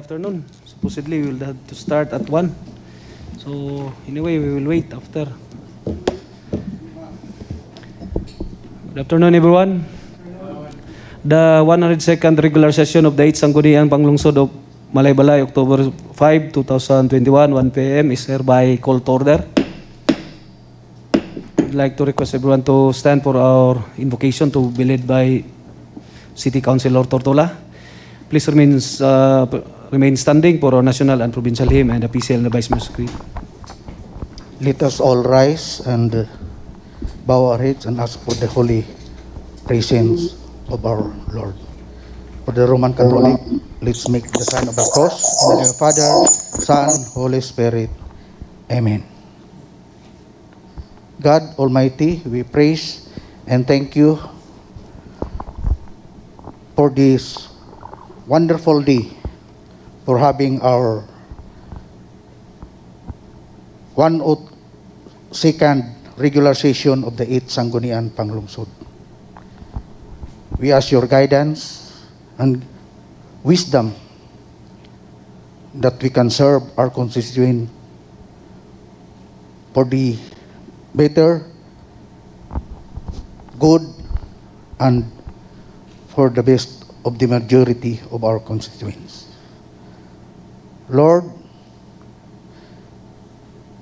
afternoon. Supposedly, we will have to start at 1. So, anyway, we will wait after. Good afternoon, everyone. The 102nd regular session of the 8th Sangguniang Panlungsod of Malaybalay, October 5, 2021, 1 p.m. is hereby called to order. I'd like to request everyone to stand for our invocation to be led by City Councilor Tortola. Please remain standing for our national and provincial hymn and the PCL and the Vice Mayor's. Let us all rise and bow our heads and ask for the holy presence of our Lord. For the Roman Catholic, let's make the sign of the cross. In the name of the Father, Son, Holy Spirit. Amen. God Almighty, we praise and thank you for this wonderful day, for having our 102nd regular session of the 8th Sangguniang Panlungsod. We ask your guidance and wisdom that we can serve our constituent for the better, good, and for the best of the majority of our constituents. Lord,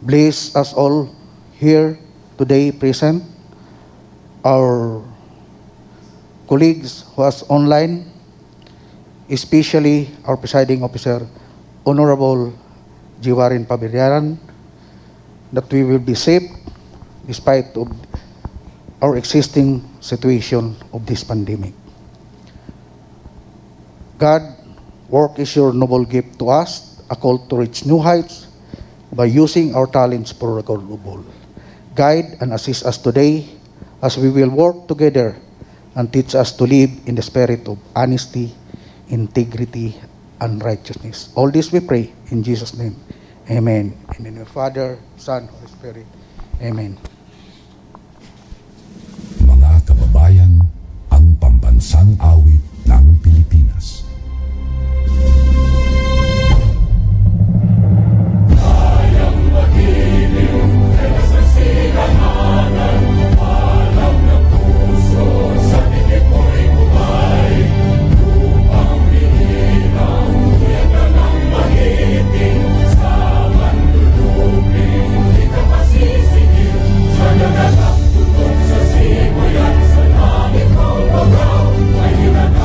bless us all here today present, our colleagues who are online, especially our presiding officer, Honorable Jiwarin Pabiryaran, that we will be safe despite of our existing situation of this pandemic. God, work is your noble gift to us, a call to reach new heights by using our talents for the good of all. Guide and assist us today as we will work together and teach us to live in the spirit of honesty, integrity, and righteousness. All this we pray in Jesus' name. Amen. In the name of Father, Son, Holy Spirit. Amen. Mga kababayan, ang pambansang awit ng Pilipinas. Sa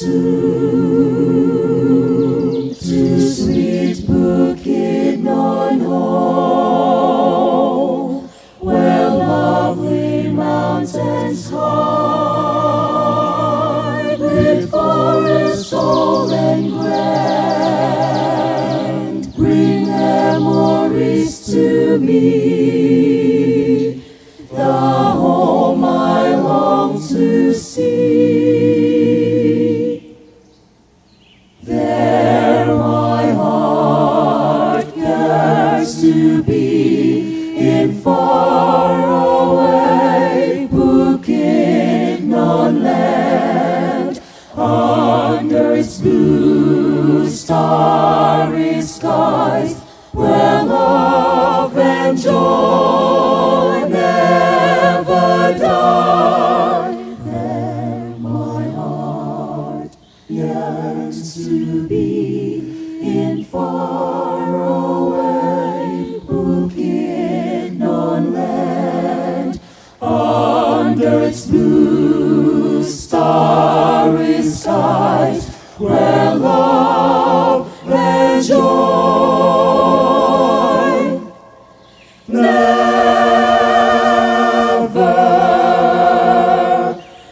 soon to sweet Bukidnon home, where lovely mountains hide, with forest tall and grand, bring memories to me, the home I long to see. There my heart yearns to be, in faraway Bukidnon land, under its blue starry skies, where love and joy never die. There my heart yearns to be, in faraway Bukidnon land, under its blue starry skies, where love and joy never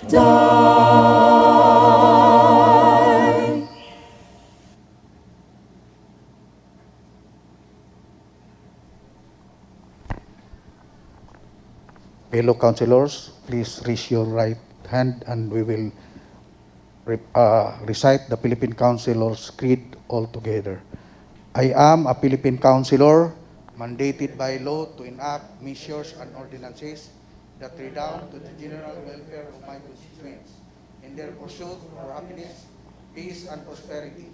die. Fellow councilors, please raise your right hand and we will recite the Philippine Councilors' Creed all together. I am a Philippine councilor mandated by law to enact measures and ordinances that redound to the general welfare of my constituents in their pursuit for happiness, peace, and prosperity.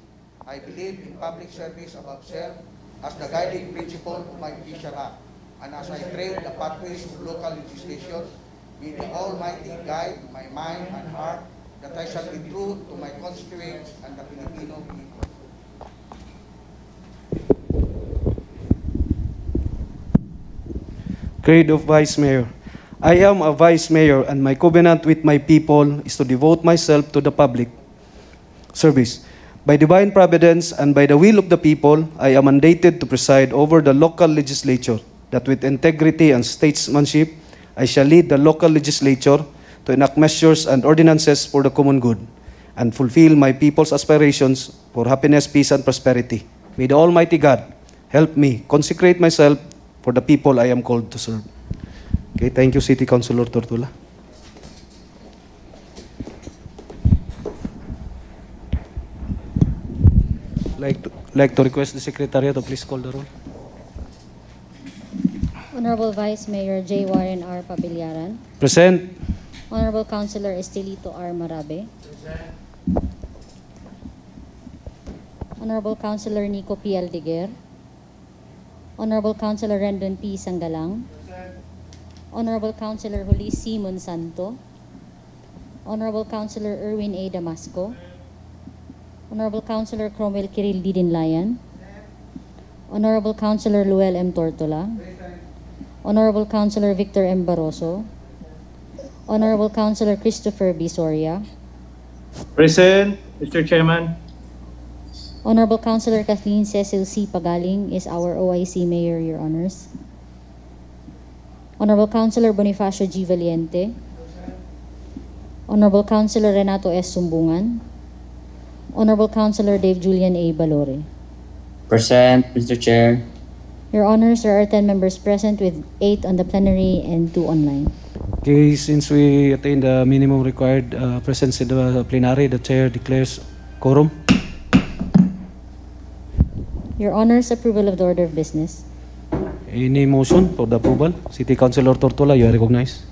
I believe in public service above self as the guiding principle of my official act, and as I tread the pathways of local legislation, may the Almighty guide my mind and heart, that I shall be true to my constituents and the Filipino people. Creed of Vice Mayor. I am a Vice Mayor, and my covenant with my people is to devote myself to the public service. By divine providence and by the will of the people, I am mandated to preside over the local legislature, that with integrity and statesmanship, I shall lead the local legislature to enact measures and ordinances for the common good, and fulfill my people's aspirations for happiness, peace, and prosperity. May the Almighty God help me consecrate myself for the people I am called to serve. Okay, thank you, City Councilor Tortula. Like to request the Secretariat to please call the roll. Honorable Vice Mayor J. Warren R. Pabillaran. Present. Honorable Councilor Estelito R. Marabe. Honorable Councilor Nico P. Aldeguer. Honorable Councilor Rendon P. Sanggalang. Honorable Councilor Julis C. Monsanto. Honorable Councilor Erwin A. Damasco. Honorable Councilor Cromwell Kiril Didinlayan. Honorable Councilor Luel M. Tortola. Honorable Councilor Victor M. Barroso. Honorable Councilor Christopher B. Soria. Present, Mr. Chairman. Honorable Councilor Kathleen Cecil C. Pagaling is our OIC Mayor, Your Honors. Honorable Councilor Bonifacio G. Valiente. Honorable Councilor Renato S. Sumbungan. Honorable Councilor Dave Julian A. Balore. Present, Mr. Chair. Your Honors, there are 10 members present with 8 on the plenary and 2 online. Okay, since we attained the minimum required presence in the plenary, the Chair declares quorum. Your Honors, approval of the order of business. Any motion for the approval? City Councilor Tortola, you are recognized.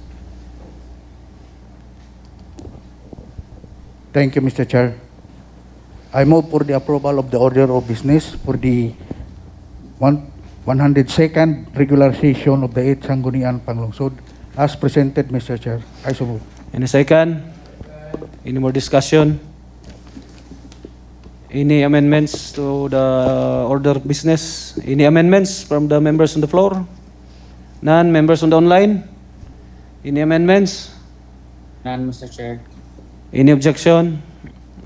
Thank you, Mr. Chair. I move for the approval of the order of business for the 102nd regular session of the 8th Sangguniang Panlungsod as presented, Mr. Chair. I so move. Any second? Any more discussion? Any amendments to the order of business? Any amendments from the members on the floor? None. Members on the online? Any amendments? None, Mr. Chair. Any objection?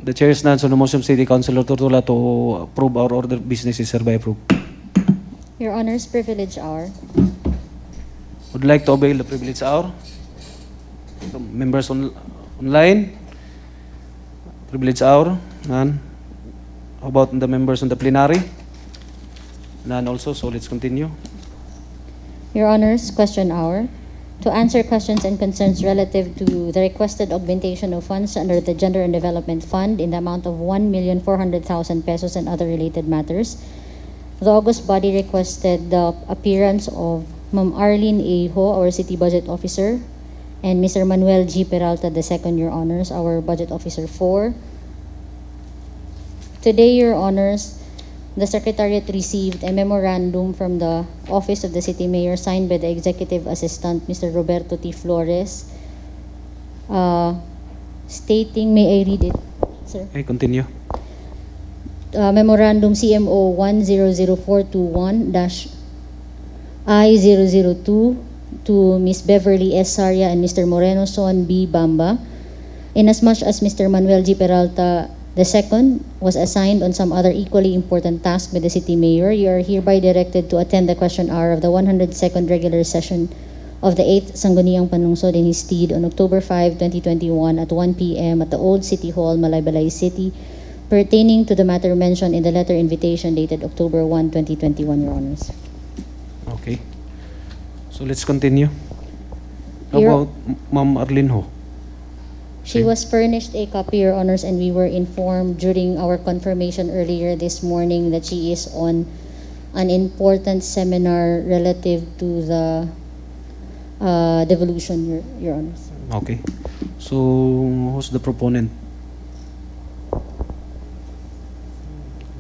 The chair stands on the motion of City Councilor Tortola to approve our order of business is hereby approved. Your Honors, privilege hour. Would like to avail the privilege hour? So, members online? Privilege hour? None. How about the members on the plenary? None also, so let's continue. Your Honors, question hour. To answer questions and concerns relative to the requested augmentation of funds under the Gender and Development Fund in the amount of 1,400,000 pesos and other related matters, the August body requested the appearance of Ma'am Arlene A. Ho, our City Budget Officer, and Mr. Manuel G. Peralta II, Your Honors, our Budget Officer 4. Today, Your Honors, the Secretariat received a memorandum from the Office of the City Mayor signed by the Executive Assistant, Mr. Roberto T. Flores, stating, may I read it, sir? Okay, continue. Memorandum CMO 100421-I002 to Ms. Beverly S. Saria and Mr. Moreno Son B. Bamba. Inasmuch as Mr. Manuel G. Peralta II was assigned on some other equally important task by the City Mayor, you are hereby directed to attend the question hour of the 102nd regular session of the 8th Sangguniang Panlungsod in his stead on October 5, 2021 at 1 p.m. at the Old City Hall, Malaybalay City, pertaining to the matter mentioned in the letter invitation dated October 1, 2021, Your Honors. Okay. So let's continue. How Your- about Ma'am Arlene Ho? She was furnished a copy, Your Honors, and we were informed during our confirmation earlier this morning that she is on an important seminar relative to the devolution, Your Honors. Okay. So, who's the proponent?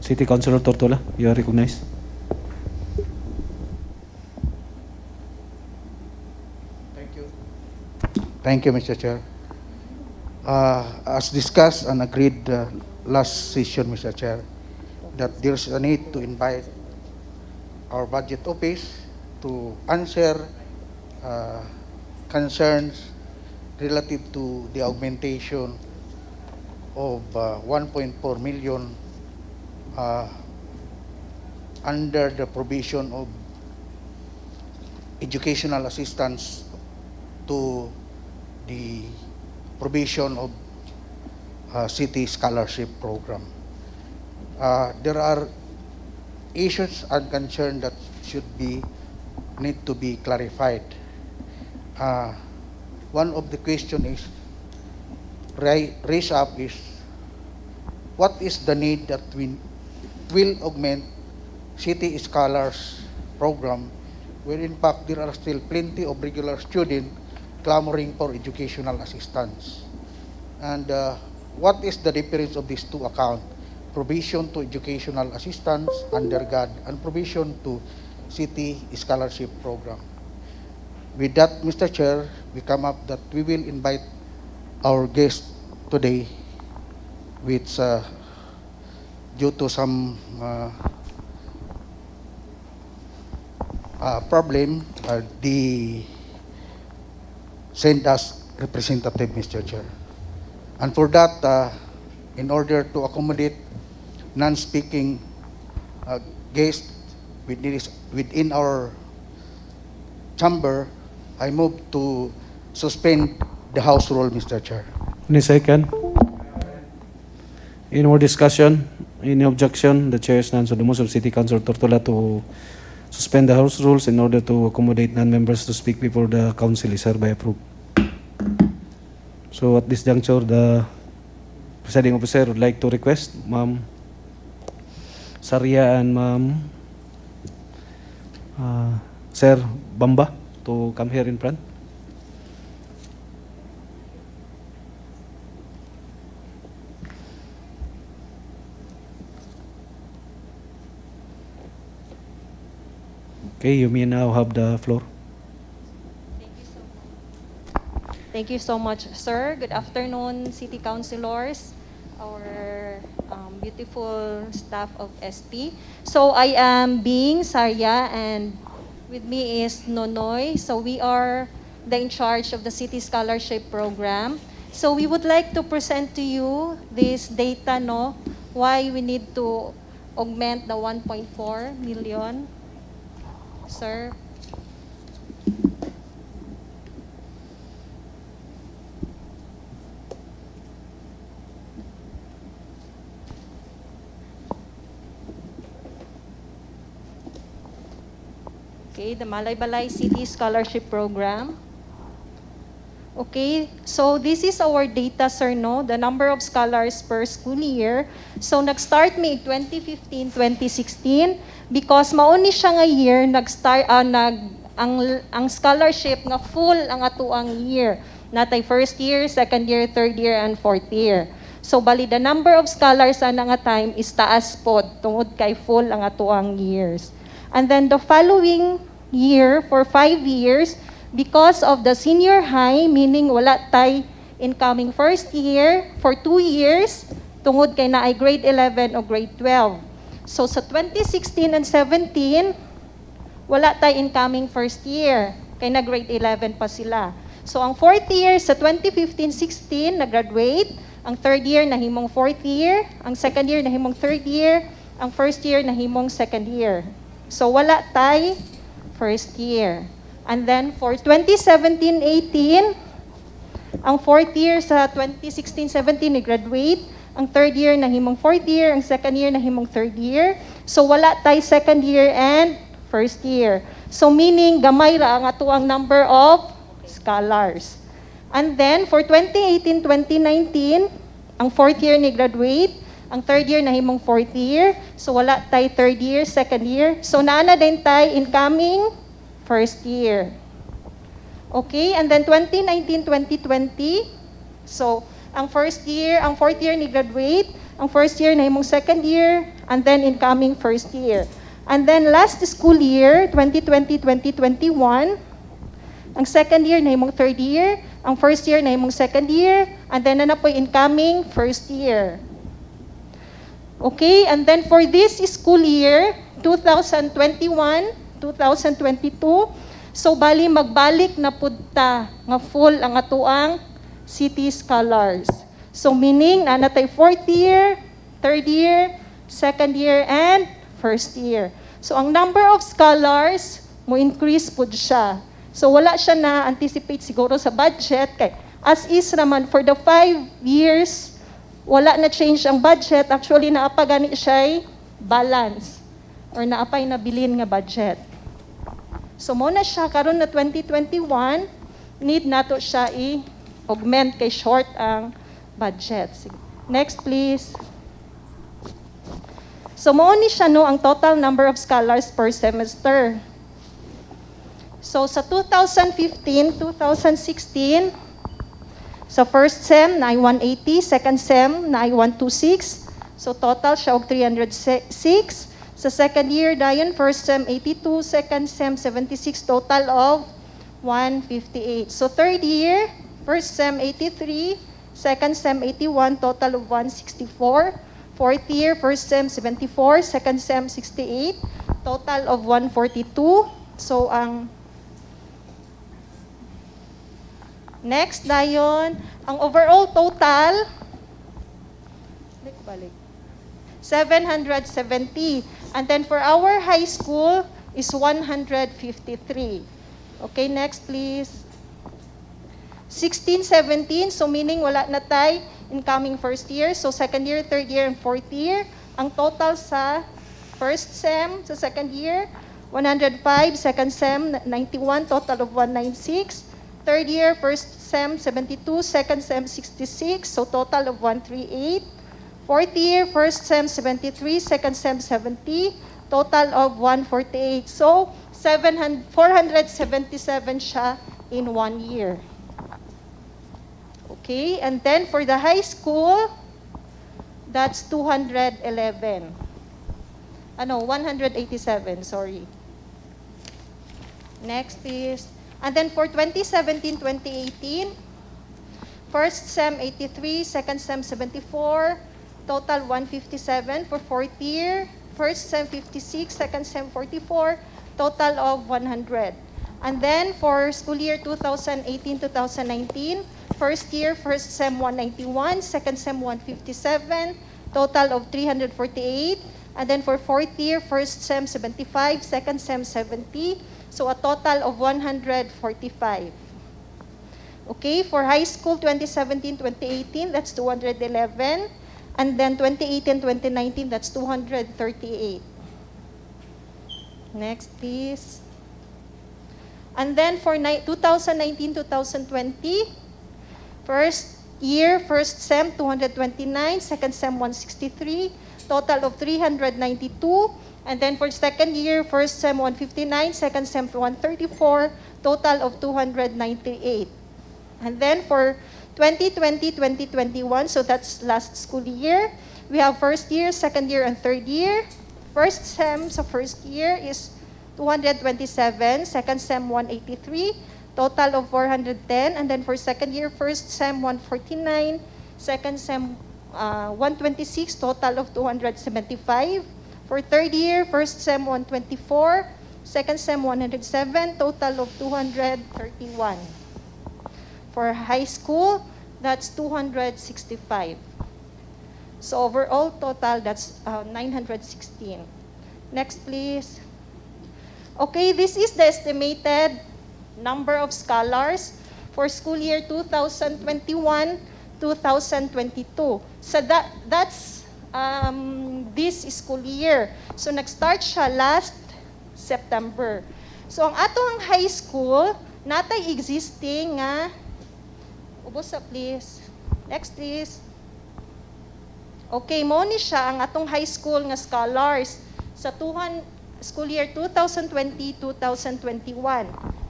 City Councilor Tortola, you are recognized. Thank you, Mr. Chair. As discussed and agreed last session, Mr. Chair, that there's a need to invite our budget office to answer concerns relative to the augmentation of 1.4 million under the provision of educational assistance to the provision of city scholarship program. There are issues and concerns that need to be clarified. One of the question is raised up is what is the need that we will augment city scholars program, where in fact there are still plenty of regular students clamoring for educational assistance. And what is the difference of these two accounts? Provision to educational assistance, undergrad, and provision to city scholarship program. With that, Mr. Chair, we come up that we will invite our guest today, which due to some problem, the send us representative, Mr. Chair. And for that, in order to accommodate non-speaking guests within our chamber, I move to suspend the House rule, Mr. Chair. Any second? Any more discussion? Any objection? The chair stands on the motion of City Councilor Tortola to suspend the House rules in order to accommodate non-members to speak before the council is hereby approved. So at this juncture, the presiding officer would like to request Ma'am Saria and Ma'am Sir Bamba to come here in front. Okay, you may now have the floor. Thank you so much, sir. Good afternoon, city councilors, our beautiful staff of SP. So I am being Saria, and with me is Nonoy. So we are the in charge of the City Scholarship Program. So we would like to present to you this data, no, why we need to augment the 1.4 million. Sir. Okay, the Malay-Balay City Scholarship Program. Okay, so this is our data, sir, no? The number of scholars per school year. So nag-start mi 2015-2016 because mauni siya nga year nag-start ang scholarship nga full ang atuang year. Natay first year, second year, third year and fourth year. So bali the number of scholars ana nga time is taas pod tungod kay full ang atuang years. And then the following year, for 5 years, because of the senior high, meaning wala tay incoming first year, for 2 years, tungod kay na ay grade 11 o grade 12. So sa 2016 and 17, wala tay incoming first year, kay na grade 11 pa sila. So ang fourth year sa 2015-16, nag-graduate, ang third year nahimong fourth year, ang second year nahimong third year, ang first year nahimong second year. So wala tay first year. And then for 2017-18, ang fourth year sa 2016-17 ni-graduate, ang third year nahimong fourth year, ang second year nahimong third year. So wala tay second year and first year. So meaning gamay ra ang atuang number of scholars. And then for 2018-2019, ang fourth year ni-graduate, ang third year nahimong fourth year. So wala tay third year, second year. So naana din tay incoming first year. Okay, and then 2019-2020. So ang fourth year ni graduate, ang first year nahimong second year, and then incoming first year. And then last school year, 2020-2021, ang second year nahimong third year, ang first year nahimong second year, and then na po incoming first year. Okay, and then for this school year, 2021-2022, so bali magbalik na pudta nga full ang atuang city scholars. So meaning, natay fourth year, third year, second year, and first year. So ang number of scholars, mo increase pud siya. So wala siya na anticipate siguro sa budget, kay as is naman for the 5 years, wala na change ang budget. Actually, naapagani siya balance or naapay na bilin nga budget. So, muna siya, karon na 2021, need nato siya i-augment kay short ang budget. Next, please. So, mauni siya no, ang total number of scholars per semester. So, sa 2015-2016, sa first SEM, na ay 180. Second SEM, na ay 126. So total siya og 306. Sa second year, dayon, first SEM 82, second SEM 76, total of 158. So third year, first SEM 83, second SEM 81, total of 164. Fourth year, first SEM 74, second SEM 68, total of 142. So ang next, dayon, ang overall total, 770. And then for our high school is 153. Okay, next please. 16, 17, so meaning wala na tay incoming first year. So second year, third year, and fourth year. Ang total sa first SEM, sa second year, 105, second SEM, 91, total of 196. Third year, first SEM 72, second SEM 66, so total of 138. Fourth year, first SEM 73, second SEM 70, total of 148. So 477 siya in 1 year. Okay, and then for the high school, that's 211. 187, sorry. Next is, and then for 2017-2018, first SEM 83, second SEM 74, total 157 for fourth year. First SEM 56, second SEM 44, total of 100. And then for school year 2018-2019, first year, first SEM 191, second SEM 157, total of 348. And then for fourth year, first SEM 75, second SEM 70, so a total of 145. Okay, for high school 2017-2018, that's 211. And then 2018-2019, that's 238. Next, please. And then for 2019-2020, first year, first SEM 229, second SEM 163, total of 392. And then for second year, first SEM 159, second SEM 134, total of 298. And then for 2020-2021, so that's last school year, we have first year, second year, and third year. First SEM sa first year is 227, second SEM 183, total of 410. And then for second year, first SEM 149, second SEM 126, total of 275. For third year, first SEM 124, second SEM 107, total of 231. For high school, that's 265. So overall total, that's 916. Next, please. Okay, this is the estimated number of scholars for school year 2021-2022. So that's this school year. So nag-start siya last September. So ang atong high school, natay existing nga, ubos sa please. Next please. Okay, mo ni siya ang atong high school nga scholars sa school year 2020-2021.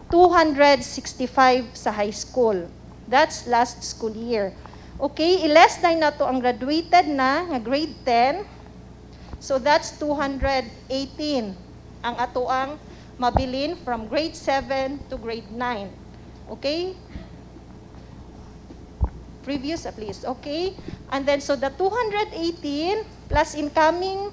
265 sa high school. That's last school year. Okay, i-less na to ang graduated na nga grade 10. So that's 218 ang ato ang mabilin from grade 7 to grade 9. Okay? Previous please. Okay? And then so the 218 plus incoming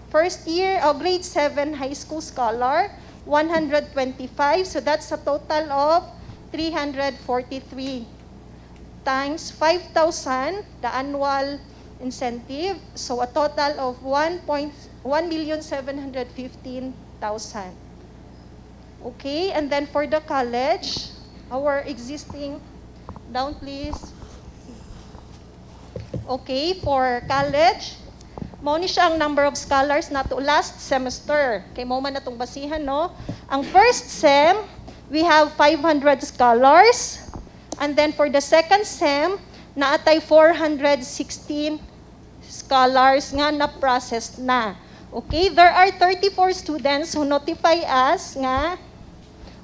first year or grade 7 high school scholar, 125. So that's a total of 343 times 5,000, the annual incentive. So a total of 1,715,000. Okay, and then for the college, our existing, down please. Okay, for college, mao ni siya ang number of scholars nato last semester. Kay mo man natong basihan, no? Ang first sem, we have 500 scholars. And then for the second sem, naatay 416 scholars nga na-process na. Okay, there are 34 students who notify us nga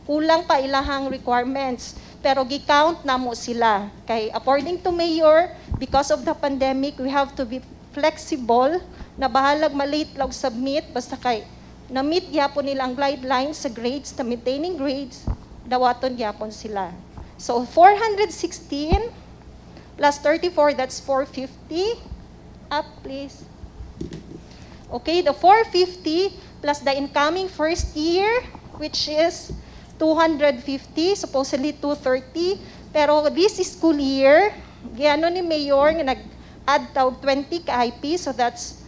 kulang pa ilahang requirements. Pero gi-count na mo sila. Kay according to Mayor, because of the pandemic, we have to be flexible na bahalag malate lang submit basta kay na-meet gyapon nilang guidelines sa grades, na maintaining grades, dawaton gyapon sila. So 416 plus 34, that's 450. Up, please. Okay, the 450 plus the incoming first year, which is 250, supposedly 230. Pero this school year, giano ni Mayor nga nag-add taw 20 ka IP, so that's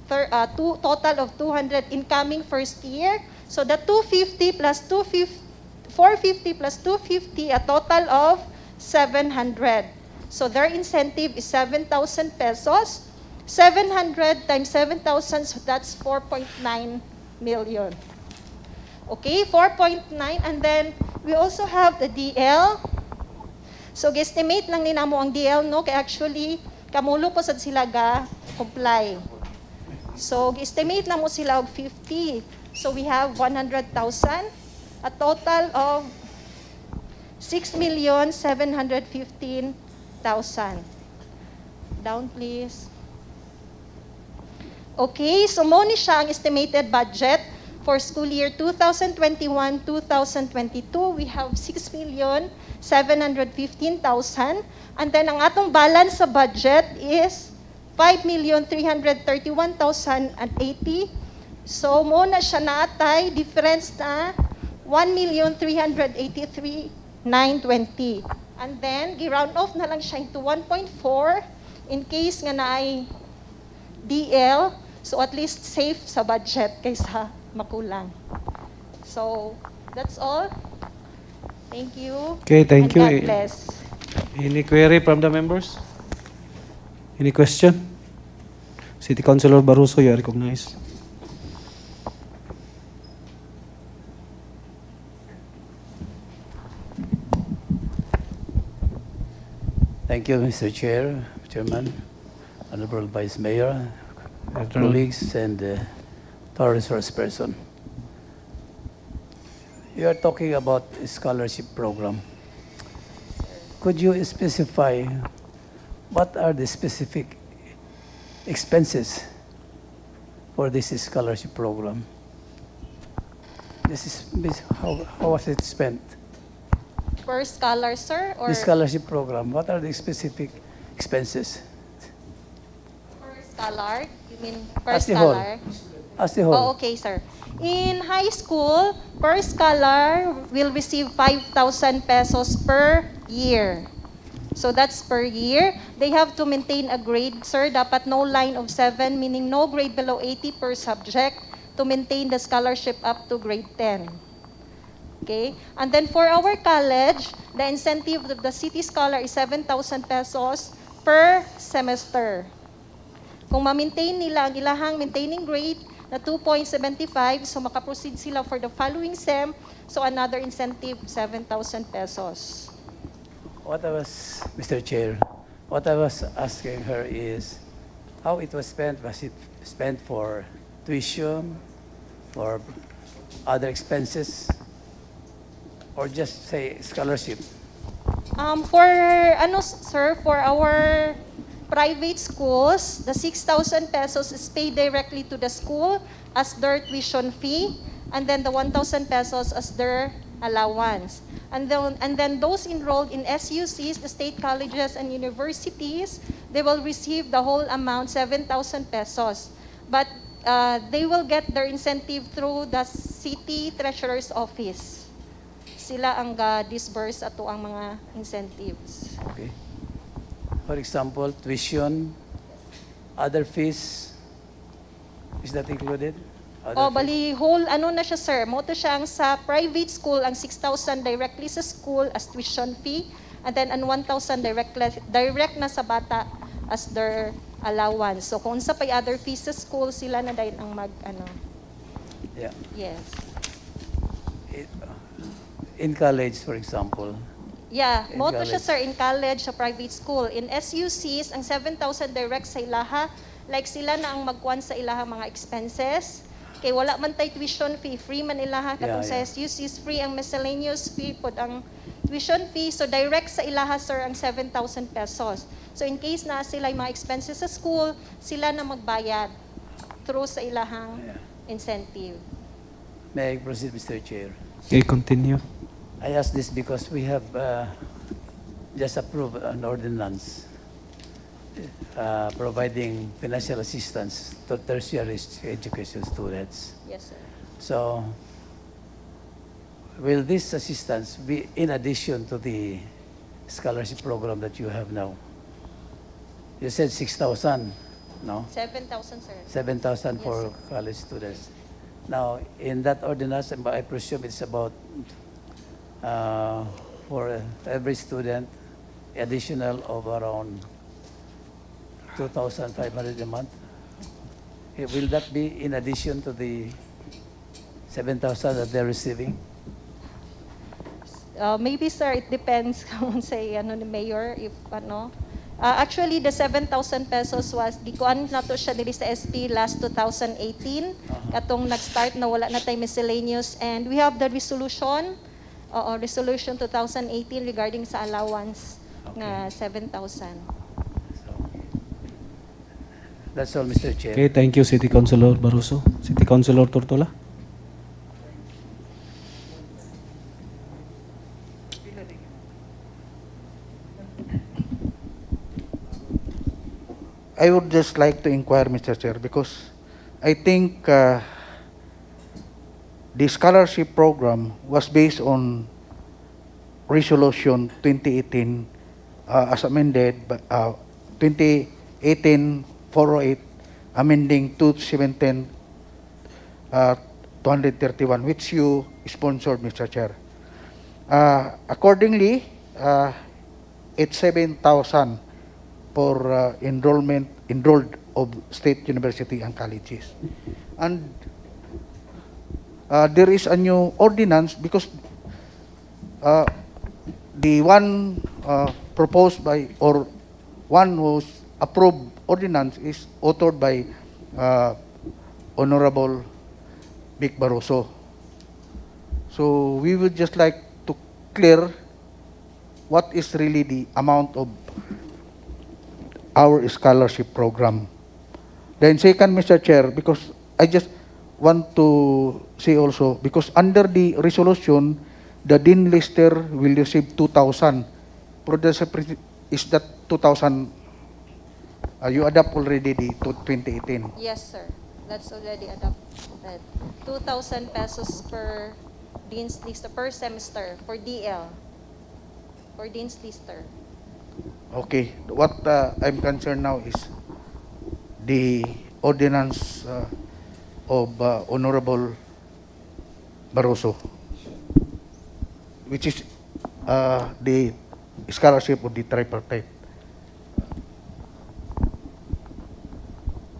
total of 200 incoming first year. So the 250 plus 250, 450 plus 250, a total of 700. So their incentive is 7,000 pesos. 700 times 7,000, so that's 4.9 million. Okay, 4.9, and then we also have the DL. So guesstimate lang nina mo ang DL, no? Kaya actually, kamulo po sad sila ga comply. So guesstimate na mo sila og 50. So we have 100,000. A total of 6,715,000. Down, please. Okay, so mo ni siya ang estimated budget for school year 2021-2022. We have 6,715,000. And then ang atong balance sa budget is 5,331,080. So mo na siya naatay, difference na 1,383,920. And then, gi-round off na lang siya into 1.4 in case nga na ay DL. So at least safe sa budget kaysa makulang. So, that's all. Thank you. Okay, thank and you. God bless. Any query from the members? Any question? City Councilor Baruso, you are recognized. Thank you, Mr. Chairman, Honorable Vice Mayor, colleagues, and our resource person. You are talking about a scholarship program. Could you specify what are the specific expenses for this scholarship program? How was it spent? Per scholar, sir? Or The scholarship program, what are the specific expenses? per scholar? You mean per As the whole. scholar? As the whole? Oh, okay, sir. In high school, per scholar will receive 5,000 pesos per year. So that's per year. They have to maintain a grade, sir. Dapat no line of 7, meaning no grade below 80 per subject to maintain the scholarship up to grade 10. Okay? And then for our college, the incentive of the city scholar is 7,000 pesos per semester. Kung ma-maintain nila ang ilahang maintaining grade na 2.75, so makaproceed sila for the following SEM, so another incentive, 7,000 pesos. Mr. Chair, what I was asking her is how it was spent. Was it spent for tuition, for other expenses, or just say scholarship? For our private schools, the 6,000 pesos is paid directly to the school as their tuition fee, and then the 1,000 pesos as their allowance. And then those enrolled in SUCs, the state colleges and universities, they will receive the whole amount, 7,000 pesos. But they will get their incentive through the city treasurer's office. Sila ang disburse ato ang mga incentives. Okay. For example, tuition, other fees, is that included? Bali, whole, na siya, sir? Moto siya ang sa private school, ang 6,000 directly sa school as tuition fee, and then ang 1,000 direct na sa bata as their allowance. So kung sa pay other fees sa school, sila na dahil ang Yeah. Yes. In college, for example. Yeah, In moto siya, college. sir, in college, sa private school. In SUCs, ang 7,000 direct sa ilaha, like sila na ang magkuhan sa ilaha mga expenses. Kay wala man tay tuition fee, free man ilaha katong sa Yeah. SUCs, free ang miscellaneous fee pod ang tuition fee. So direct sa ilaha, sir, ang 7,000 pesos. So in case na sila yung mga expenses sa school, sila na magbayad through sa ilahang incentive. May I proceed, Mr. Chair? Okay, continue. I ask this because we have just approved an ordinance providing financial assistance to tertiary education students. Yes, sir. So, will this assistance be in addition to the scholarship program that you have now? You said 6,000, no? 7,000, sir. 7,000 Yes, for sir. college students. Now, in that ordinance, I presume it's about for every student, additional of around 2,500 a month. Will that be in addition to the 7,000 that they're receiving? Maybe, sir, it depends kung say ni Mayor, if actually, the 7,000 pesos was, gikuan na to siya diri sa SP last 2018. Katong nag-start na wala na tayo miscellaneous. And we have the resolution, Resolution 2018 regarding sa allowance na 7,000. That's all, Mr. Chair. Okay, thank you, City Councilor Baruso. City Councilor Tortola. I would just like to inquire, Mr. Chair, because I think the scholarship program was based on Resolution 2018 as amended, 2018-408, amending 2017 231, which you sponsored, Mr. Chair. Accordingly, it's 7,000 for enrolled of state university and colleges. And there is a new ordinance because the one proposed by, or one who's approved ordinance is authored by Honorable Vic Barroso. So we would just like to clear what is really the amount of our scholarship program. Then second, Mr. Chair, because I just want to say also, because under the resolution, the Dean Lister will receive 2,000. Is that 2,000? You adapt already the 2018. Yes, sir. That's already adopted. 2,000 pesos per Dean's Lister per semester for DL. For Dean's Lister. Okay. What I'm concerned now is the ordinance of Honorable Barroso, which is the scholarship of the tripartite.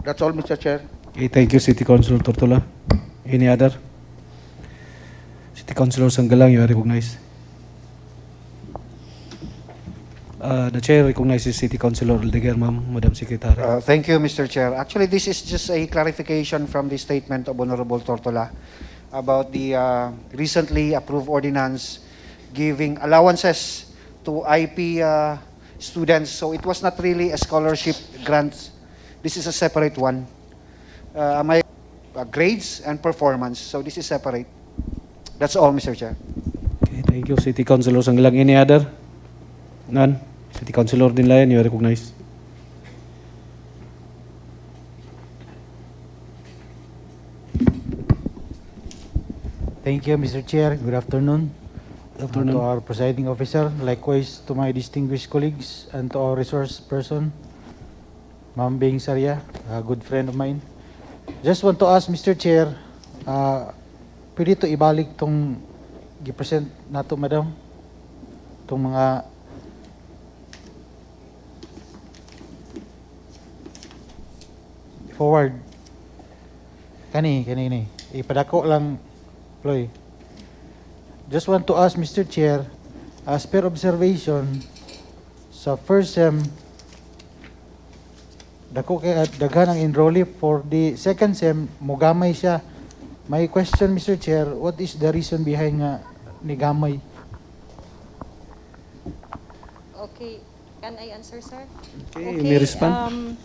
That's all, Mr. Chair. Okay, thank you, City Councilor Tortola. Any other? City Councilor Sanggalang, you are recognized. The Chair recognizes City Councilor Aldeguer, ma'am, Madam Secretary. Thank you, Mr. Chair. Actually, this is just a clarification from the statement of Honorable Tortola about the recently approved ordinance giving allowances to IP students. So it was not really a scholarship grant. This is a separate one. Grades and performance. So this is separate. That's all, Mr. Chair. Okay, thank you, City Councilor Sanggalang. Any other? None? City Councilor Dinlayan, you are recognized. Thank you, Mr. Chair. Good afternoon. Good afternoon. To our presiding officer, likewise to my distinguished colleagues and to our resource person, Ma'am Bing Saria, a good friend of mine. Just want to ask, Mr. Chair, pwede to ibalik tong gipresent nato, madam? Tong mga forward. Kani. Ipadako lang, Ploy. Just want to ask, Mr. Chair, as per observation, sa first sem, dako kay daghan ang enrollee. For the second sem, mogamay siya. My question, Mr. Chair, what is the reason behind nga ni gamay? Okay. Can I answer, sir? Okay, may respond.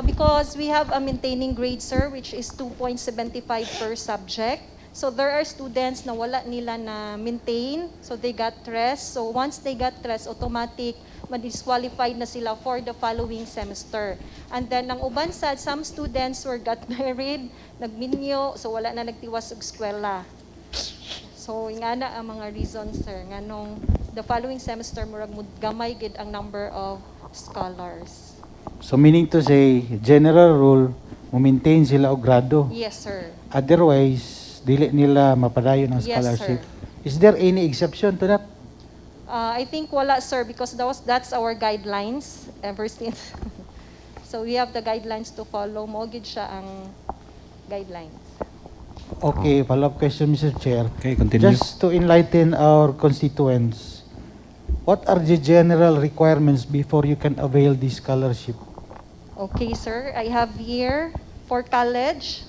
Because we have a maintaining grade, sir, which is 2.75 per subject. So there are students na wala nila na maintain, so they got stressed. So once they got stressed, automatic, ma-disqualified na sila for the following semester. And then, ang uban sad, some students were got married, nagminyo, so wala na nagtiwas og eskwela. So, nga na ang mga reasons, sir, nga nung the following semester, murag gamay gid ang number of scholars. So meaning to say, general rule, mo-maintain sila og grado. Yes, sir. Otherwise, dili nila mapadayon ng Yes, scholarship. sir. Is there any exception to that? I think wala, sir, because that's our guidelines ever since. So we have the guidelines to follow. Mo gid siya ang guidelines. Okay, follow-up question, Mr. Chair. Okay, continue. Just to enlighten our constituents, what are the general requirements before you can avail this scholarship? Okay, sir. I have here for college.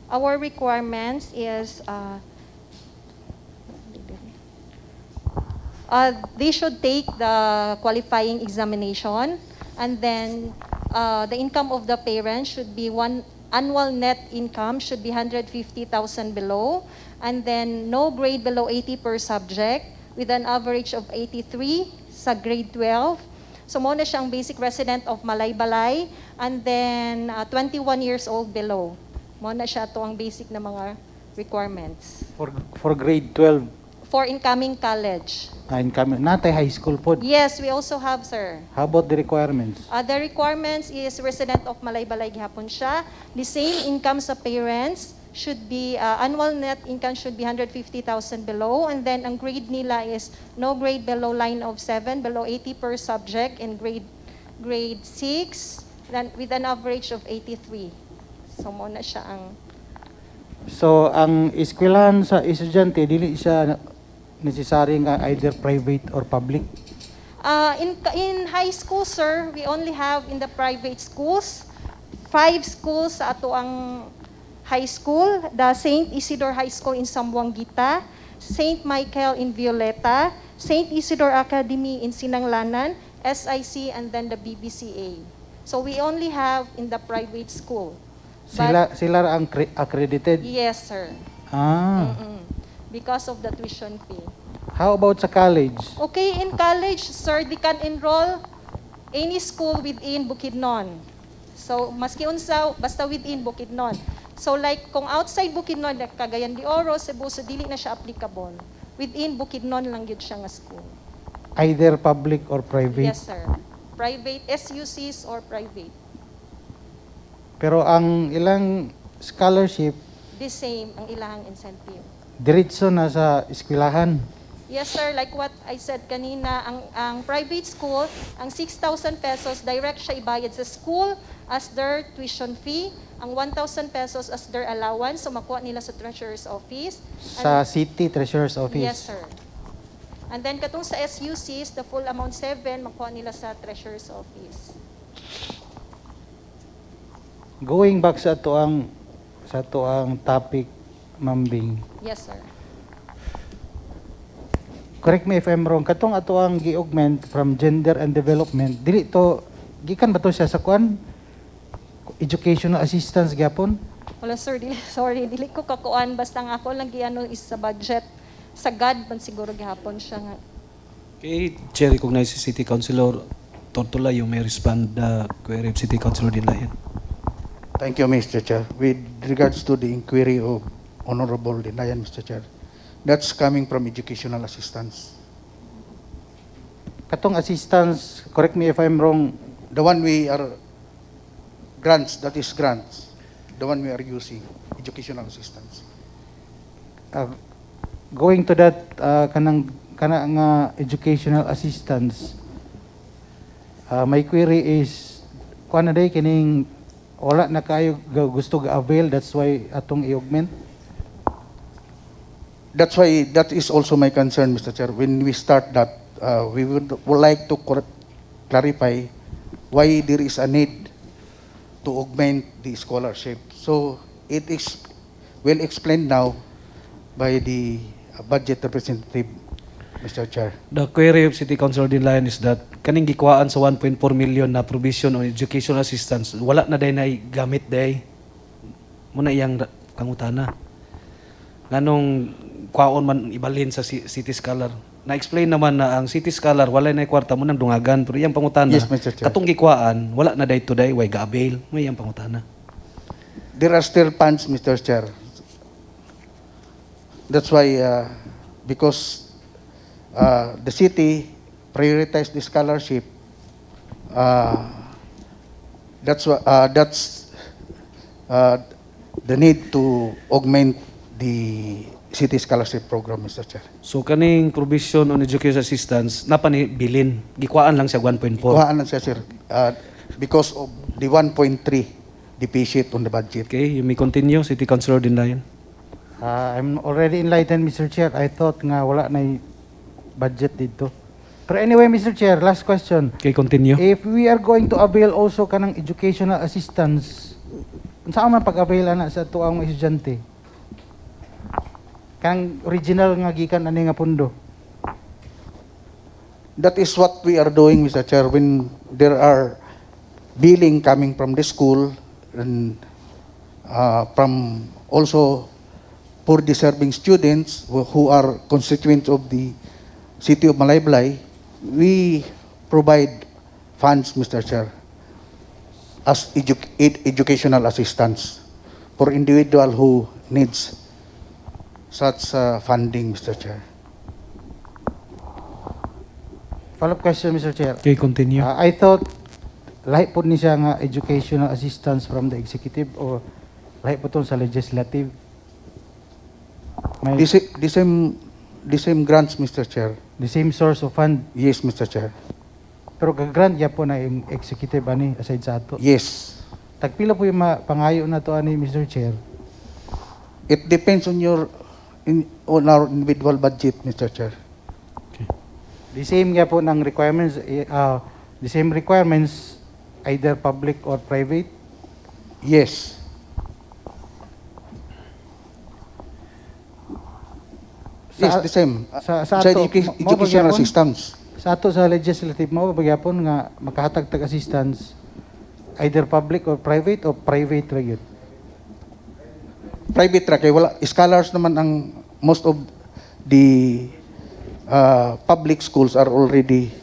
Our requirements is they should take the qualifying examination, and then the income of the parent should be annual net income should be 150,000 below, and then no grade below 80 per subject with an average of 83 sa grade 12. So mo na siyang basic resident of Malaybalay, and then 21 years old below. Mo na siya to ang basic na mga requirements For grade 12, for incoming college. incoming, natay high school po. Yes, we also have, sir. How about the requirements? The requirements is resident of Malaybalay gihapon siya. The same income sa parents should be, annual net income should be 150,000 below. And then ang grade nila is no grade below line of 7, below 80 per subject, and grade 6, then with an average of 83. So muna siya ang... So, ang eskwelahan sa estudyante, dili siya necessary nga either private or public? In high school, sir, we only have in the private schools, 5 schools sa ato ang high school, the St. Isidore High School in Sambuanguita, St. Michael in Violeta, St. Isidore Academy in Sinanglanan, SIC, and then the BBCA. So we only have in the private school. Sila ang accredited? Yes, sir. Because of the tuition fee. How about sa college? Okay, in college, sir, they can enroll any school within Bukidnon. So, maski unsa, basta within Bukidnon. So, like, kung outside Bukidnon, like Cagayan de Oro, Cebu, so dili na siya applicable. Within Bukidnon lang yun siya nga school. Either public or private? Yes, sir. Private, SUCs or private. Pero ang ilang scholarship, The same ang ilahang incentive. diretso na sa eskwelahan. Yes, sir. Like what I said kanina, ang private school, ang 6,000 pesos, direct siya ibayad sa school as their tuition fee. Ang 1,000 pesos as their allowance, so makuha nila sa treasurer's office. Sa city treasurer's office? Yes, sir. And then katong sa SUCs, the full amount 7, makuha nila sa treasurer's office. Going back sa tuang topic, Ma'am Bing. Yes, sir. Correct me if I'm wrong. Katong ato ang gi-augment from gender and development, dili to gikan ba to siya sa kuan? Educational assistance gyapon? Wala, sir. Dili ko kakuan. Basta nga ako lang giano is sa budget. Sa God, man siguro gihapon siya nga. Okay, Chair, recognize si City Councilor Tortola, you may respond the query of City Councilor Dinayan. Thank you, Mr. Chair. With regards to the inquiry of Honorable Dinayan, Mr. Chair, that's coming from educational assistance. Katong assistance, correct me if I'm wrong, The one we are grants, that is grants. The one we are using, educational assistance. going to that kanang nga educational assistance, my query is kuan na day kining wala na kayo gusto ga-avail, that's why atong i-augment? That's why, that is also my concern, Mr. Chair. When we start that, we would like to clarify why there is a need to augment the scholarship. So it is well explained now by the budget representative, Mr. Chair. The query of City Councilor Dinayan is that kaning gikwaan sa 1.4 million na provision on educational assistance, wala na day na gamit day. Muna iyang kangutana. Nganong kwaon man ibalhin sa City Scholar. Na-explain naman na ang City Scholar wala na kwarta mo nang dungagan, pero iyang pangutana. Yes, Mr. Chair. Katong gikwaan, wala na day today, way ga-avail. May iyang pangutana. There are still funds, Mr. Chair. That's why, because the city prioritized the scholarship, that's the need to augment the city scholarship program, Mr. Chair. So kaning provision on education assistance napa ni bilin, gikwaan lang siya 1.4. Kuhaan lang siya, sir, because of the 1.3 deficit on the budget. Okay, you may continue, City Councilor Dinayan. I'm already enlightened, Mr. Chair. I thought nga wala na budget dito. Pero anyway, Mr. Chair, last question. Okay, continue. If we are going to avail also kanang educational assistance, saan man pag-avail ana sa tuang estudyante? Kanang original nga gikan ani nga pundo. That is what we are doing, Mr. Chair, when there are billing coming from the school and from also poor deserving students who are constituents of the city of Malaybalay, we provide funds, Mr. Chair, as educational assistance for individual who needs such funding, Mr. Chair. Follow-up question, Mr. Chair. Okay, continue. I thought lahi po ni siya nga educational assistance from the executive or lahi po to sa legislative. May The same grants, Mr. Chair. the same source of fund. Yes, Mr. Chair. Pero gagrant ya po na yung executive ani aside sa ato. Yes. Tagpila po yung pangayo na to ani Mr. Chair. It depends on on our individual budget, Mr. Chair. The same nga po ng requirements the same requirements either public or private. Yes. Yes, the same. Sa Child ato, educational assistance. Sa ato sa legislative mo bagyapon nga makahatag tag assistance either public or private ra gyud. Private ra kay wala scholars naman ang most of the public schools are already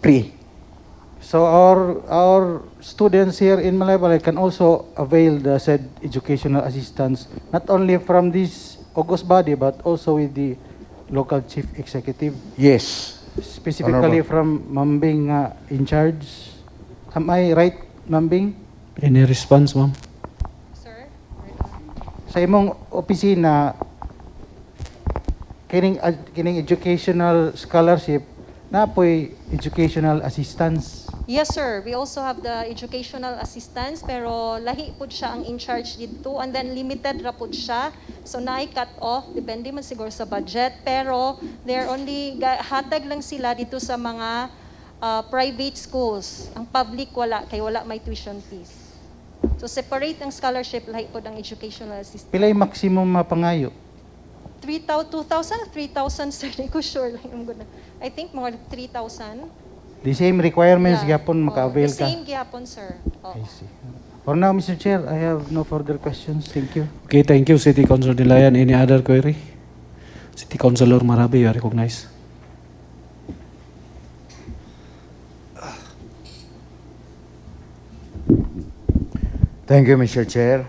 free. So our students here in Malaybalay can also avail the said educational assistance not only from this august body but also with the local chief executive, Yes. specifically from Mambing in charge. Am I right, Mambing? Any response, ma'am? Sir? Sa imong opisina kining educational scholarship na po'y educational assistance. Yes, sir. We also have the educational assistance, pero lahi po siya ang in-charge dito, and then limited ra po siya. So, na-cut off, depende man siguro sa budget, pero they're only, hatag lang sila dito sa mga private schools. Ang public wala, kay wala may tuition fees. So, separate ang scholarship, lahi po ang educational assistance. Pila yung maximum mapangayo? 2,000, 3,000, sir. Hindi ko sure lang yung guna. I think more 3,000. The same requirements Yeah. gyapon maka-avail The ka. same gyapon, sir. I see. For now, Mr. Chair, I have no further questions. Thank you. Okay, thank you, City Councilor Dilayan. Any other query? City Councilor Marabi, you are recognized. Thank you, Mr. Chair.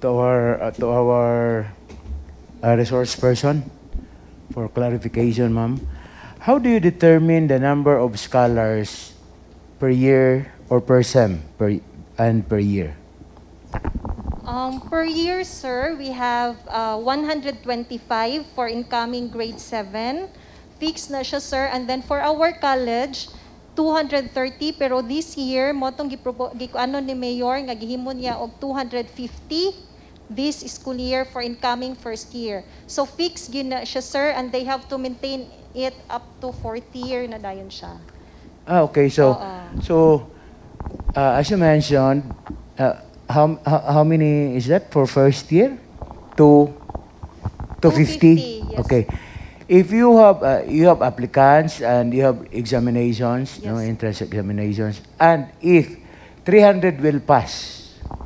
To our resource person for clarification, ma'am. How do you determine the number of scholars per year or per sem per year? Per year, sir, we have 125 for incoming grade 7. Fixed na siya, sir. And then for our college, 230. Pero this year, motong gikuano ni Mayor, nga gihimon niya og 250 this school year for incoming first year. So fixed yun na siya, sir, and they have to maintain it up to 4th year na dayon siya. Okay. So, as you mentioned, how many is that for first year? 250. Yes. Okay. If you have applicants and you have examinations, Yes. entrance examinations, and if 300 will pass,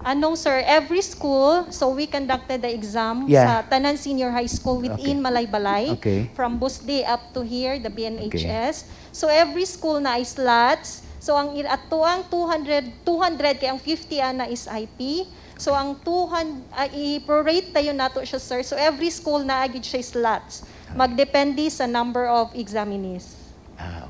No, sir. Every school, so we conducted the exam Yeah. sa Tanan Senior High School within Malaybalay. Okay. From Busde up to here, the BNHS. So every school na is slots. So ang ato ang 200 kay ang 50 ana is IP. So ang 200 i-prorate tayo nato siya, sir. So every school na agid siya slots. Magdepende sa number of examinees.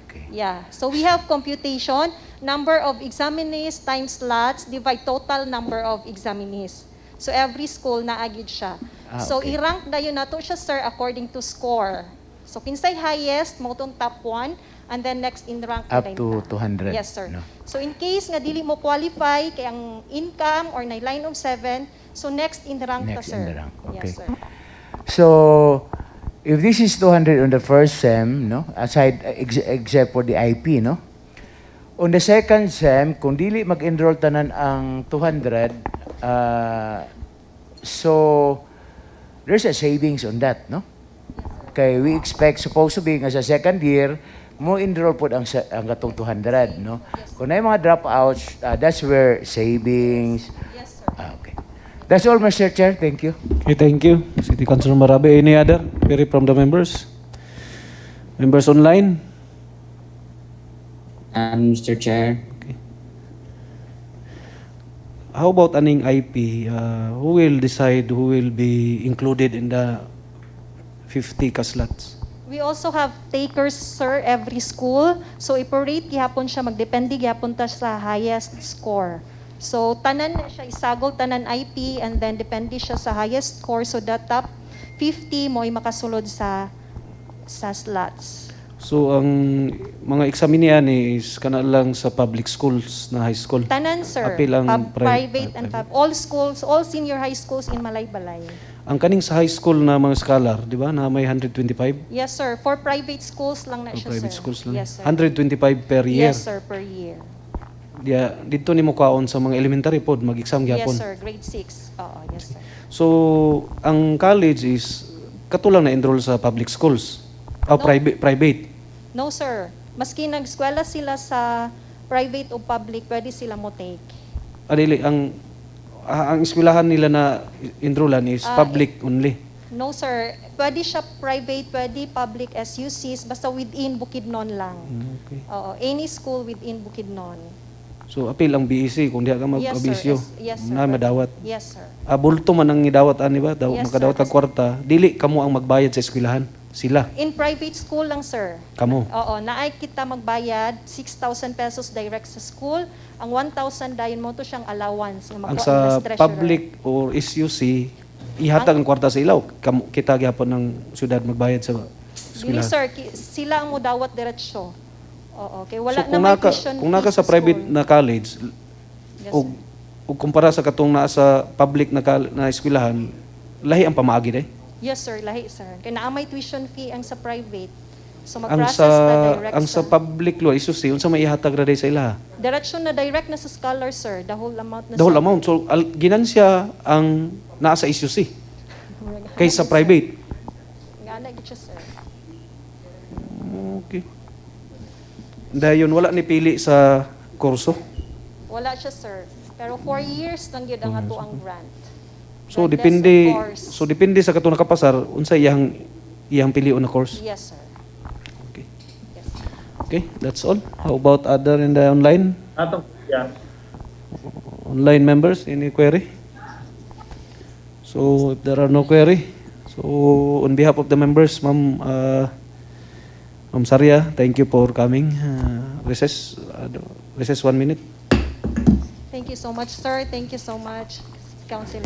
okay. Yeah. So we have computation, number of examinees times slots, divide total number of examinees. So every school na agid siya. So okay. i-rank dayon nato siya, sir, according to score. So kinsay highest, mo tong top 1, and then next in rank Up na to ta. 200. Yes, sir. No? So in case nga dili mo qualify kay ang income or na line of 7, so next in rank ta, Next sir. in the rank. Okay. Yes, sir. So, if this is 200 on the first sem, no, aside except for the IP, no, on the second sem, kung dili mag-enroll tanan ang 200, so there's a savings on that, no? Okay, we expect supposed to be nga sa second year, mo enroll po ang katong 200, no? Kung na yung mga dropouts, that's where savings. Yes, sir. Okay. That's all, Mr. Chair. Thank you. Okay, thank you, City Councilor Marabi. Any other query from the members? Members online? Mr. Chair. how about aning IP? Who will decide who will be included in the 50 ka slots? We also have takers, sir, every school. So iporate gihapon siya, magdepende gihapon ta sa highest score. So tanan na siya isagol tanan IP and then depende siya sa highest score, so the top 50 mo'y makasulod sa slots. So ang mga examinian is kana lang sa public schools na high school. Tanan, sir. Apil ang Private and all schools, all senior high schools in Malaybalay. Ang kaning sa high school na mga scholar, di ba, na may 125? Yes, sir. For private schools lang na For siya, private sir. schools lang. Yes, sir. 125 per year. Yes, sir, per year. Dito ni mo kaon sa mga elementary pod, mag-exam gyapon. Yes, sir. Grade 6. Oo, yes, sir. So, ang college is katulang na enroll sa public schools. O No. private. No, sir. Maski nag-eskwela sila sa private o public, pwede sila mo take. Adili, ang eskwelahan nila na enrollan is public only. No, sir. Pwede siya private, pwede public SUCs, basta within Bukidnon lang. Okay. Oo, any school within Bukidnon. So, apil ang BEC kung di ka Yes, sir. mag-abisyo. Yes, sir. Na madawat. Yes, sir. Bulto man ang idawat ani ba? Yes, Makadawat sir. kag kwarta. Dili kamo ang magbayad sa eskwelahan. Sila. In private school lang, sir. Kamo. Oo, naay kita magbayad 6,000 pesos direct sa school. Ang 1,000 dayon mo to siyang allowance nga Ang makuha sa nila treasurer. public or SUC, ihatag ang kwarta sa ilaw. Kita gyapon ng syudad magbayad sa Dili, eskwelahan. sir, sila ang mudawat diretsyo. Oo, okay. Wala So na may tuition kung naka fee sa private school. na college, Yes, ug sir. ug kumpara sa katong nasa public na eskwelahan, lahi ang pamaagi day. Yes, sir, lahi, sir. Kaya naamay tuition fee ang sa private. So Ang mag-process sa na direct, ang sa sir. public law SUC unsa may ihatag ra day sa ilaha? Diretsyo na direct na sa scholar, sir. The whole amount na The whole amount. So ginansya ang nasa SUC kaysa private. Nga na gid siya, sir. Okay. Dayon wala ni pili sa kurso. Wala siya, sir. Pero 4 years lang yun ang ato ang grant. So Regardless of course. depende sa katong nakapasar unsa iyang pilion na course. Yes, sir. Okay. Yes. Okay, that's all. How about other in the online? Yeah. Online members, any query? So if there are no query, so on behalf of the members, Ma'am Saria, thank you for coming. Recess 1 minute. Thank you so much, sir. Thank you so much, Council.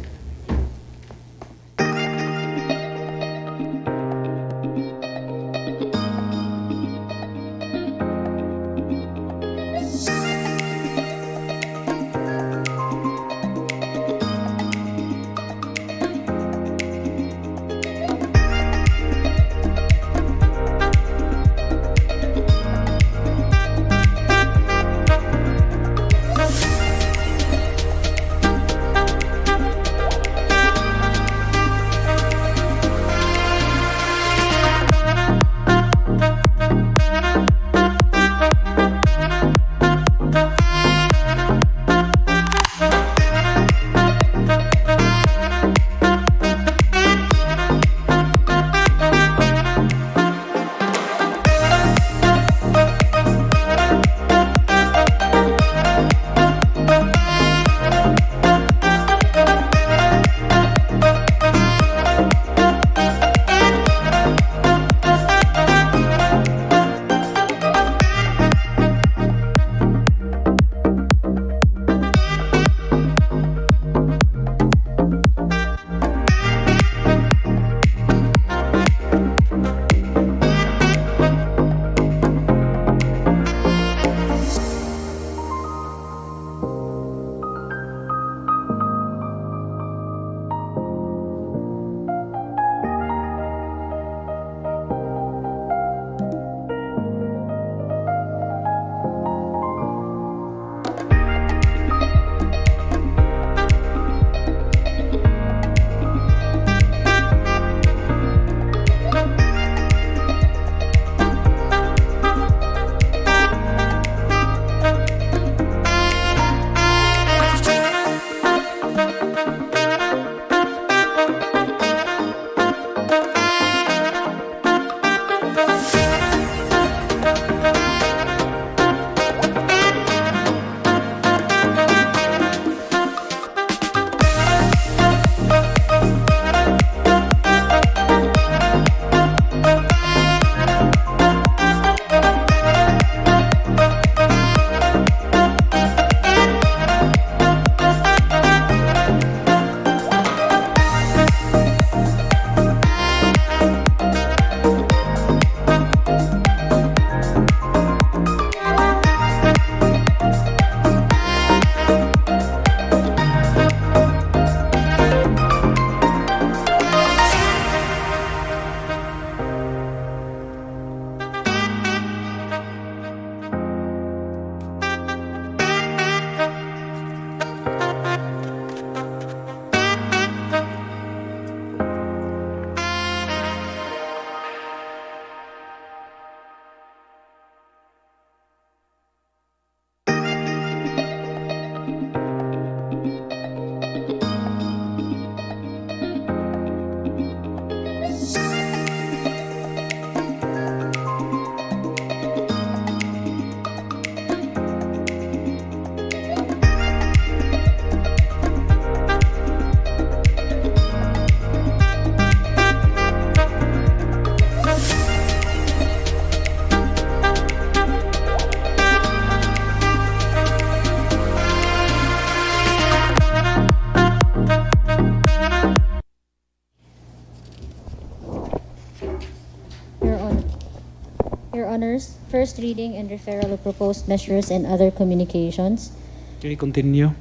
Your Honors, first reading and referral of proposed measures and other communications. Okay, continue.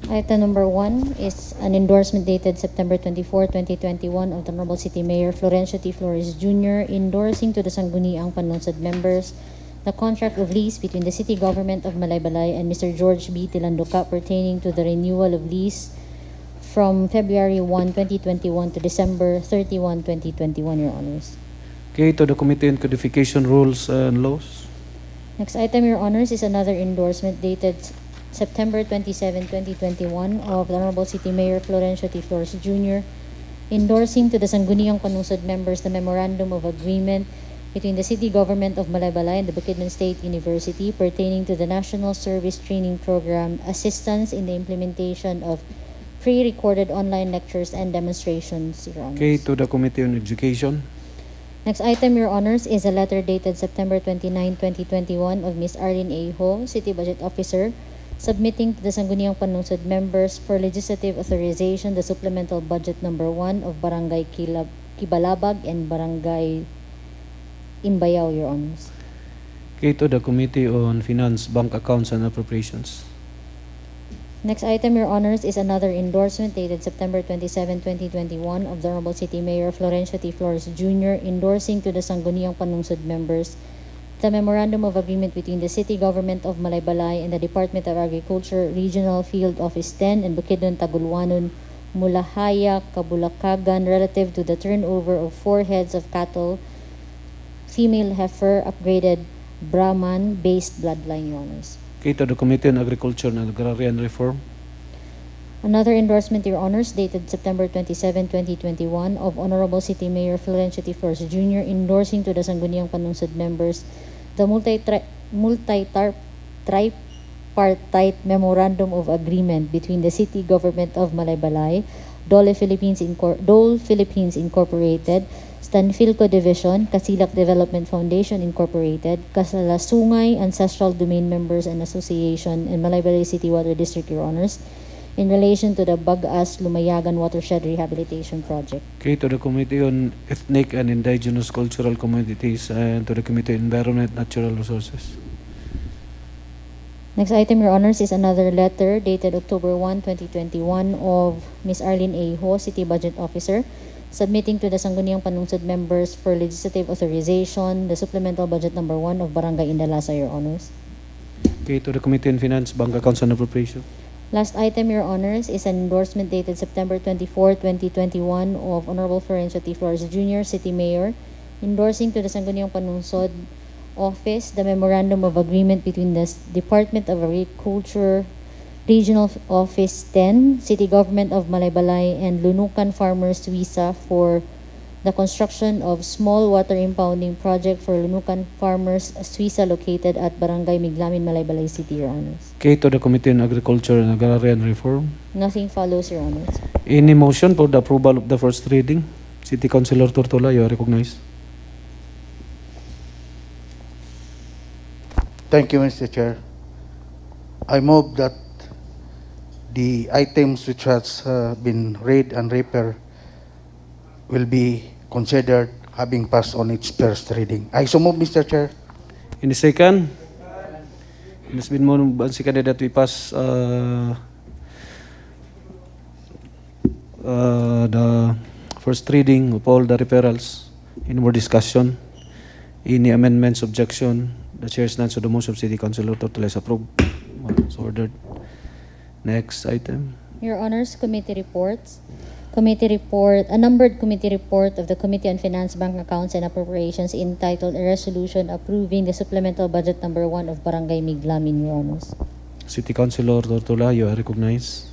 Item number 1 is an endorsement dated September 24, 2021 of the Honorable City Mayor Florencio T. Flores Jr. endorsing to the Sangguniang Panlungsod members the contract of lease between the City Government of Malaybalay and Mr. George B. Tilanduca pertaining to the renewal of lease from February 1, 2021 to December 31, 2021, Your Honors. Okay, to the Committee on Codification Rules and Laws. Next item, Your Honors, is another endorsement dated September 27, 2021 of the Honorable City Mayor Florencio T. Flores Jr. endorsing to the Sangguniang Panlungsod members the Memorandum of Agreement between the City Government of Malaybalay and the Bukidnon State University pertaining to the National Service Training Program Assistance in the Implementation of Pre-Recorded Online Lectures and Demonstrations, Your Honors. Okay, to the Committee on Education. Next item, Your Honors, is a letter dated September 29, 2021 of Ms. Arlene A. Ho, City Budget Officer, submitting to the Sangguniang Panlungsod members for legislative authorization the supplemental budget number 1 of Barangay Kibalabag and Barangay Imbayao, Your Honors. Okay, to the Committee on Finance, Bank Accounts and Appropriations. Next item, Your Honors, is another endorsement dated September 27, 2021 of the Honorable City Mayor Florencio T. Flores Jr. endorsing to the Sangguniang Panlungsod members the Memorandum of Agreement between the City Government of Malaybalay and the Department of Agriculture Regional Field Office 10 and Bukidnon, Tagulwanon, Mulahaya, Kabulakagan relative to the turnover of 4 heads of cattle, female heifer, upgraded Brahman-based bloodline, Your Honors. Okay, to the Committee on Agriculture and Agrarian Reform. Another endorsement, Your Honors, dated September 27, 2021 of Honorable City Mayor Florencio T. Flores Jr. endorsing to the Sangguniang Panlungsod members the tripartite Memorandum of Agreement between the City Government of Malaybalay, Dole Philippines Incorporated, Stanfilco Division, Casilak Development Foundation Incorporated, Kasalasungay Ancestral Domain Members and Association, and Malaybalay City Water District, Your Honors, in relation to the Bagas Lumayagan Watershed Rehabilitation Project. Okay, to the Committee on Ethnic and Indigenous Cultural Communities and to the Committee on Environment and Natural Resources. Next item, Your Honors, is another letter dated October 1, 2021 of Ms. Arlene A. Ho, City Budget Officer, submitting to the Sangguniang Panlungsod members for legislative authorization the supplemental budget number 1 of Barangay Indalasa, Your Honors. Okay, to the Committee on Finance, Bank Accounts and Appropriations. Last item, Your Honors, is an endorsement dated September 24, 2021 of Honorable Florencio T. Flores Jr., City Mayor, endorsing to the Sangguniang Panlungsod Office the Memorandum of Agreement between the Department of Agriculture Regional Office 10, City Government of Malaybalay, and Lunukan Farmers Suiza for the construction of small water impounding project for Lunukan Farmers Suiza located at Barangay Miglamin, Malaybalay City, Your Honors. Okay, to the Committee on Agriculture and Agrarian Reform. Nothing follows, Your Honors. Any motion for the approval of the first reading? City Councilor Tortola, you are recognized. Thank you, Mr. Chair. I move that the items which has been read and referred will be considered having passed on its first reading. I so move, Mr. Chair. In the second, it has been moved and seconded that we pass the first reading of all the referrals. Any more discussion? Any amendments, objection? The chair stands to the motion of City Councilor Tortola is approved. So ordered. Next item. Your Honors, committee reports. A numbered committee report of the Committee on Finance, Bank Accounts and Appropriations entitled a resolution approving the supplemental budget number 1 of Barangay Miglamin, Your Honors. City Councilor Tortola, you are recognized.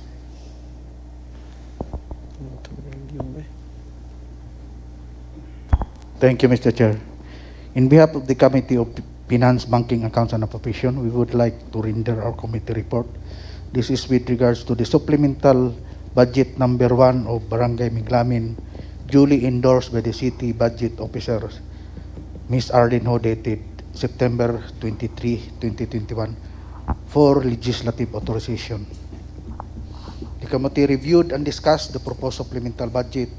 Thank you, Mr. Chair. In behalf of the Committee of Finance, Banking, Accounts and Appropriation, we would like to render our committee report. This is with regards to the supplemental budget number 1 of Barangay Miglamin, duly endorsed by the City Budget Officer, Ms. Arlene Ho, dated September 23, 2021, for legislative authorization. The committee reviewed and discussed the proposed supplemental budget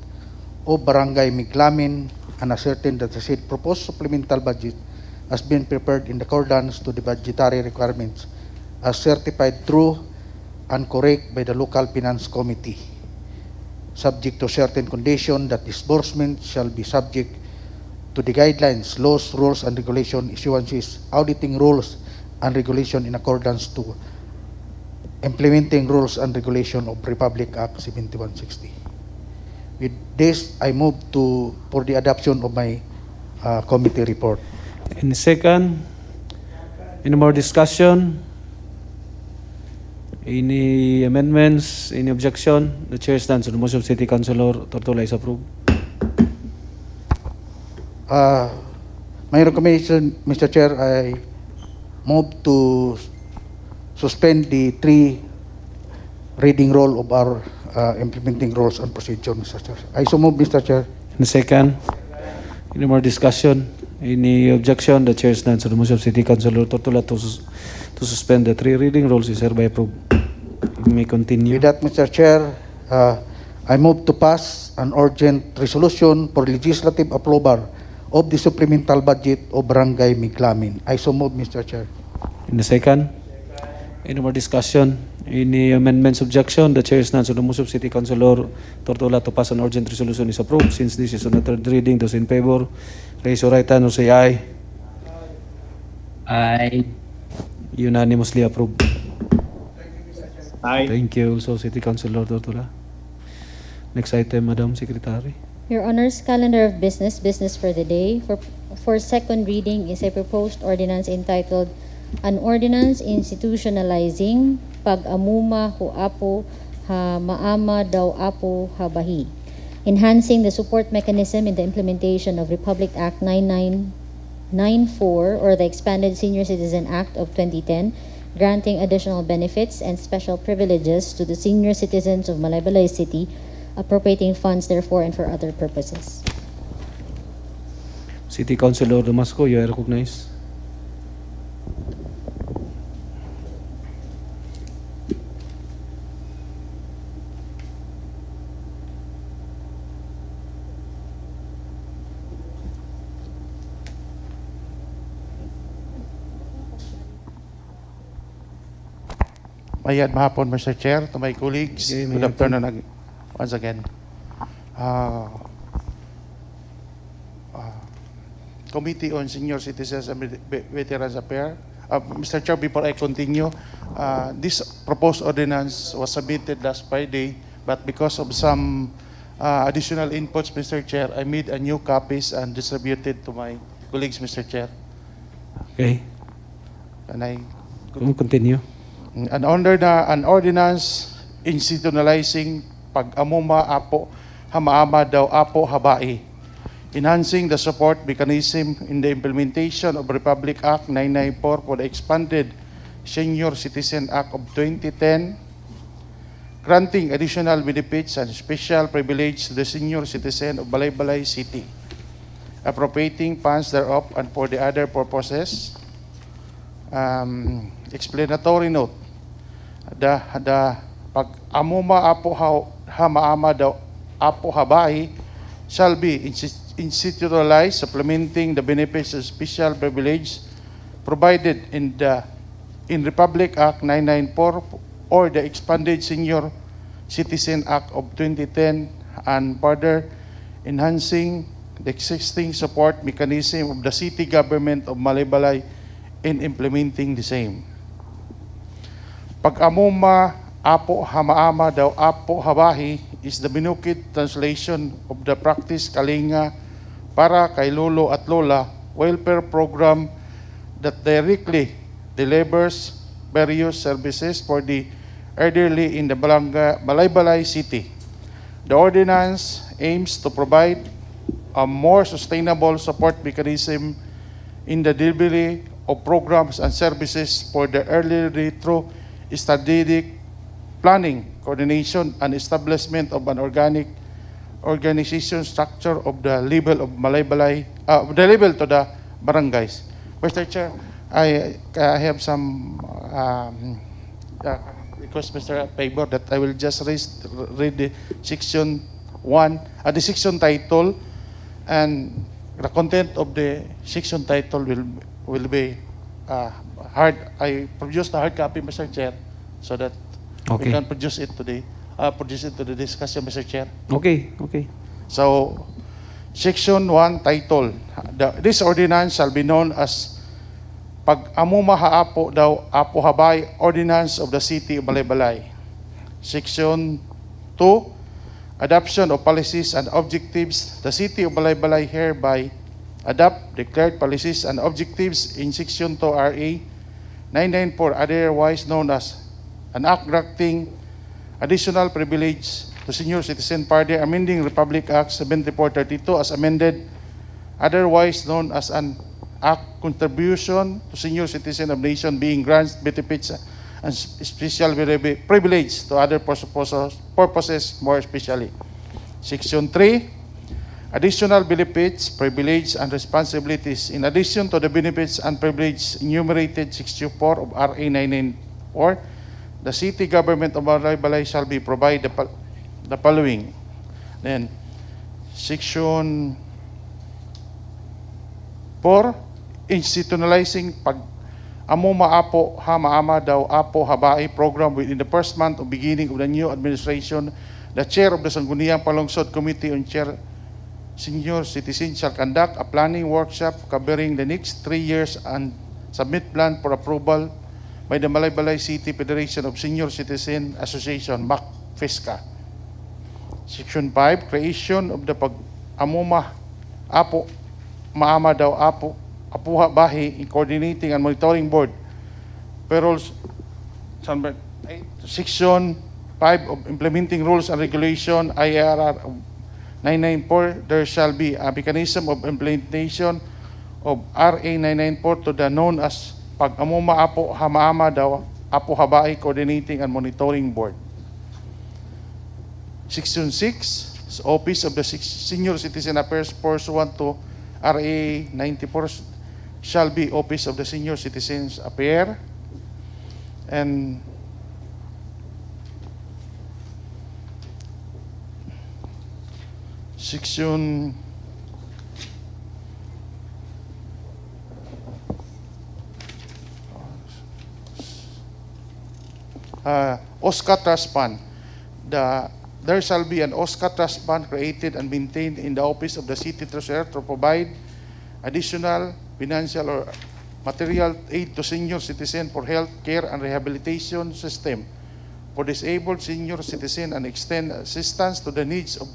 of Barangay Miglamin and ascertained that the said proposed supplemental budget has been prepared in accordance to the budgetary requirements as certified true and correct by the local finance committee, subject to certain condition that disbursement shall be subject to the guidelines, laws, rules, and regulation issuances, auditing rules and regulation in accordance to implementing rules and regulation of Republic Act 7160. With this, I move for the adoption of my committee report. Any second? Any more discussion? Any amendments? Any objection? The chair stands on the motion of City Councilor Tortola is approved. My recommendation, Mr. Chair, I move to suspend the 3 reading rule of our implementing rules and procedure, Mr. Chair. I so move, Mr. Chair. Any second? Any more discussion? Any objection? The chair stands on the motion of City Councilor Tortola to suspend the 3 reading rules is hereby approved. You may continue. With that, Mr. Chair, I move to pass an urgent resolution for legislative approval of the supplemental budget of Barangay Miglamin. I so move, Mr. Chair. In the second? Any more discussion? Any amendments, objection? The chair stands on the motion of City Councilor Tortola to pass an urgent resolution is approved. Since this is on the 3rd reading, those in favor, raise your right hand or say aye. Aye. Unanimously approved. Aye. Thank you also, City Councilor Tortola. Next item, Madam Secretary. Your Honor's calendar of business for the day. For second reading is a proposed ordinance entitled An Ordinance Institutionalizing Pag-amuma Huapo Ha Maama Daw Apo Habahi, enhancing the support mechanism in the implementation of Republic Act 9994 or the Expanded Senior Citizen Act of 2010, granting additional benefits and special privileges to the senior citizens of Malaybalay City, appropriating funds therefore and for other purposes. City Councilor Damasco, you are recognized. Mayad mahapon, Mr. Chair, to my colleagues. Okay, Good afternoon once again. Committee on Senior Citizens and Veterans Affairs. Mr. Chair, before I continue, this proposed ordinance was submitted last Friday, but because of some additional inputs, Mr. Chair, I made a new copies and distributed to my colleagues, Mr. Chair. Okay. Can I continue? An ordinance institutionalizing pag-amuma apo hamaama daw apo habai, enhancing the support mechanism in the implementation of Republic Act 994 for the expanded Senior Citizen Act of 2010, granting additional benefits and special privilege to the senior citizen of Malaybalay City, appropriating funds thereof and for the other purposes. Explanatory note: the pag-amuma apo hamaama daw apo habai shall be institutionalized, supplementing the benefits of special privilege provided in Republic Act 994 or the Expanded Senior Citizen Act of 2010, and further enhancing the existing support mechanism of the city government of Malaybalay in implementing the same. Pag-amuma apo hamaama daw apo habahi is the binukid translation of the practice kalinga para kay lolo at lola welfare program that directly delivers various services for the elderly in the Malaybalay City. The ordinance aims to provide a more sustainable support mechanism in the delivery of programs and services for the elderly through strategic planning, coordination, and establishment of an organization structure of the level of Malaybalay, the level to the barangays. Mr. Chair, I have some request, Mr. Favor, that I will just read the section 1, the section title, and the content of the section title will will be I produced the hard copy, Mr. Chair, so that we Okay. can produce it today, produce it to the discussion, Mr. Chair. Okay, okay. So, Section 1, title. This ordinance shall be known as Pag-amuma haapo daw apo habay Ordinance of the City of Balay-Balay. Section 2, adoption of policies and objectives. The City of Balay-Balay hereby adopt declared policies and objectives in Section 2 RA 994, otherwise known as an act granting additional privilege to senior citizen party, amending Republic Act 7432 as amended, otherwise known as an act contribution to senior citizen of nation, being grants benefits and special privilege to other purposes, more especially. Section 3, additional benefits, privilege, and responsibilities in addition to the benefits and privileges enumerated Section 4 of RA 994, the city government of Balay-Balay shall be provided the following. Then, Section 4, institutionalizing pag-amuma apo hamaama daw apo habai program within the first month of beginning of the new administration. The chair of the Sangguniang Panlungsod Committee on Chair Senior Citizens shall conduct a planning workshop covering the next 3 years and submit plan for approval by the Balay-Balay City Federation of Senior Citizen Association, MAC-FESCA. Section 5, creation of the pag-amuma apo maama daw apo apuha bahi in coordinating and monitoring board. Paroles, Section 5 of implementing rules and regulation, IRR 994, there shall be a mechanism of implementation of RA 994 to the known as Pag-amuma apo hamaama daw apo habai coordinating and monitoring board. Section 6, Office of the Senior Citizen Affairs pursuant to RA 94 shall be Office of the Senior Citizens Affairs. And Section OSCA Trust Fund. There shall be an OSCA Trust Fund created and maintained in the Office of the City Treasurer to provide additional financial or material aid to senior citizens for health care and rehabilitation system for disabled senior citizens and extend assistance to the needs of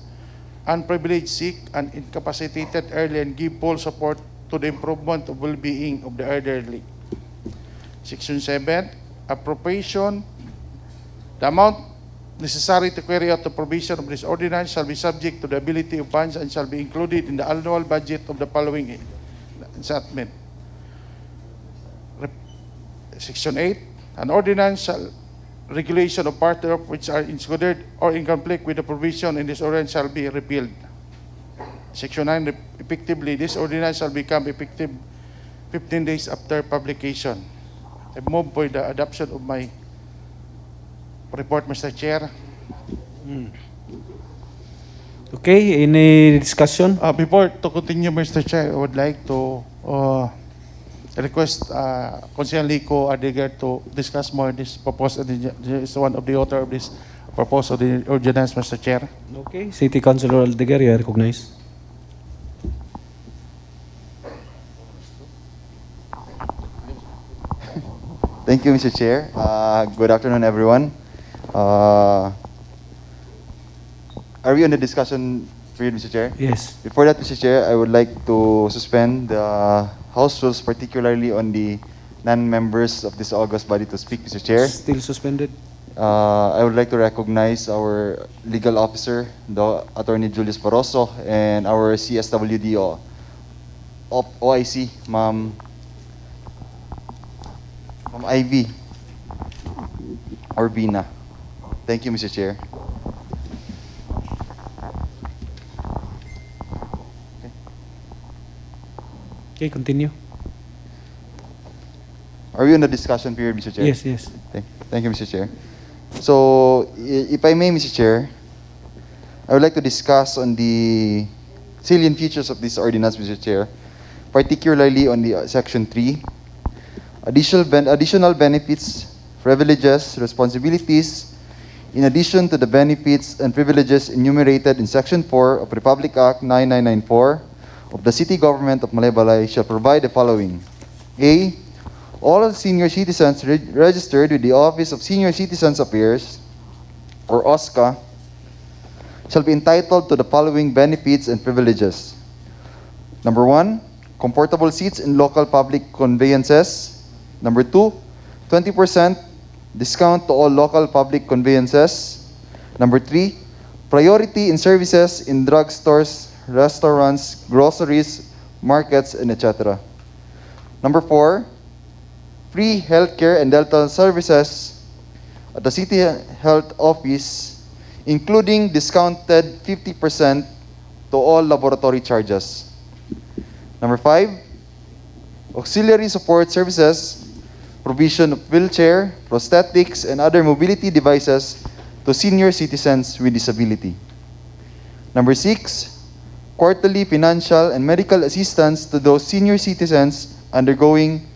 unprivileged, sick, and incapacitated elderly and give full support to the improvement of well-being of the elderly. Section 7, appropriation. The amount necessary to carry out the provision of this ordinance shall be subject to the ability of funds and shall be included in the annual budget of the following enactment. Section 8, an ordinance shall regulation of part of which are excluded or in conflict with the provision in this ordinance shall be repealed. Section 9, effectively, this ordinance shall become effective 15 days after publication. I move for the adoption of my report, Mr. Chair. Okay, any discussion? Before to continue, Mr. Chair, I would like to request Councilor Lico Adigar to discuss more this proposal. Is one of the author of this proposal, the ordinance, Mr. Chair. Okay, City Councilor Aldeguer, you are recognized. Thank you, Mr. Chair. Good afternoon, everyone. Are we on the discussion period, Mr. Chair? Yes. Before that, Mr. Chair, I would like to suspend the House rules, particularly on the non-members of this august body to speak, Mr. Chair. Still suspended. I would like to recognize our legal officer, the Attorney Julius Barroso, and our CSWD OIC, Ma'am Ivy Orbina. Thank you, Mr. Chair. Okay, continue. Are we on the discussion period, Mr. Chair? Yes, yes. Thank you, Mr. Chair. So, if I may, Mr. Chair, I would like to discuss on the salient features of this ordinance, Mr. Chair. particularly on the Section 3. Additional benefits, privileges, responsibilities, in addition to the benefits and privileges enumerated in Section 4 of Republic Act 9994 of the City Government of Malaybalay shall provide the following. A. All senior citizens registered with the Office of Senior Citizens Affairs, or OSCA, shall be entitled to the following benefits and privileges. Number 1, comfortable seats in local public conveyances. Number 2, 20% discount to all local public conveyances. Number 3, priority in services in drugstores, restaurants, groceries, markets, and etc. Number 4, free healthcare and dental services at the City Health Office, including discounted 50% to all laboratory charges. Number 5, auxiliary support services, provision of wheelchair, prosthetics, and other mobility devices to senior citizens with disability. Number 6, quarterly financial and medical assistance to those senior citizens undergoing.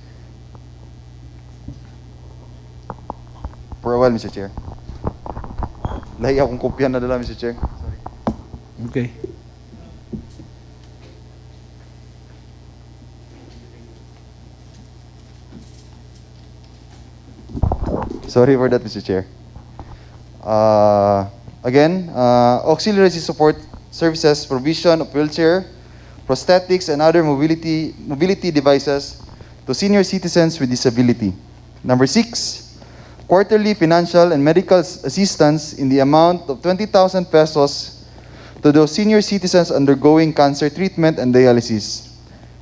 For a while, Mr. Chair. Lahi akong kopya na dala, Mr. Chair. Okay. Sorry for that, Mr. Chair. Again, auxiliary support services, provision of wheelchair, prosthetics, and other mobility devices to senior citizens with disability. Number 6, quarterly financial and medical assistance in the amount of 20,000 pesos to those senior citizens undergoing cancer treatment and dialysis.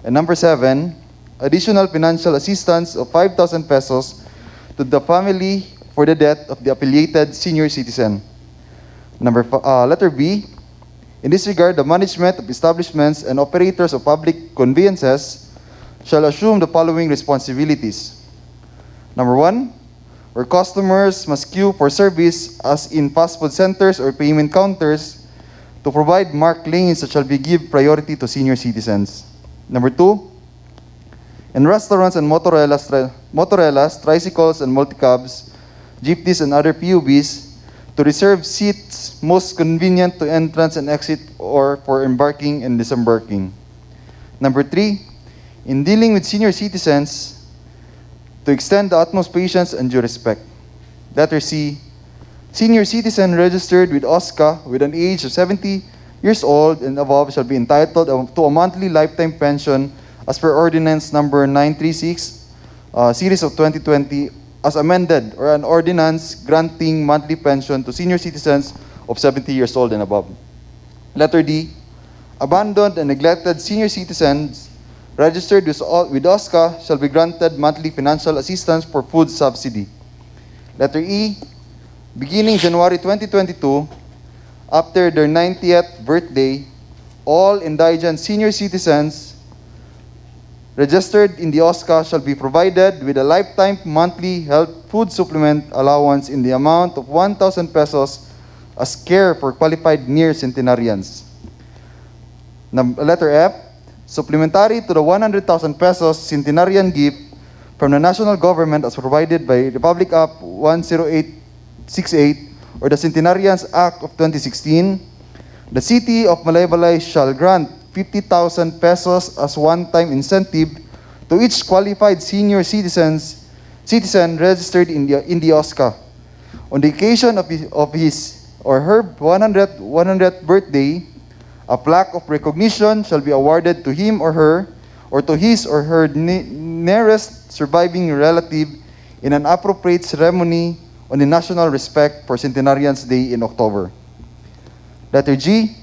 And number 7, additional financial assistance of 5,000 pesos to the family for the death of the affiliated senior citizen. Letter B, in this regard, the management of establishments and operators of public conveyances shall assume the following responsibilities. Number 1, where customers must queue for service, as in fast food centers or payment counters, to provide marked lanes that shall be give priority to senior citizens. Number 2, in restaurants and motorellas, tricycles and multicabs, jeepneys and other PUBs, to reserve seats most convenient to entrance and exit or for embarking and disembarking. Number 3, in dealing with senior citizens, to extend the utmost patience and due respect. Letter C, senior citizen registered with OSCA with an age of 70 years old and above shall be entitled to a monthly lifetime pension as per Ordinance Number 936, Series of 2020, as amended, or an ordinance granting monthly pension to senior citizens of 70 years old and above. Letter D, abandoned and neglected senior citizens registered with OSCA shall be granted monthly financial assistance for food subsidy. Letter E, beginning January 2022, after their 90th birthday, all indigent senior citizens registered in the OSCA shall be provided with a lifetime monthly health food supplement allowance in the amount of 1,000 pesos as care for qualified near centenarians. Letter F, supplementary to the 100,000 pesos centenarian gift from the national government as provided by Republic Act 10868 or the Centenarians Act of 2016, the City of Malaybalay shall grant 50,000 pesos as one-time incentive to each qualified senior citizen registered in the OSCA. On the occasion of his or her 100th birthday, a plaque of recognition shall be awarded to him or her, or to his or her nearest surviving relative in an appropriate ceremony on the National Respect for Centenarians Day in October. Letter G,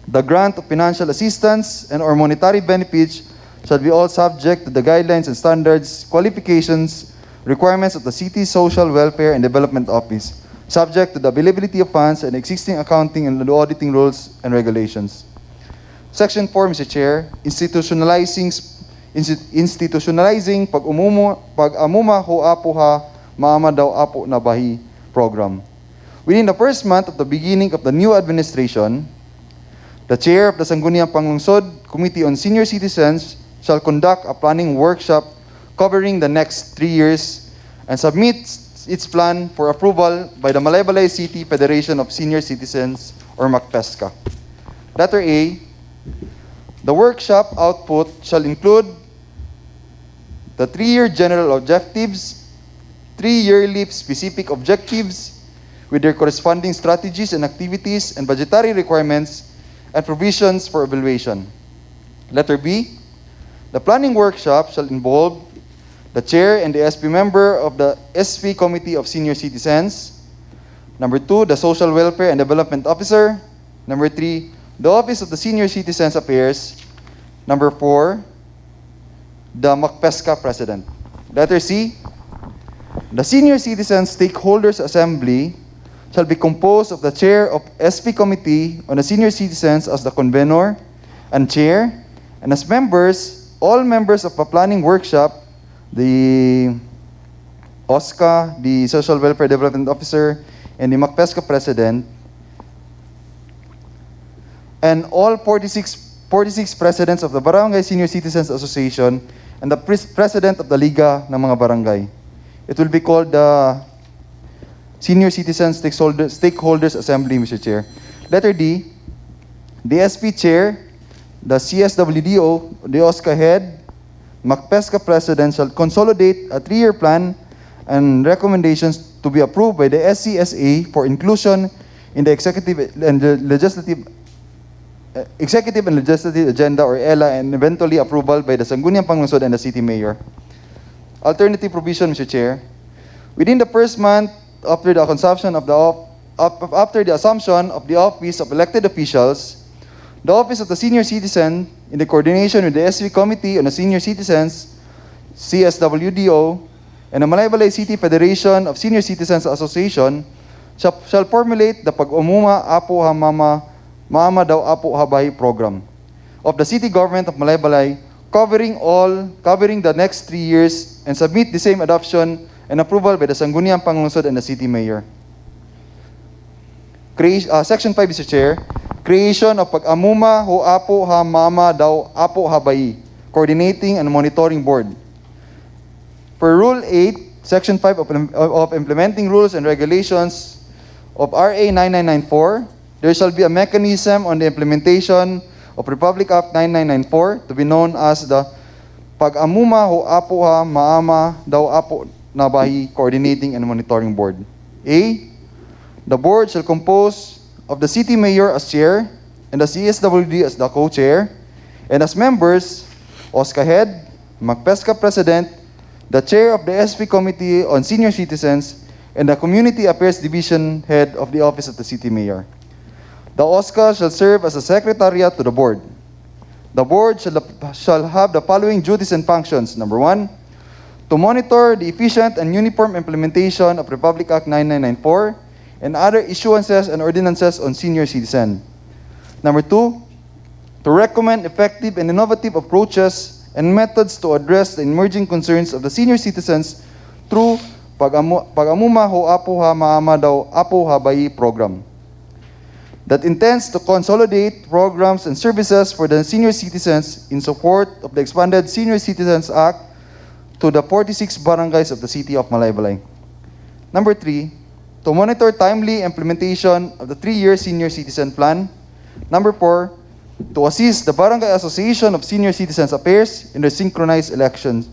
the grant of financial assistance and or monetary benefits shall be all subject to the guidelines and standards, qualifications, requirements of the City Social Welfare and Development Office, subject to the availability of funds and existing accounting and auditing rules and regulations. Section 4, Mr. Chair, institutionalizing pag-amuma ho apo ha, maama daw apo na bahi program. Within the first month of the beginning of the new administration, the Chair of the SANGGUNIANG PANLUNGSOD Committee on Senior Citizens shall conduct a planning workshop covering the next 3 years and submit its plan for approval by the Malaybalay City Federation of Senior Citizens or MACPESCA. Letter A, the workshop output shall include the 3-year general objectives, 3 yearly specific objectives with their corresponding strategies and activities and budgetary requirements and provisions for evaluation. Letter B, the planning workshop shall involve the chair and the SP member of the SP Committee of Senior Citizens. Number 2, the Social Welfare and Development Officer. Number 3, the Office of the Senior Citizens Affairs. Number 4, the MACPESCA President. Letter C, the Senior Citizens Stakeholders Assembly shall be composed of the chair of SP Committee on the Senior Citizens as the convener and chair, and as members, all members of the planning workshop, the OSCA, the Social Welfare Development Officer, and the MACPESCA President, and all 46 presidents of the Barangay Senior Citizens Association and the president of the Liga ng mga Barangay. It will be called the Senior Citizens Stakeholders Assembly, Mr. Chair. Letter D, the SP Chair, the CSWDO, the OSCA Head, MACPESCA President shall consolidate a 3-year plan and recommendations to be approved by the SCSA for inclusion in the executive and legislative agenda or ELA and eventually approval by the Sangguniang Panlungsod and the City Mayor. Alternative provision, Mr. Chair. Within the first month after the assumption of the office of elected officials, the Office of the Senior Citizen, in the coordination with the SV Committee on the Senior Citizens, CSWDO, and the Malaybalay City Federation of Senior Citizens Association, shall formulate the Pag-umuma Apo Ha Mama Daw Apo Habahi program of the City Government of Malaybalay, covering the next 3 years, and submit the same adoption and approval by the Sangguniang Panlungsod and the City Mayor. Section 5, Mr. Chair, creation of Pag-amuma Ho Apo Ha Mama Daw Apo Habahi, Coordinating and Monitoring Board. Per Rule 8, Section 5 of Implementing Rules and Regulations of RA 9994, there shall be a mechanism on the implementation of Republic Act 9994 to be known as the Pag-amuma Ho Apo Ha Maama Daw Apo Nabahi Coordinating and Monitoring Board. A, the board shall compose of the City Mayor as chair and the CSWD as the co-chair, and as members, OSCA Head, MACPESCA President, the chair of the SP Committee on Senior Citizens, and the Community Affairs Division Head of the Office of the City Mayor. The OSCA shall serve as a secretariat to the board. The board shall have the following duties and functions. Number 1, to monitor the efficient and uniform implementation of Republic Act 9994 and other issuances and ordinances on senior citizen. Number 2, to recommend effective and innovative approaches and methods to address the emerging concerns of the senior citizens through Pag-amuma Ho Apo Ha Maama Daw Apo Habahi program that intends to consolidate programs and services for the senior citizens in support of the expanded Senior Citizens Act to the 46 barangays of the city of Malaybalay. Number 3, to monitor timely implementation of the 3-year senior citizen plan. Number 4, to assist the Barangay Association of Senior Citizens Affairs in their synchronized elections.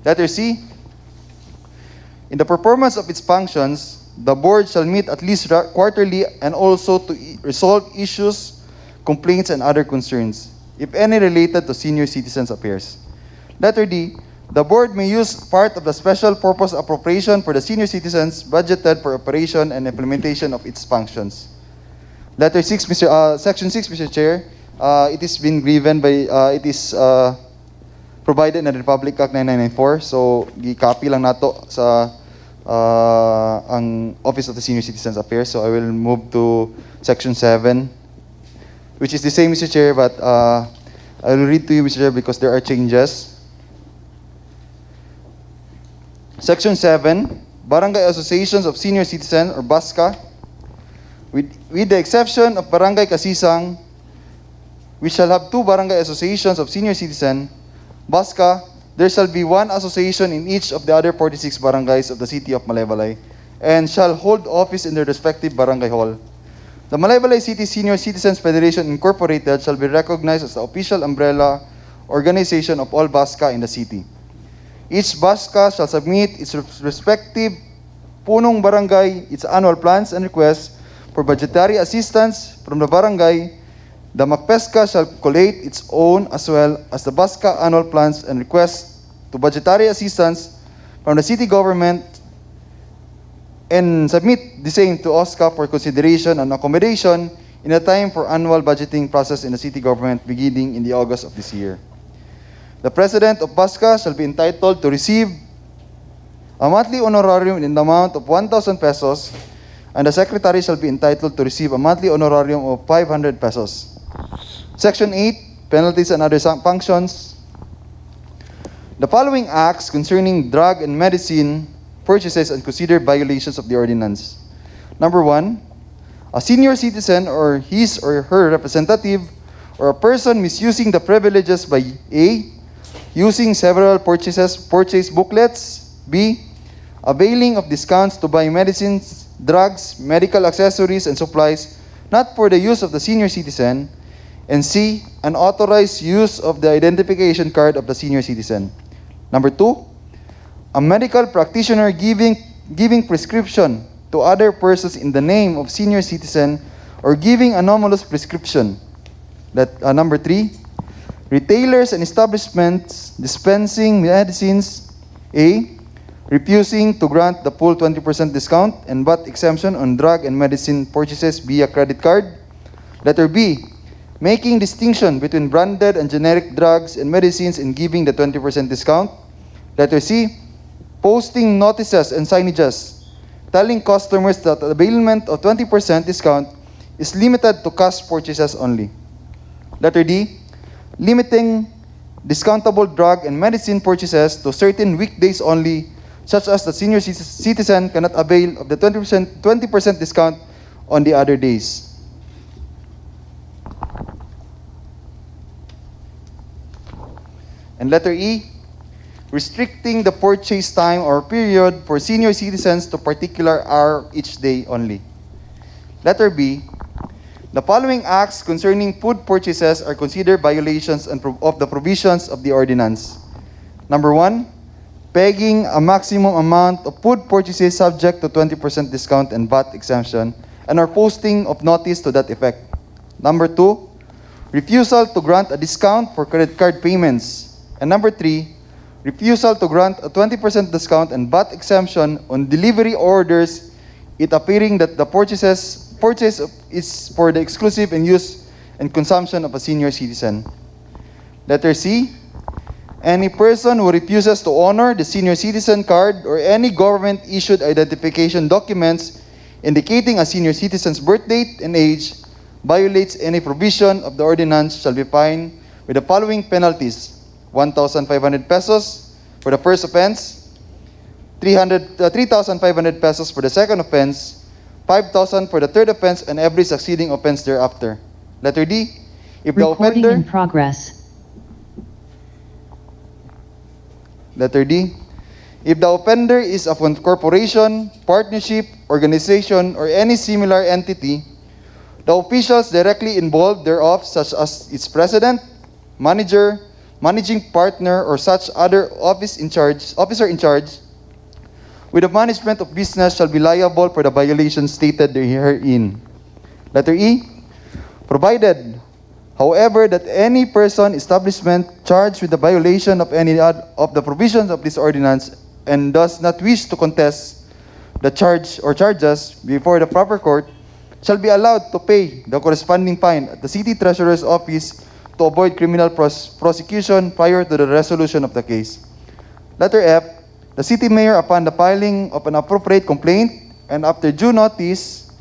Letter C, in the performance of its functions, the board shall meet at least quarterly and also to resolve issues, complaints, and other concerns, if any related to senior citizens affairs. Letter D, the board may use part of the special purpose appropriation for the senior citizens budgeted for operation and implementation of its functions. Letter 6, Section 6, Mr. Chair, it is been given by, it is provided in the Republic Act 9994, so gi-copy lang nato sa ang Office of the Senior Citizens Affairs. So I will move to Section 7, which is the same, Mr. Chair, but I will read to you, Mr. Chair, because there are changes. Section 7, Barangay Associations of Senior Citizens or BASCA, with the exception of Barangay Kasisang, we shall have 2 barangay associations of senior citizen. Baska, there shall be 1 association in each of the other 46 barangays of the city of Malaybalay, and shall hold office in their respective barangay hall. The Malaybalay City Senior Citizens Federation Incorporated shall be recognized as the official umbrella organization of all Baska in the city. Each Baska shall submit its respective punong barangay its annual plans and requests for budgetary assistance from the barangay. The MACPESCA shall collate its own as well as the Baska annual plans and requests to budgetary assistance from the city government and submit the same to OSCA for consideration and accommodation in a time for annual budgeting process in the city government beginning in the August of this year. The president of Baska shall be entitled to receive a monthly honorarium in the amount of 1,000 pesos, and the secretary shall be entitled to receive a monthly honorarium of 500 pesos. Section 8, Penalties and Other Functions. The following acts concerning drug and medicine purchases and considered violations of the ordinance. Number 1, a senior citizen or his or her representative or a person misusing the privileges by A, using several purchase booklets, B, availing of discounts to buy medicines, drugs, medical accessories, and supplies not for the use of the senior citizen, and C, unauthorized use of the identification card of the senior citizen. Number 2, a medical practitioner giving prescription to other persons in the name of senior citizen or giving anomalous prescription. Number 3, retailers and establishments dispensing medicines, A, refusing to grant the full 20% discount and VAT exemption on drug and medicine purchases via credit card. Letter B, making distinction between branded and generic drugs and medicines and giving the 20% discount. Letter C, posting notices and signages telling customers that the availment of 20% discount is limited to cash purchases only. Letter D, limiting discountable drug and medicine purchases to certain weekdays only, such as the senior citizen cannot avail of the 20% discount on the other days. And letter E, restricting the purchase time or period for senior citizens to particular hour each day only. Letter B, the following acts concerning food purchases are considered violations of the provisions of the ordinance. Number 1, pegging a maximum amount of food purchases subject to 20% discount and VAT exemption, and or posting of notice to that effect. Number 2, refusal to grant a discount for credit card payments. And number 3, refusal to grant a 20% discount and VAT exemption on delivery orders, it appearing that the purchase is for the exclusive and use and consumption of a senior citizen. Letter C, any person who refuses to honor the senior citizen card or any government-issued identification documents indicating a senior citizen's birth date and age violates any provision of the ordinance shall be fined with the following penalties: 1,500 pesos for the first offense, 3,500 pesos for the second offense, 5,000 for the third offense, and every succeeding offense thereafter. Letter D, if the Recording offender... in progress. Letter D, if the offender is of a corporation, partnership, organization, or any similar entity, the officials directly involved thereof, such as its president, manager, managing partner, or such other officer in charge, with the management of business shall be liable for the violations stated herein. Letter E, provided, however, that any person, establishment charged with the violation of any of the provisions of this ordinance and does not wish to contest the charge or charges before the proper court shall be allowed to pay the corresponding fine at the city treasurer's office to avoid criminal prosecution prior to the resolution of the case. Letter F, the city mayor, upon the filing of an appropriate complaint and after due notice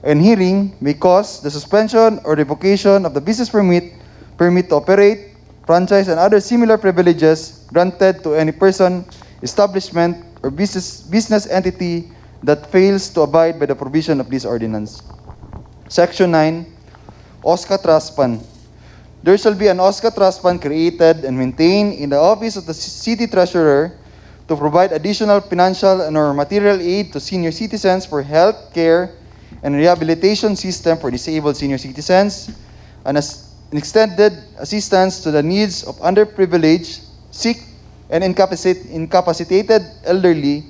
and hearing, may cause the suspension or revocation of the business permit to operate, franchise, and other similar privileges granted to any person, establishment, or business entity that fails to abide by the provision of this ordinance. Section 9, OSCA Trust Fund. there shall be an OSCA Trust Fund created and maintained in the Office of the City Treasurer to provide additional financial and or material aid to senior citizens for health care and rehabilitation system for disabled senior citizens, and as an extended assistance to the needs of underprivileged, sick, and incapacitated elderly,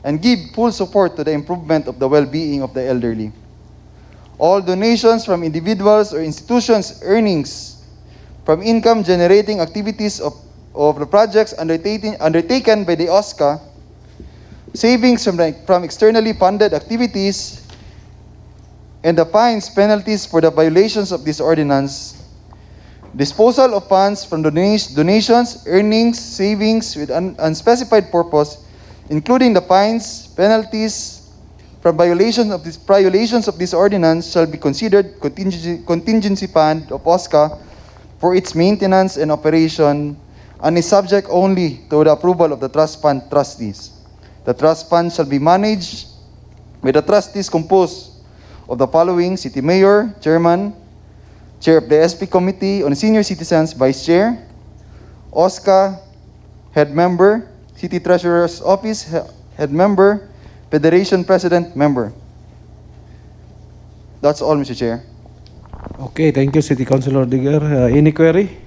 and give full support to the improvement of the well-being of the elderly. All donations from individuals or institutions' earnings from income-generating activities of the projects undertaken by the OSCA, savings from externally funded activities, and the fines, penalties for the violations of this ordinance, disposal of funds from donations, earnings, savings with unspecified purpose, including the fines, penalties from violations of this ordinance, shall be considered contingency fund of OSCA for its maintenance and operation, and is subject only to the approval of the trust fund trustees. The trust fund shall be managed by the trustees composed of the following: City Mayor, Chairman, Chair of the SP Committee on Senior Citizens, Vice Chair, OSCA, Head Member, City Treasurer's Office, Head Member, Federation President, Member. That's all, Mr. Chair. Okay, thank you, City Councilor Digger. Any query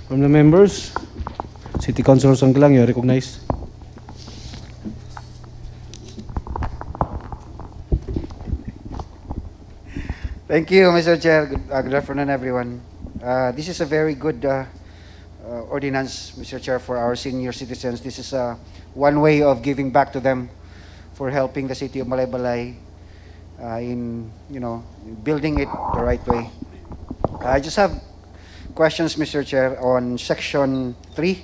from the members? City Councilor Sanggulang, you are recognized. Thank you, Mr. Chair. Good afternoon, everyone. This is a very good ordinance, Mr. Chair, for our senior citizens. This is one way of giving back to them for helping the city of Malaybalay in building it the right way. I just have questions, Mr. Chair, on Section 3,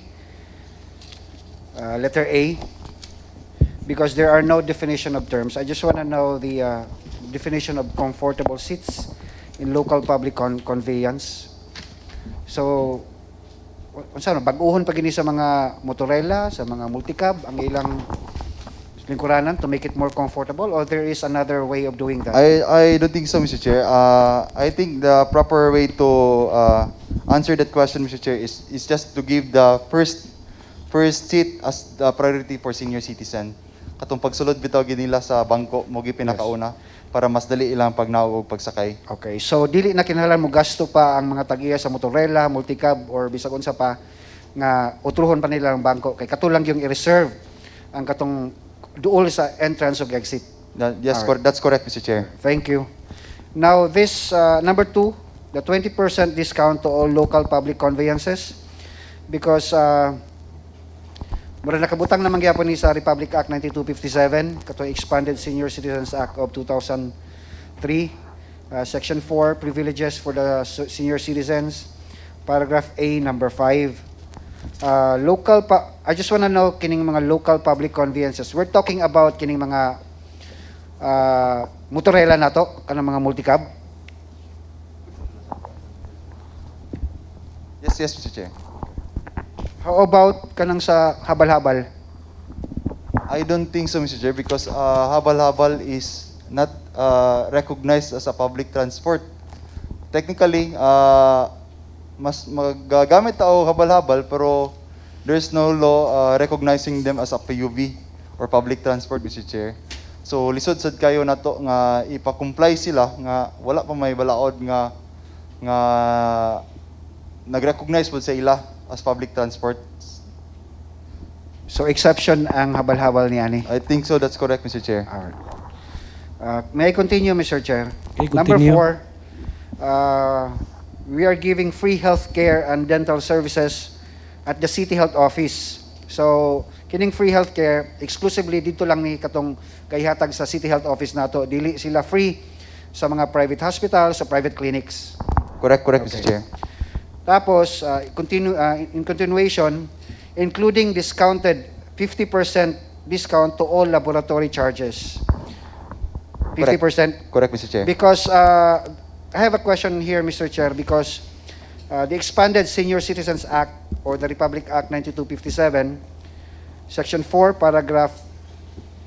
letter A, because there are no definition of terms. I just want to know the definition of comfortable seats in local public conveyance. So, baguhon pa gini sa mga motorela, sa mga multicab, ang ilang lingkuranan to make it more comfortable, or there is another way of doing that? I don't think so, Mr. Chair. I think the proper way to answer that question, Mr. Chair, is just to give the first seat as the priority for senior citizen. Katong pagsulod bitaw gid nila sa bangko mo gi pinakauna para mas dali ilang pagnaog ug pagsakay. Okay, so dili na kinahanglan mo gasto pa ang mga tag-iya sa motorela, multicab, or bisag unsa pa nga utruhon pa nila ang bangko kay katulang yung i-reserve ang katong duol sa entrance ug exit. Yes, that's correct, Mr. Chair. Thank you. Now this number 2, the 20% discount to all local public conveyances, because mura nakabutang naman gyapon ni sa Republic Act 9257 kato Expanded Senior Citizens Act of 2003, Section 4, privileges for the senior citizens, paragraph A, number 5. I just want to know kining mga local public conveyances. We're talking about kining mga motorela nato, kanang mga multicab. Yes, Mr. Chair. How about kanang sa habal-habal? I don't think so, Mr. Chair, because habal-habal is not recognized as a public transport. Technically, mas magagamit tao habal-habal, pero there's no law recognizing them as a PUV or public transport, Mr. Chair. So lisod-sad kayo nato nga ipa-comply sila nga wala pa may balaod nga nag-recognize po sa ila as public transport. So exception ang habal-habal ni ani? I think so, that's correct, Mr. Chair. Alright. May I continue, Mr. Chair? Okay, Number continue. 4, we are giving free health care and dental services at the City Health Office. So, kining free health care, exclusively dito lang ni katong kayhatag sa City Health Office nato. Dili sila free sa mga private hospitals, sa private clinics. Correct, Mr. Chair. Tapos, in continuation, including discounted 50% discount to all laboratory charges. 50%? Correct, Mr. Chair. Because I have a question here, Mr. Chair, because the Expanded Senior Citizens Act or the Republic Act 9257, Section 4, paragraph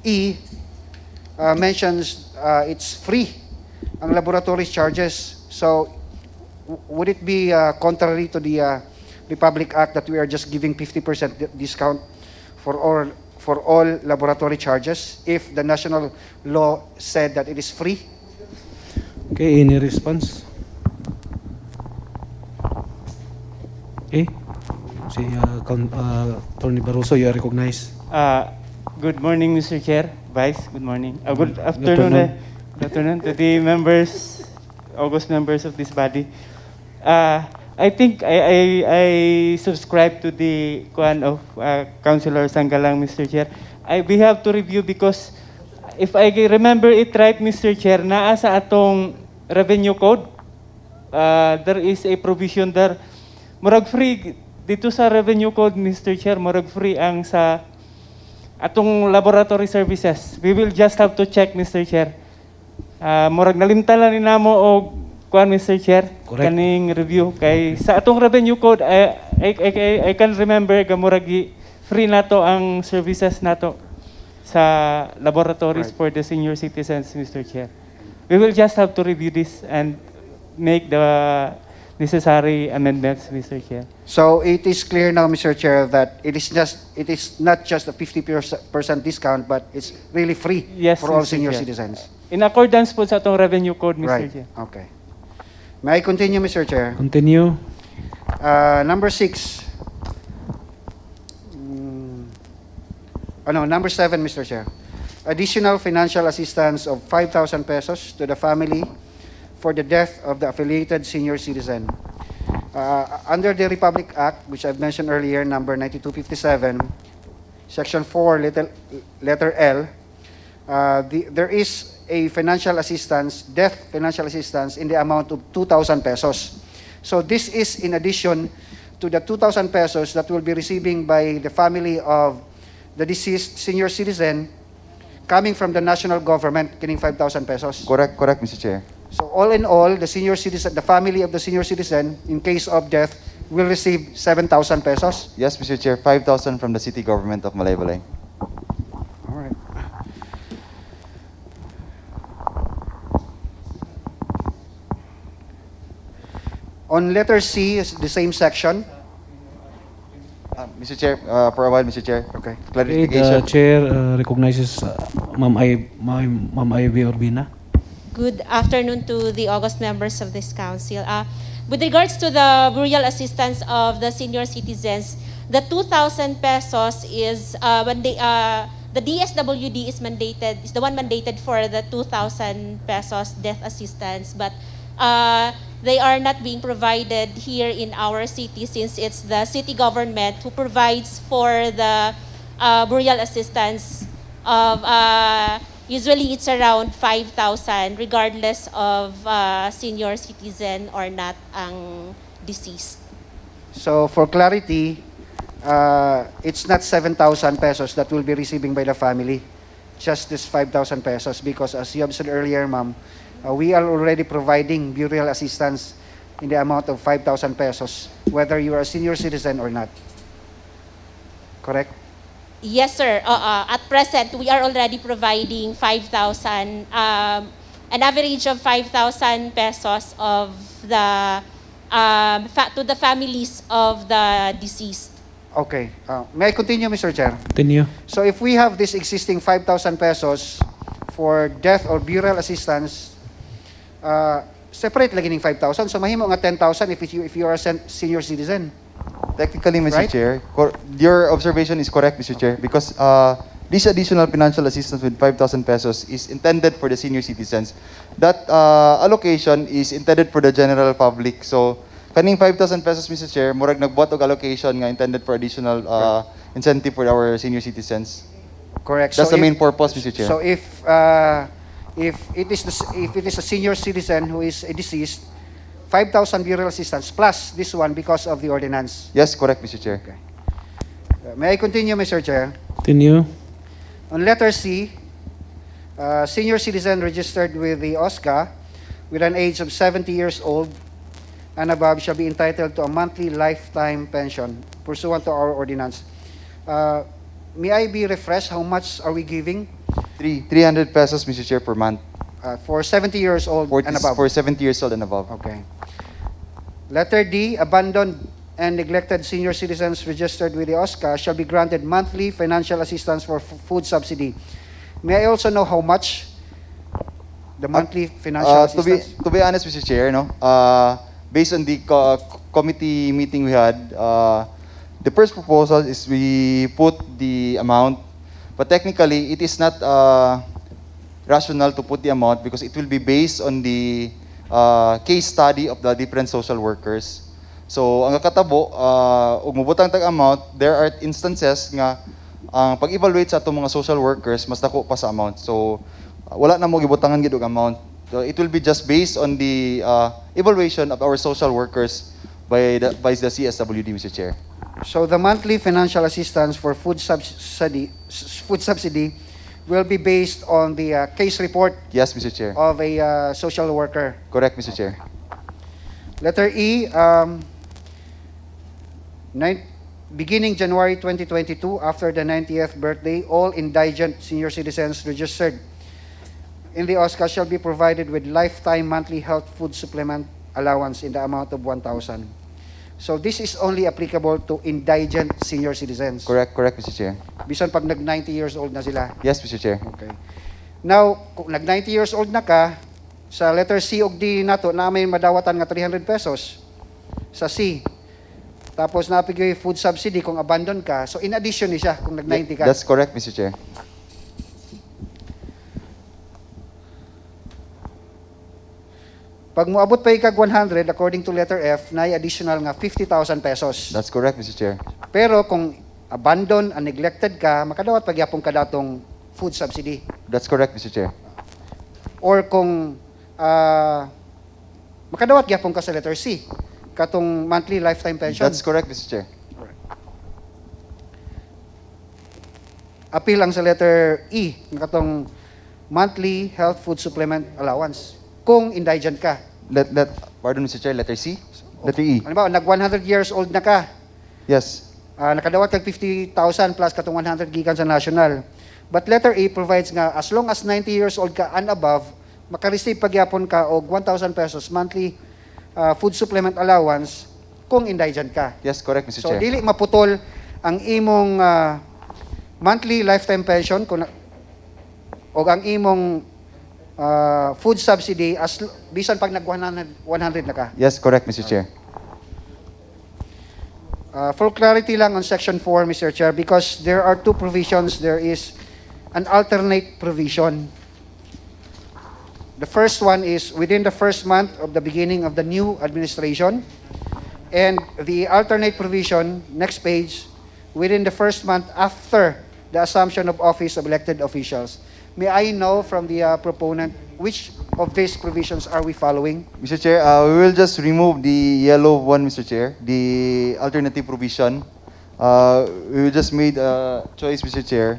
E, mentions it's free ang laboratory charges. So, would it be contrary to the Republic Act that we are just giving 50% discount for all laboratory charges if the national law said that it is free? Okay, any response? Okay. Si Attorney Barroso, you are recognized. Good morning, Mr. Chair, Vice. Good morning. Good afternoon. afternoon. Good afternoon to the members, August members of this body. I think I subscribe to the kuan of Councilor Sanggalang, Mr. Chair. We have to review because if I remember it right, Mr. Chair, naa sa atong revenue code, there is a provision there. Murag free dito sa revenue code, Mr. Chair, murag free ang sa atong laboratory services. We will just have to check, Mr. Chair. Murag nalimtalan ni namo og kuan, Mr. Chair, Correct. kaning review kay sa atong revenue code I can remember gamuragi free nato ang services nato sa laboratories for the senior citizens, Mr. Chair. We will just have to review this and make the necessary amendments, Mr. Chair. So it is clear now, Mr. Chair, that it is not just a 50% discount, but it's really free Yes, for all Mr. senior Chair. citizens. In accordance po sa atong revenue code, Mr. Right. Chair. Okay. May I continue, Mr. Chair? Continue. Number 6. Number 7, Mr. Chair. Additional financial assistance of 5,000 pesos to the family for the death of the affiliated senior citizen. Under the Republic Act, which I've mentioned earlier, number 9257, Section 4, letter L, there is a financial assistance, death financial assistance in the amount of 2,000 pesos. So this is in addition to the 2,000 pesos that will be receiving by the family of the deceased senior citizen coming from the national government, kining 5,000 pesos. Correct, Mr. Chair. So all in all, the senior citizen, the family of the senior citizen, in case of death, will receive 7,000 pesos. Yes, Mr. Chair, 5,000 from the city government of Malaybalay. All right. On letter C, is the same section. Mr. Chair, for a while, Mr. Chair. Okay. Okay, Clarification. the chair recognizes Ma'am Ivy Urbina. Good afternoon to the August members of this council. With regards to the burial assistance of the senior citizens, the 2,000 pesos is when the DSWD is the one mandated for the 2,000 pesos death assistance, but they are not being provided here in our city since it's the city government who provides for the burial assistance of usually it's around 5,000 regardless of senior citizen or not ang deceased. So for clarity, it's not 7,000 pesos that will be receiving by the family, just this 5,000 pesos, because as you have said earlier, ma'am, we are already providing burial assistance in the amount of 5,000 pesos, whether you are a senior citizen or not. Correct? Yes, sir. At present, we are already providing 5,000, an average of 5,000 pesos of the to the families of the deceased. Okay. May I continue, Mr. Chair? Continue. So if we have this existing 5,000 pesos for death or burial assistance, separate lagi ng 5,000. So mahimo nga 10,000 if you are a senior citizen. Technically, Mr. Right? Chair, your observation is correct, Mr. Chair, because this additional financial assistance with 5,000 pesos is intended for the senior citizens. That allocation is intended for the general public. So, kaning 5,000 pesos, Mr. Chair, murag nagbuhat og allocation nga intended for additional incentive for our senior citizens. Correct. That's So the main if- purpose, Mr. Chair. So if it is a senior citizen who is a deceased, 5,000 burial assistance plus this one because of the ordinance. Yes, correct, Mr. Chair. Okay. May I continue, Mr. Chair? Continue. On letter C, senior citizen registered with the OSCA with an age of 70 years old and above shall be entitled to a monthly lifetime pension pursuant to our ordinance. May I be refreshed? How much are we giving? 300 pesos, Mr. Chair, per month. For 70 years old and above. For 70 years old and above. Okay. Letter D, abandoned and neglected senior citizens registered with the OSCA shall be granted monthly financial assistance for food subsidy. May I also know how much the monthly financial assistance? To be honest, Mr. Chair, no, based on the committee meeting we had, the first proposal is we put the amount, but technically it is not rational to put the amount because it will be based on the case study of the different social workers. So, ang kakatabo, ug mubutang tag amount, there are instances nga ang pag-evaluate sa atong mga social workers mas dako pa sa amount. So, wala na mo gibutangan gid og amount. So, it will be just based on the evaluation of our social workers by the CSWD, Mr. Chair. So the monthly financial assistance for food subsidy will be based on the case report Yes, Mr. Chair. of a social worker. Correct, Mr. Chair. Letter E, beginning January 2022, after the 90th birthday, all indigent senior citizens registered in the OSCA shall be provided with lifetime monthly health food supplement allowance in the amount of 1,000. So this is only applicable to indigent senior citizens. Correct, Mr. Chair. Bisan pag nag-90 years old na sila. Yes, Mr. Chair. Okay. Now, kung nag-90 years old na ka, sa letter C ug D nato, na may madawatan nga 300 pesos sa C. Tapos napigay food subsidy kung abandon ka. So in addition ni siya kung nag-90 ka. That's correct, Mr. Chair. Pag moabot pa ikag 100, according to letter F, na additional nga 50,000 pesos. That's correct, Mr. Chair. Pero kung abandon and neglected ka, makadawat pagyapon ka datong food subsidy. That's correct, Mr. Chair. Or kung makadawat gyapon ka sa letter C, katong monthly lifetime pension. That's correct, Mr. Chair. Appeal ang sa letter E, katong monthly health food supplement allowance. Kung indigent ka. Pardon, Mr. Chair, letter C? Letter E. Ano ba, nag 100 years old na ka. Yes. Nakadawat kag 50,000 plus katong 100 gikan sa national. But letter A provides nga as long as 90 years old ka and above, makareceive pagyapon ka og 1,000 pesos monthly food supplement allowance kung indigent ka. Yes, correct, Mr. So Chair. dili maputol ang imong monthly lifetime pension kung o ang imong food subsidy as bisan pag nag 100 na ka. Yes, correct, Mr. Chair. For clarity lang on Section 4, Mr. Chair, because there are two provisions, there is an alternate provision. The first one is within the first month of the beginning of the new administration, and the alternate provision, next page, within the first month after the assumption of office of elected officials. May I know from the proponent which of these provisions are we following? Mr. Chair, we will just remove the yellow one, Mr. Chair, the alternative provision. We will just made a choice, Mr. Chair,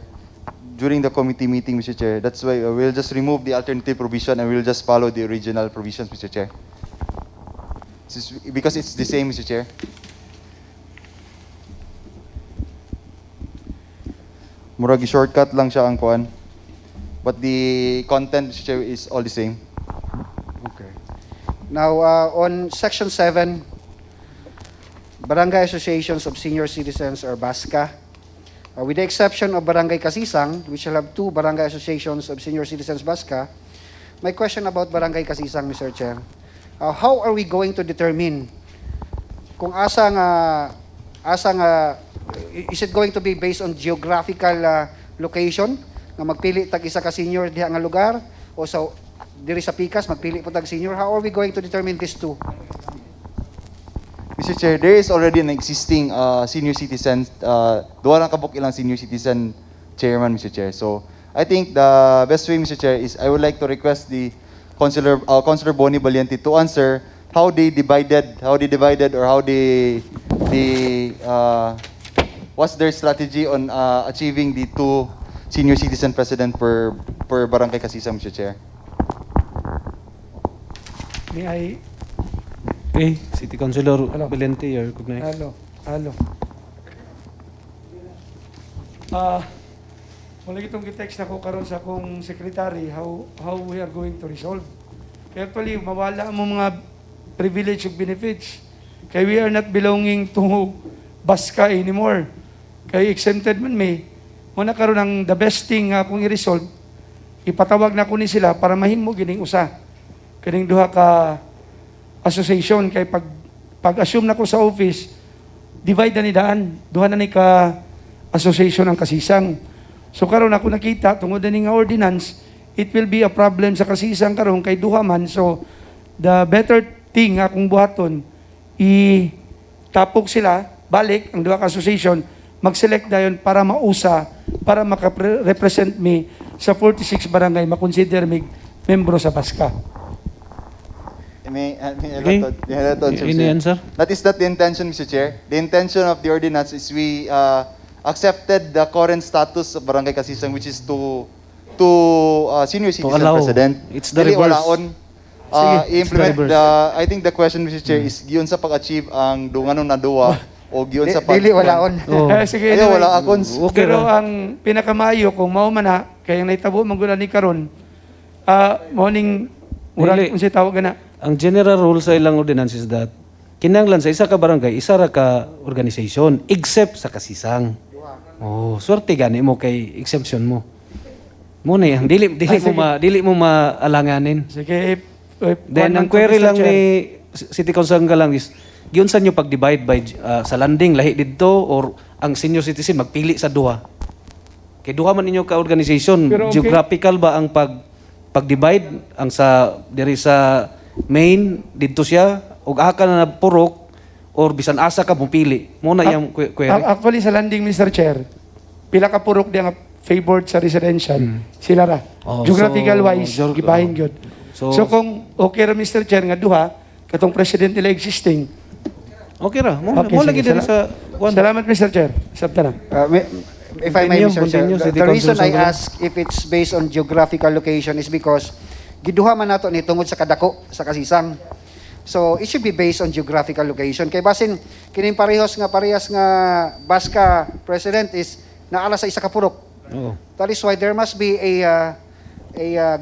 during the committee meeting, Mr. Chair. That's why we'll just remove the alternative provision and we'll just follow the original provisions, Mr. Chair. Because it's the same, Mr. Chair. Murag shortcut lang siya ang kuan. But the content, Mr. Chair, is all the same. Okay. Now, on Section 7, Barangay Associations of Senior Citizens or BASCA, with the exception of Barangay Kasisang, we shall have two Barangay Associations of Senior Citizens BASCA. My question about Barangay Kasisang, Mr. Chair, how are we going to determine kung is it going to be based on geographical location? Nga magpili tag isa ka senior diha nga lugar o sa diri sa Pikas magpili po tag senior. How are we going to determine these two? Mr. Chair, there is already an existing senior citizen, duwa lang kabuk ilang senior citizen chairman, Mr. Chair. So, I think the best way, Mr. Chair, is I would like to request the Councilor Bonnie Valiente to answer how they divided or how they what's their strategy on achieving the two senior citizen president per Barangay Kasisang, Mr. Chair. May I? Okay, City Councilor Valente, you're recognized. Hello. Wala itong gitext na ko karon sa akong secretary how we are going to resolve. Actually, mawala mo mga privilege ug benefits. Kay we are not belonging to Baska anymore. Kay exempted man may. Muna karon ang the best thing nga akong i-resolve, ipatawag na ko ni sila para mahimo gining usa. Kaning duha ka association kay pag-assume na ko sa office, divide na ni daan. Duha na ni ka association ang kasisang. So karon ako nakita tungod ni nga ordinance, it will be a problem sa kasisang karon kay duha man. So the better thing akong buhaton, itapok sila, balik ang duha ka association, mag-select dayon para mausa, para maka-represent me sa 46 barangay, makonsider me membro sa Baska. Any answer? That is not the intention, Mr. Chair. The intention of the ordinance is we accepted the current status of Barangay Kasisang, which is to senior citizen allow. president. It's the Dili reverse. walaon. Sige, I-implement it's the reverse. I think the question, Mr. Chair, is giyon sa pag-achieve ang dunganon na duwa o giyon sa Dili walaon. Oh. Sige, Ayaw, anyway. wala akons. Okay Pero ra. ang pinakamayo, kung mao man na, kaya naitabo manggulan ni karon, morning, murag Dili. kung siya tawag na. Ang general rule sa ilang ordinance is that kinahanglan sa isa ka barangay, isa ra ka organization except sa kasisang. Oh, swerte gani mo kay exemption mo. Mo na yan. Dili mo maalanganin. Sige, Then ang query lang ni City Council lang is giunsa nyo pag-divide by sa landing lahi didto or ang senior citizen magpili sa duha. Kay duha man ninyo ka organization, Pero okay. geographical ba ang pag-divide ang sa diri sa main didto siya ug aka na purok or bisan asa ka pumili. Mo na yang query. Actually, sa landing, Mr. Chair, pila ka purok diya nga favored sa residential, sila ra. Oh, Geographical so, wise, gibahin gyud. So kung okay ra, Mr. Chair, nga duha, katong president nila existing. Okay ra. Mo Okay, lagi sige. diri sa Salamat, Mr. Chair. Sabta na. If I may, Mr. Chair, Continue, City the reason Councilor I Sanggulan. ask if it's based on geographical location is because giduha man nato ni tungod sa kadako sa kasisang. So it should be based on geographical location. Kay basin kining parehas nga Baska president is naala sa isa ka purok. Oo. That is why there must be a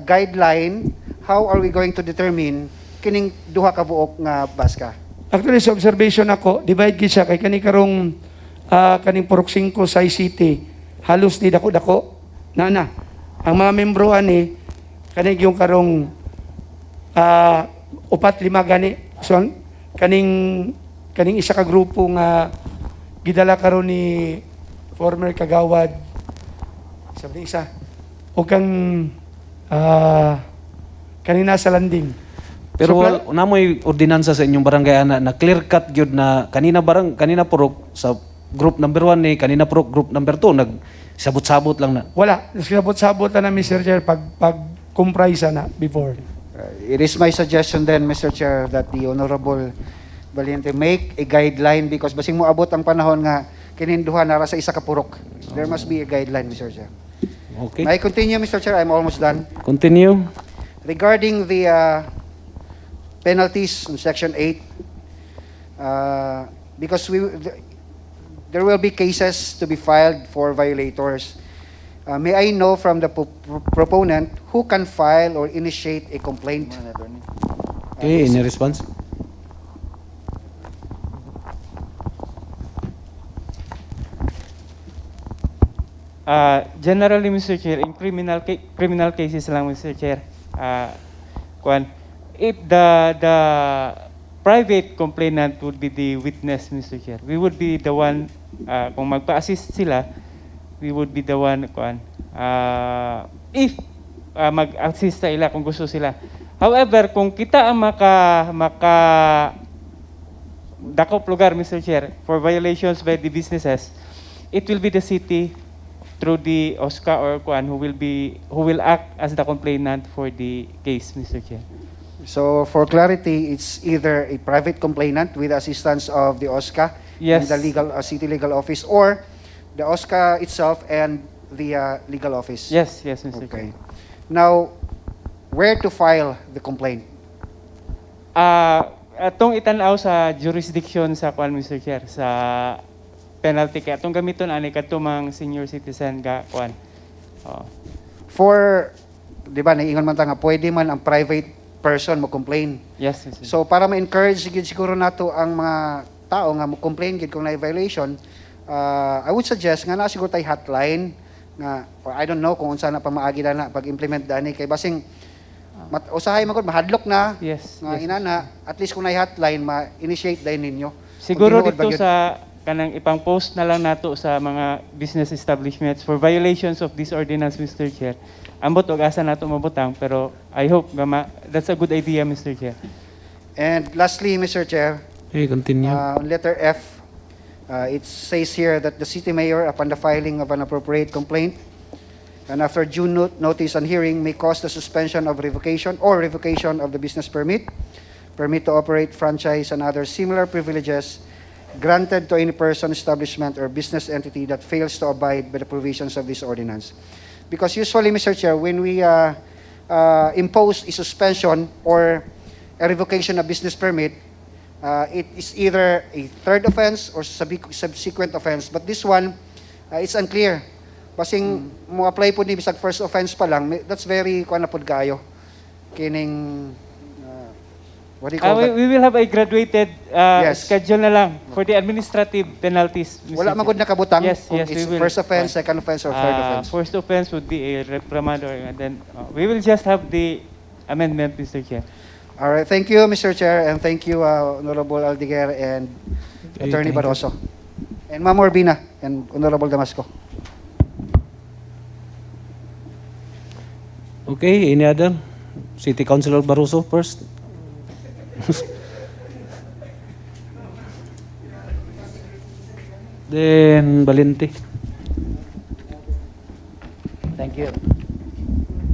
guideline. How are we going to determine kining duha ka buok nga Baska? Actually, sa observation ako, divide gid siya kay kani karong kaning purok 5 sa city, halos ni dako-dako. Na. Ang mga membro ani kaning yung karong 4-5 gani. So kaning isa ka grupo nga gidala karon ni former kagawad sabi isa o kang kanina sa landing. Pero So, namoy ordinansa sa inyong barangay ana na clear cut gyud na kanina purok sa group number 1 ni kanina purok group number 2 nagsabot-sabot lang na. wala, sabot-sabot na Mr. Chair pag comprise na before. It is my suggestion then, Mr. Chair, that the Honorable Valiente make a guideline because basing mo abot ang panahon nga kininduha nara sa isa ka purok. There must be a guideline, Mr. Chair. Okay. May I continue, Mr. Chair? I'm almost done. Continue. Regarding the penalties in Section 8, because there will be cases to be filed for violators. May I know from the proponent who can file or initiate a complaint? Okay, any response? Generally, Mr. Chair, in criminal cases lang, Mr. Chair, if the private complainant would be the witness, Mr. Chair, we would be the one, kung magpa-assist sila, we would be the one, if mag-assist sa ila kung gusto sila. However, kung kita ang dakop lugar, Mr. Chair, for violations by the businesses, it will be the city through the OSCA or who will act as the complainant for the case, Mr. Chair. So for clarity, it's either a private complainant with the assistance of the OSCA Yes. and the city legal office, or the OSCA itself and the legal office. Yes, Mr. Okay. Chair. Now, where to file the complaint? Atong itanaw sa jurisdiction sa Mr. Chair, sa penalty kaya atong gamiton ani katumang senior citizen ga For, di ba, naiingon man ta nga pwede man ang private person mo complain. Yes, Mr. Chair. So para ma-encourage siguro nato ang mga tao nga mo complain gid kung na violation, I would suggest nga na siguro tay hotline nga, or I don't know kung unsa na pa maagi na pag-implement dani kay basing usahay magod mahadlok na. Yes. Nga Yes. inana, at least kung na hotline ma-initiate din ninyo. Siguro Kung tinuod ba dito gyud- sa kanang ipang post na lang nato sa mga business establishments for violations of this ordinance, Mr. Chair. Ambot og asa nato mabutang pero I hope that's a good idea, Mr. Chair. And lastly, Mr. Chair, Okay, continue. on letter F, it says here that the city mayor, upon the filing of an appropriate complaint, and after due notice and hearing, may cause the suspension of revocation or revocation of the business permit, permit to operate, franchise, and other similar privileges granted to any person, establishment, or business entity that fails to abide by the provisions of this ordinance. Because usually, Mr. Chair, when we impose a suspension or a revocation of business permit, it is either a third offense or subsequent offense. But this one, it's unclear. Basing mo apply po ni bisag first offense pa lang, that's very kuan na pud kayo. Kining what do you call that? We will have a graduated Yes. schedule na lang for the administrative penalties, Mr. Wala Chair. magud nakabutang Yes, kung yes, it's we will. first offense, second offense, or third offense. First offense would be a reprimand, and then we will just have the amendment, Mr. Chair. All right, thank you, Mr. Chair, and thank you, Honorable Aldeguer and Attorney thank you. Barroso. And Ma'am Orbina and Honorable Damasco. Okay, any other? City Councilor Barroso first. Then Valente. Thank you.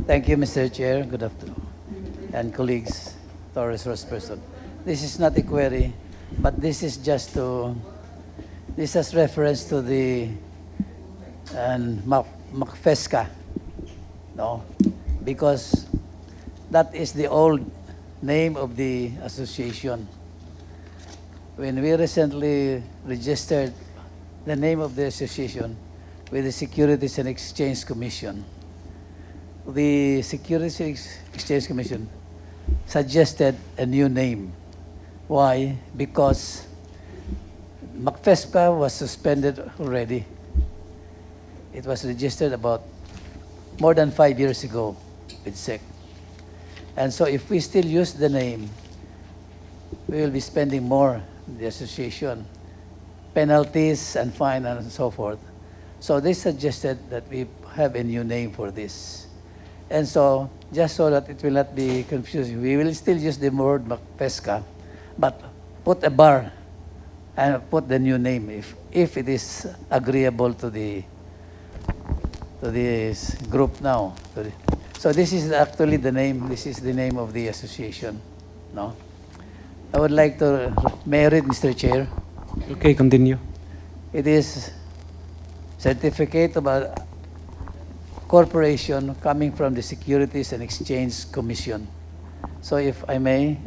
Thank you, Mr. Chair. Good afternoon. And colleagues, to our resource person. This is not a query, but this is just to, this has reference to the McFesca, no? Because that is the old name of the association. When we recently registered the name of the association with the Securities and Exchange Commission, the Securities and Exchange Commission suggested a new name. Why? Because McFesca was suspended already. It was registered about more than 5 years ago with SEC. And so if we still use the name, we will be spending more in the association, penalties and fine and so forth. So they suggested that we have a new name for this. And so, just so that it will not be confusing, we will still use the word McFesca, but put a bar and put the new name if it is agreeable to this group now. So this is actually the name, this is the name of the association, no? I would like to, may I read, Mr. Chair? Okay, continue. It is certificate of a corporation coming from the Securities and Exchange Commission. So if I may,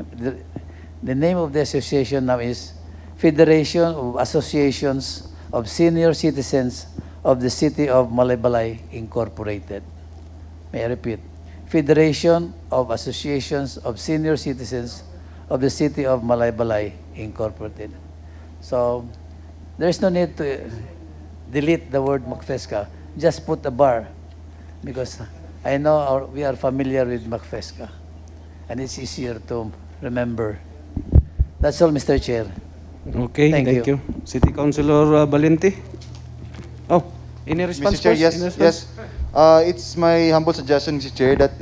the name of the association now is Federation of Associations of Senior Citizens of the City of Malaybalay Incorporated. May I repeat? Federation of Associations of Senior Citizens of the City of Malaybalay Incorporated. So there's no need to delete the word McFesca. Just put a bar, because I know we are familiar with McFesca, and it's easier to remember. That's all, Mr. Chair. Okay, Thank thank you. you. City Councilor Valente. Oh, any response? Mr. Chair, first? yes, Any response? yes. It's my humble suggestion, Mr. Chair, that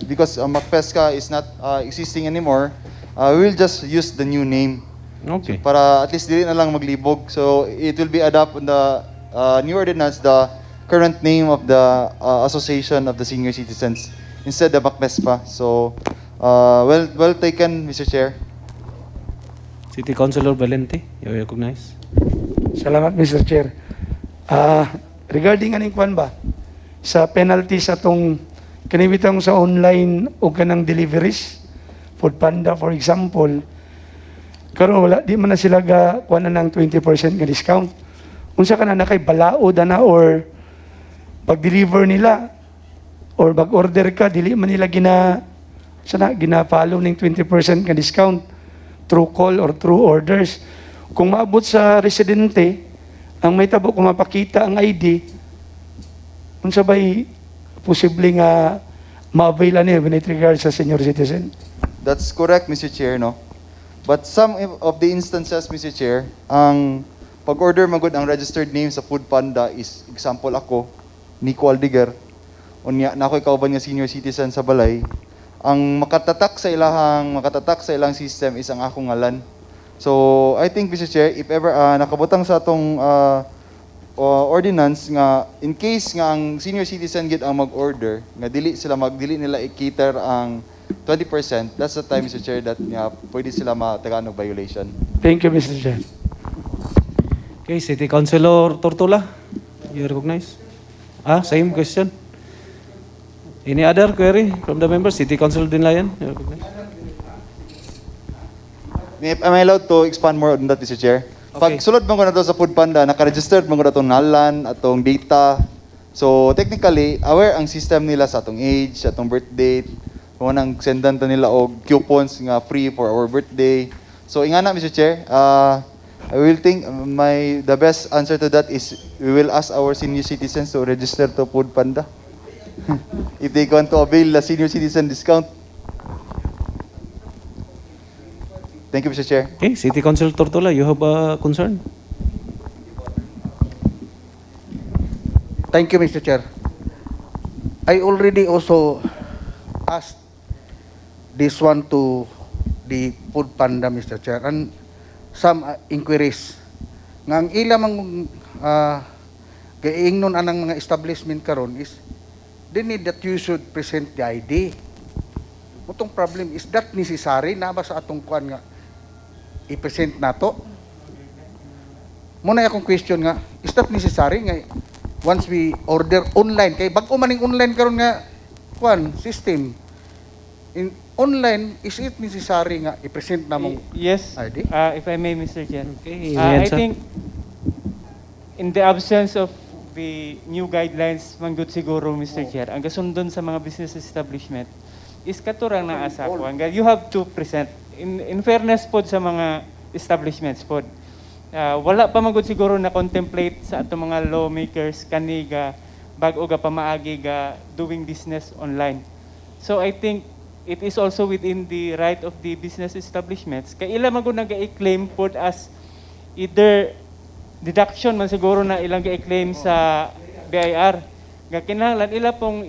because McPesca is not existing anymore, we will just use the new name. Okay. So, para at least dili na lang maglibog. So it will be adapt on the new ordinance, the current name of the Association of the Senior Citizens instead of McPespa. So well taken, Mr. Chair. City Councilor Valente, you recognize? Salamat, Mr. Chair. Regarding aning kwan ba, sa penalty sa tong kanibitang sa online o kanang deliveries, Food Panda, for example, karon wala, di man na sila ga kuha na ng 20% nga discount. Unsa ka na nakay balaod na or pag-deliver nila or pag-order ka, dili man nila sana ginapalo ng 20% ka discount through call or through orders. Kung maabot sa residente, ang may tabo kung mapakita ang ID, kung sabay posible nga ma-avail niya when it regards sa senior citizen. That's correct, Mr. Chair, no? But some of the instances, Mr. Chair, ang pag-order magud ang registered name sa Food Panda is, example ako, Nico Aldiger, unya na ako kauban nga senior citizen sa balay, ang makatatak sa ilang system is ang akong ngalan. So, I think, Mr. Chair, if ever nakabutang sa atong ordinance nga in case nga ang senior citizen gid ang mag-order nga dili nila i-cater ang 20%, that's the time, Mr. Chair, that nga pwede sila matagaan og violation. Thank you, Mr. Chair. Okay, City Councilor Tortola, you recognize? Same question. Any other query from the members? City Councilor Dinlayan, you recognize? Am I allowed to expand more on that, Mr. Chair? Okay. Pag sulod mo ko na to sa Food Panda, naka-registered mo ko na itong nalan, atong data. So, technically, aware ang system nila sa atong age, atong birth date, kung anong sendan to nila o coupons nga free for our birthday. So, ingana, Mr. Chair, I will think the best answer to that is we will ask our senior citizens to register to Food Panda. If they want to avail the senior citizen discount. Thank you, Mr. Chair. Okay, City Councilor Tortola, you have a concern? Thank you, Mr. Chair. I already also asked this one to the Food Panda, Mr. Chair, and some inquiries. Nga ang ilang gaingnon anang mga establishment karon is they need that you should present the ID. Mutong problem is that necessary na ba sa atong kuan nga i-present nato? Muna akong question nga, is that necessary nga once we order online kay bag-o maning online karon nga kuan system in online, is it necessary nga i-present namong Yes, ID? if I may, Mr. Chair. Okay, I think in the absence of the new guidelines, manggod siguro, Mr. Chair, ang gasundon sa mga business establishment is katurang na asa ko. You have to present. In fairness po sa mga establishments po, wala pa manggod siguro na contemplate sa ato mga lawmakers kaniga bag-o ga pamaagi ga doing business online. So I think it is also within the right of the business establishments. Kaya ila magud nag-i-claim po as either deduction man siguro na ilang ga-i-claim sa BIR. Nga kinahanglan ila pong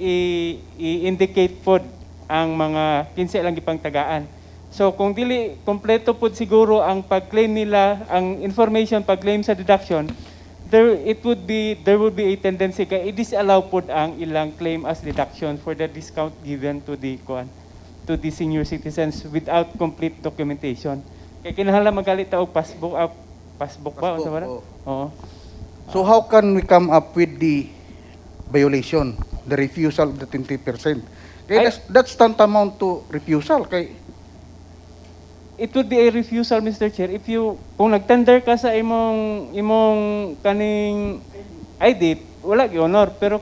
i-indicate po ang mga kinsa ilang gipang tagaan. So kung dili kompleto po siguro ang pag-claim nila, ang information pag-claim sa deduction, there would be a tendency ka i-disallow po ang ilang claim as deduction for the discount given to the senior citizens without complete documentation. Kaya kinahanglan magalit og passbook ba unsa ba? Oo. So how can we come up with the violation, the refusal of the 20%? Kaya that's tantamount to refusal kay it would be a refusal, Mr. Chair, if kung nag-tender ka sa imong kaning ID, wala gi honor, pero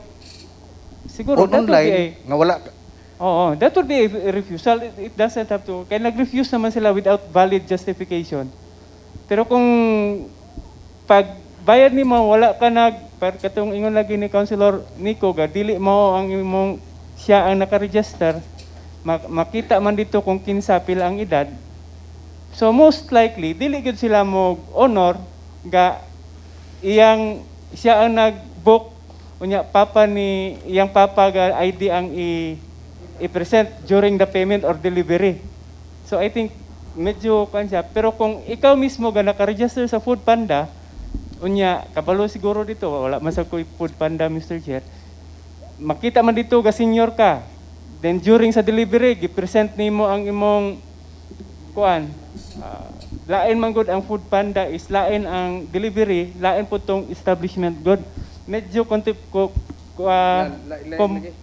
siguro that online nga wala ka. Oo, that would be a refusal. It doesn't have to. Kaya nag-refuse naman sila without valid justification. Pero kung pagbayad ni mo, wala ka katong ingon lagi ni Councilor Nico, dili mo ang imong siya ang nakaregister, makita man dito kung kinsa pila ang edad. So most likely, dili gud sila mo honor siya ang nag-book unya iyang papa ga ID ang i-present during the payment or delivery. So I think medyo siya. Pero kung ikaw mismo ga naka-register sa Food Panda, unya kabalo siguro dito, wala man sa Food Panda, Mr. Chair. Makita man dito ga senior ka. Then during sa delivery, gi-present nimo ang imong lain man good ang Food Panda is lain ang delivery, lain po tong establishment good. Medyo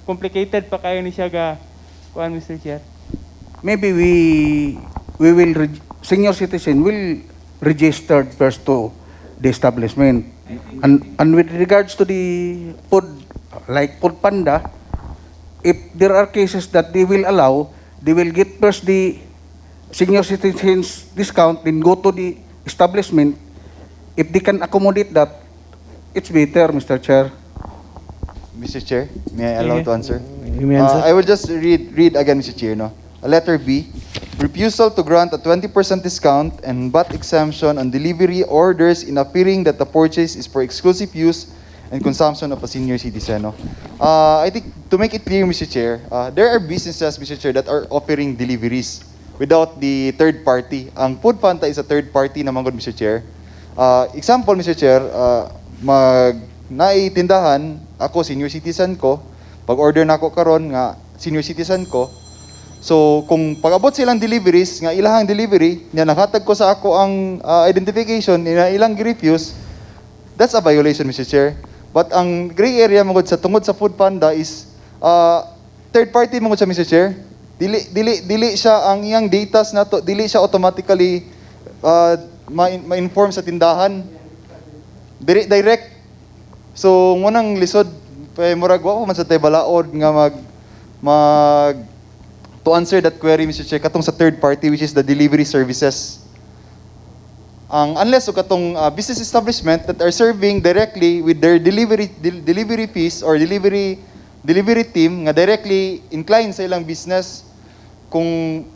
complicated pa kayo ni siya ga Mr. Chair. Maybe we will senior citizen will register first to the establishment. And with regards to the food, like Food Panda, if there are cases that they will allow, they will get first the senior citizens discount, then go to the establishment. If they can accommodate that, it's better, Mr. Chair. Mr. Chair, may I allow to answer? You may answer. I will just read again, Mr. Chair. No? Letter B, refusal to grant a 20% discount and VAT exemption on delivery orders in appearing that the purchase is for exclusive use and consumption of a senior citizen. No? I think to make it clear, Mr. Chair, there are businesses, Mr. Chair, that are offering deliveries without the third party. Ang Food Panda is a third party naman, Mr. Chair. Example, Mr. Chair, naitindahan, ako senior citizen ko, pag-order na ako karon nga senior citizen ko, so kung pag-abot silang deliveries, nga ilahang delivery, nga nakatag ko sa ako ang identification, na ilang gi-refuse, that's a violation, Mr. Chair. But ang gray area magod sa tungod sa Food Panda is third party magod sa, Mr. Chair. Dili siya ang iyang data na to, dili siya automatically ma-inform sa tindahan. Direct. So ngunang lisod murag wa ko man sa tay balaod nga mag to answer that query, Mr. Chair, katong sa third party, which is the delivery services. Unless o katong business establishment that are serving directly with their delivery fees or delivery team nga directly inclined sa ilang business. Kung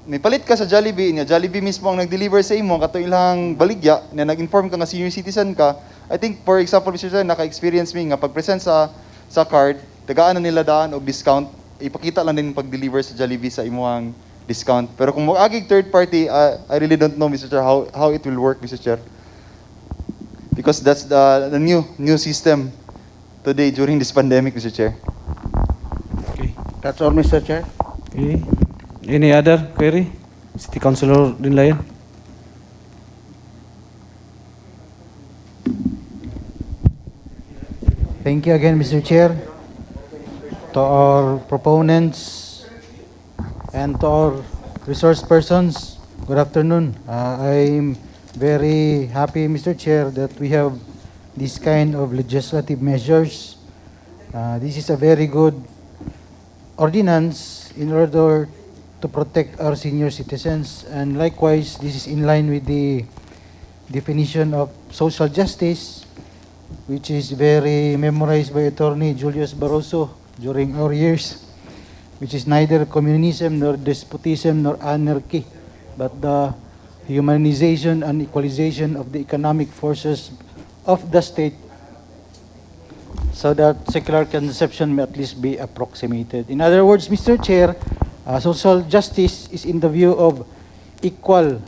may palit ka sa Jollibee, Jollibee mismo ang nag-deliver sa imo katong ilang baligya na nag-inform ka nga senior citizen ka, I think, for example, Mr. Chair, naka-experience me nga pag-present sa card, tagaan na nila daan o discount, ipakita lang din pag-deliver sa Jollibee sa imuhang discount. Pero kung mag-agig third party, I really don't know, Mr. Chair, how it will work, Mr. Chair. Because that's the new system today during this pandemic, Mr. Chair. Okay. That's all, Mr. Chair. Okay. Any other query? City Councilor Dinlayan. Thank you again, Mr. Chair. To our proponents and to our resource persons, good afternoon. I'm very happy, Mr. Chair, that we have this kind of legislative measures. This is a very good ordinance in order to protect our senior citizens, and likewise, this is in line with the definition of social justice, which is very memorized by Attorney Julius Barroso during our years, which is neither communism nor despotism nor anarchy, but the humanization and equalization of the economic forces of the state, so that secular conception may at least be approximated. In other words, Mr. Chair, social justice is in the view of equal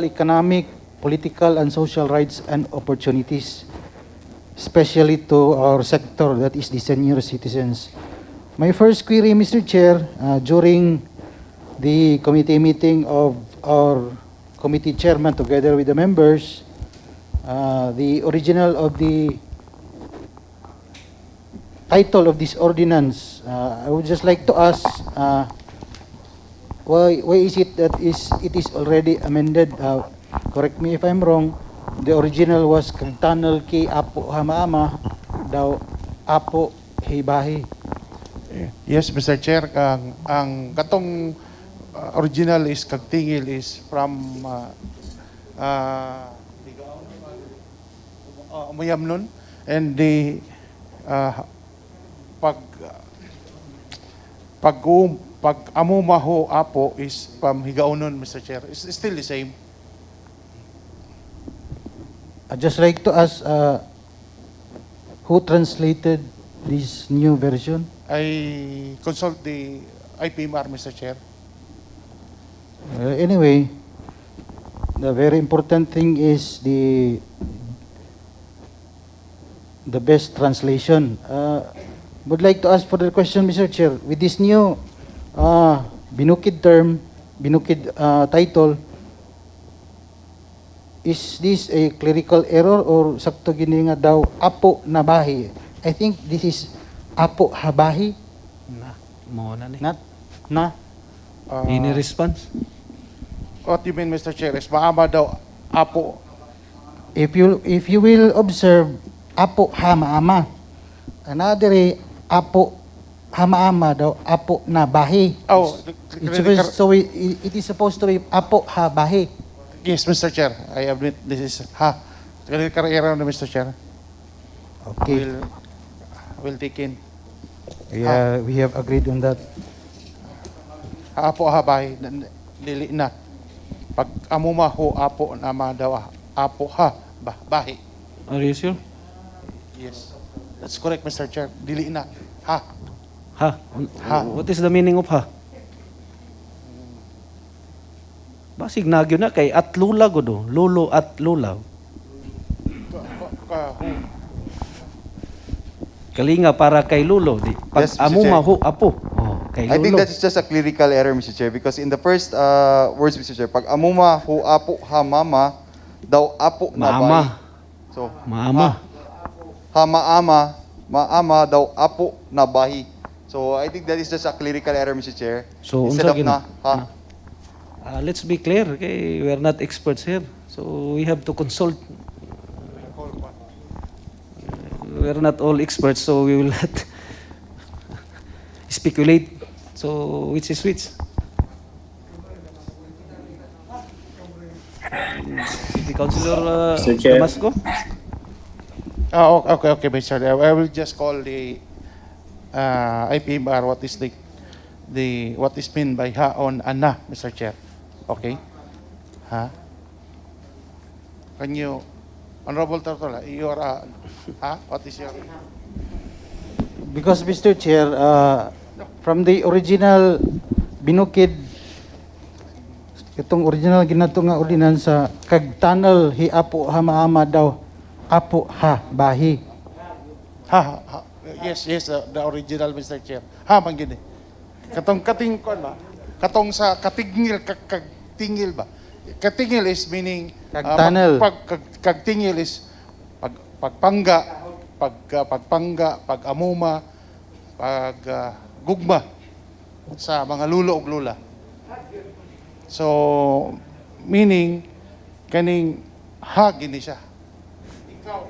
economic, political, and social rights and opportunities, especially to our sector, that is the senior citizens. My first query, Mr. Chair, during the committee meeting of our committee chairman together with the members, the original of the title of this ordinance, I would just like to ask, why is it that it is already amended? Correct me if I'm wrong. The original was kagtanal ki apo hamaama daw apo hibahi. Yes, Mr. Chair, ang katong original is kagtingil is from Muyamnon, and the pag amumaho apo is from Higaonon, Mr. Chair. It's still the same. I'd just like to ask, who translated this new version? I consult the IPMR, Mr. Chair. Anyway, the very important thing is the best translation. Would like to ask for the question, Mr. Chair. With this new binukid term, binukid title, is this a clerical error or sakto gini nga daw apo nabahi? I think this is apo habahi. Mo na ni. Not na. Any response? What you mean, Mr. Chair, is maama daw apo. If you will observe, apo ha maama. Another apo hama-ama daw, apo na bahi. Oh, It is supposed to be apo ha bahi. yes, Mr. Chair. I admit this is ha. Karera na, Mr. Chair. Okay. Will take in. Yeah, we have agreed on that. Apo habay, dili na. Pag amuma ho, apo na daw, apo ha, bahi. Are you sure? Yes. That's correct, Mr. Chair. Dili na. Ha. Ha? Ha. What is the meaning of ha? Basig nagyo na kay at lula go do. Lolo at lula. Kalinga para kay lulo. Di, pag Yes, Mr. amuma Chair. ho, apo. Oh, kay lulo. I think that is just a clerical error, Mr. Chair, because in the first words, Mr. Chair, pag amuma hu apo ha mama, daw apo na Maama. bayi. So, Maama. ha maama, maama daw apo na bahi. So, I think that is just a clerical error, Mr. Chair. So, Instead unsa of na, ha. Let's be clear, okay? We are not experts here. So we have to consult. We are not all experts, so we will not speculate. So which is which? City Councilor Mr. Chair. Damasco? Okay, Mr. Chair. I will just call the IPMR what is what is meant by ha on ana, Mr. Chair. Okay? Ha? Can you, Honorable Tortola, your, ha? What is your... Because Mr. Chair, from the original binukid, itong original ginato nga ordinansa, kag tunnel hi apo hama-ama daw, apo ha bahi. Ha. Yes, the original, Mr. Chair. Ha, man gini. Katong kating ko ba? Katong sa katingil, kagtingil ba? Katingil is meaning Kagtanel. Kagtingil is pagpangga, pag-amuma, gugma sa mga lulo ug lula. So meaning kaning ha gini siya. Ikaw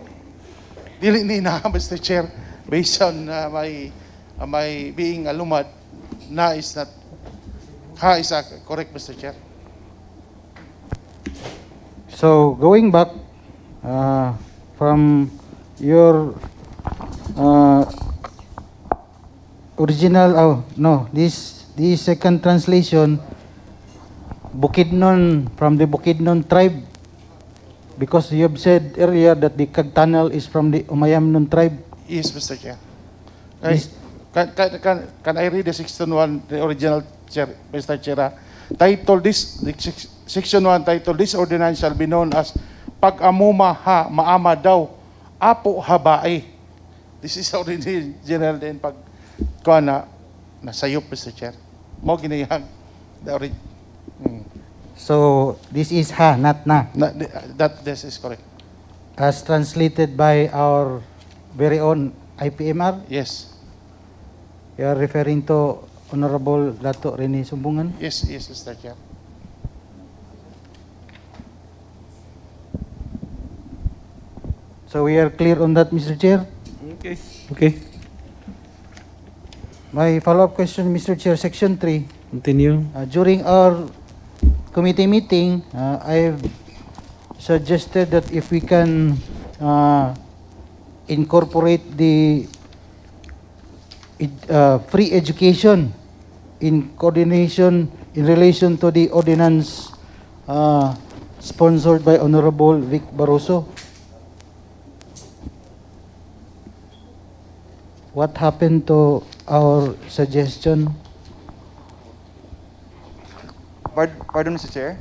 dili ni na, Mr. Chair, based on my being alumad, na is not ha is correct, Mr. Chair. So going back from your original, this second translation, Bukidnon, from the Bukidnon tribe, because you have said earlier that the Kagtanal is from the Umayamnon tribe. Yes, Mr. Chair. Yes. Can I read the section 1, the original, Chair, Mr. Chair? Title this, section 1 title, this ordinance shall be known as Pag-amuma ha maama daw, apo habae. This is already general din pag kuha na nasayop, Mr. Chair. Mo ginayang the original. So this is ha, not na. This is correct. As translated by our very own IPMR. Yes. You are referring to Honorable Dato Rene Sumbungan? Yes, Mr. Chair. So we are clear on that, Mr. Chair? Okay. My follow-up question, Mr. Chair, Section 3. Continue. During our committee meeting, I've suggested that if we can incorporate the free education in coordination in relation to the ordinance sponsored by Honorable Vic Barroso. What happened to our suggestion? Pardon, Mr. Chair.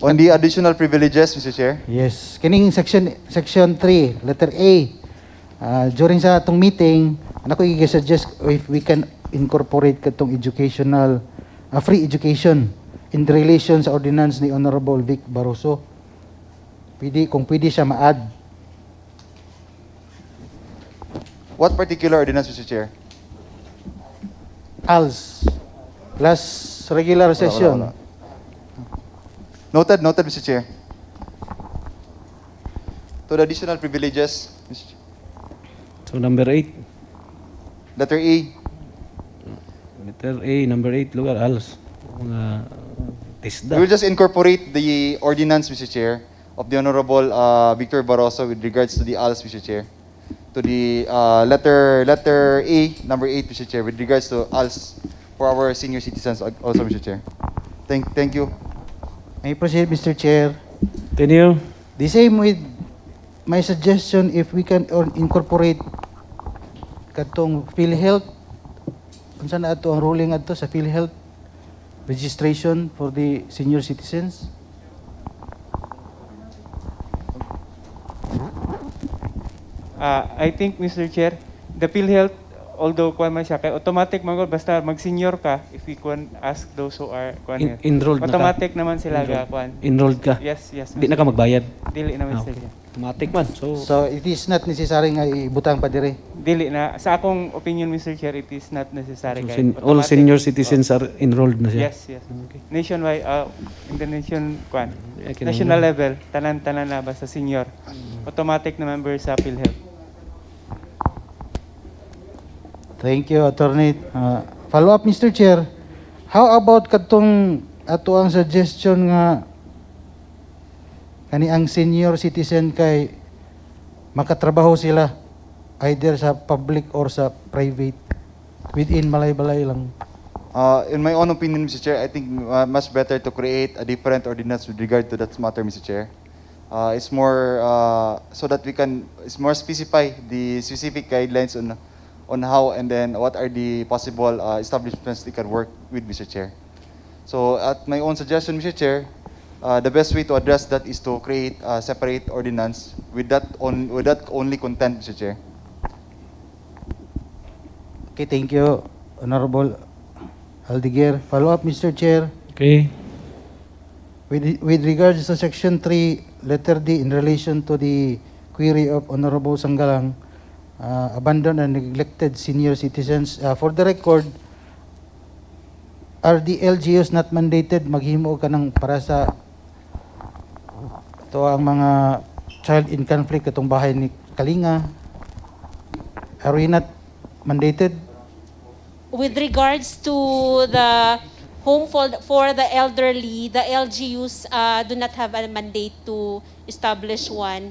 On the additional privileges, Mr. Chair. Yes. Kining section 3, letter A. During sa atong meeting, ako i-suggest if we can incorporate katong educational, free education in relation sa ordinance ni Honorable Vic Barroso. Kung pwede siya ma-add. What particular ordinance, Mr. Chair? ALS. Last regular session. Noted, Mr. Chair. To the additional privileges, Mr. Chair. So number 8. Letter A. Letter A, number 8, lugar, alas. Mga tisda. We will just incorporate the ordinance, Mr. Chair, of the Honorable Victor Barroso with regards to the ALS, Mr. Chair. To the letter A, number 8, Mr. Chair, with regards to ALS for our senior citizens also, Mr. Chair. Thank you. May I proceed, Mr. Chair? Continue. The same with my suggestion, if we can incorporate katong PhilHealth, kung saan ato ang ruling ato sa PhilHealth registration for the senior citizens. I think, Mr. Chair, the PhilHealth, although kuan man siya, kay automatic man gud basta mag-senior ka, if we can ask those who are kuan Enrolled na ka. automatic naman sila ga kuan. Enrolled ka. Yes, yes. Di na ka magbayad. Dili naman Okay. sila. Automatic man. So it is not necessary nga ibutang pa dire. Dili na sa akong opinion, Mr. Chair, it is not necessary. So, kay all automatic- senior citizens are enrolled na siya. Yes, yes. Nationwide, in the nation, kuan, Okay, national level, tanan-tanan na basta senior. Automatic na member sa PhilHealth. Thank you, Attorney. Follow up, Mr. Chair. How about katong ato ang suggestion nga kani ang senior citizen kay makatrabaho sila either sa public or sa private within Balay-Balay lang. In my own opinion, Mr. Chair, I think much better to create a different ordinance with regard to that matter, Mr. Chair. It's more so that we can specify the specific guidelines on how and then what are the possible establishments they can work with, Mr. Chair. So at my own suggestion, Mr. Chair, the best way to address that is to create a separate ordinance with that only content, Mr. Chair. Okay, thank you, Honorable Aldeguer. Follow up, Mr. Chair. Okay. With regards to Section 3, letter D, in relation to the query of Honorable Sanggalang, abandoned and neglected senior citizens. For the record, are the LGUs not mandated maghimo ka ng para sa to ang mga child in conflict katong bahay ni Kalinga? Are we not mandated? With regards to the home for the elderly, the LGUs do not have a mandate to establish one.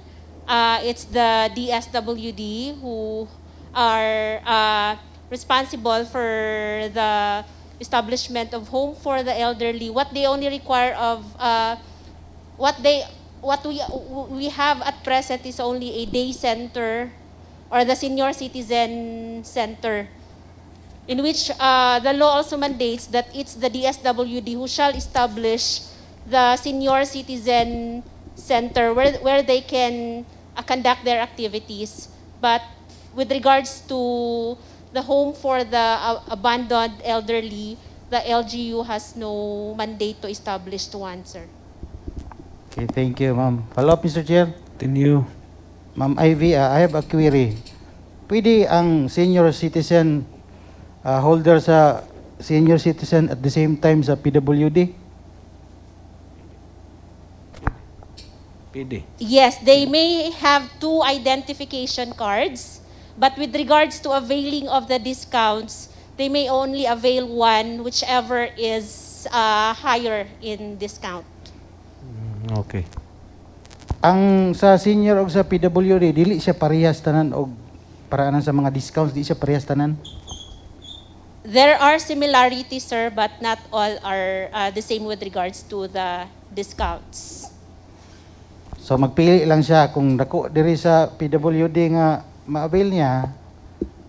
It's the DSWD who are responsible for the establishment of home for the elderly. What they only require of what we have at present is only a day center or the senior citizen center, in which the law also mandates that it's the DSWD who shall establish the senior citizen center where they can conduct their activities. But with regards to the home for the abandoned elderly, the LGU has no mandate to establish one, sir. Okay, thank you, ma'am. Follow up, Mr. Chair. Continue. Ma'am Ivy, I have a query. Pwede ang senior citizen holder sa senior citizen at the same time sa PWD? PD. Yes, they may have two identification cards, but with regards to availing of the discounts, they may only avail one, whichever is higher in discount. Okay. Ang sa senior o sa PWD, dili siya parehas tanan o paraanan sa mga discounts, di siya parehas tanan? There are similarities, sir, but not all are the same with regards to the discounts. So magpili lang siya kung dako diri sa PWD nga ma-avail niya,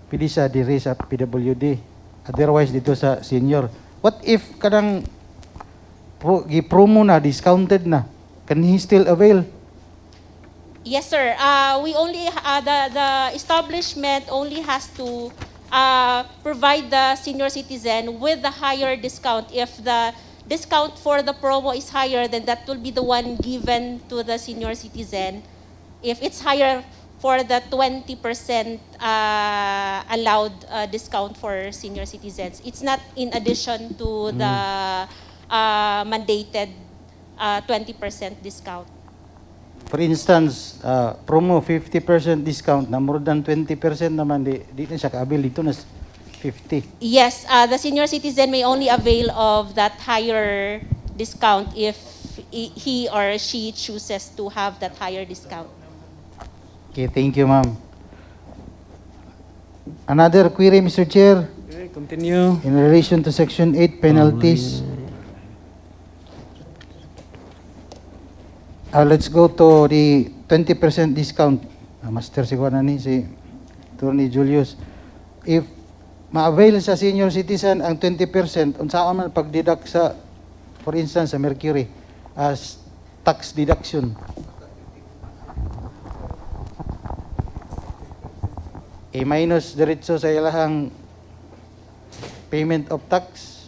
pili siya diri sa PWD. Otherwise dito sa senior. What if kanang gi-promo na, discounted na? Can he still avail? Yes, sir. We only the establishment only has to provide the senior citizen with the higher discount. If the discount for the promo is higher, then that will be the one given to the senior citizen. If it's higher for the 20% allowed discount for senior citizens, it's not in addition to the mandated 20% discount. For instance, promo 50% discount na more than 20% naman di na siya ka-avail dito na 50. Yes, the senior citizen may only avail of that higher discount if he or she chooses to have that higher discount. Okay, thank you, ma'am. Another query, Mr. Chair, Okay, continue. in relation to Section 8 penalties. Let's go to the 20% discount. Master si Juan ani, si Attorney Julius. If ma-avail sa senior citizen ang 20%, unsaan man pag-deduct sa, for instance, sa Mercury, as tax deduction. I-minus diretso sa ilahang payment of tax.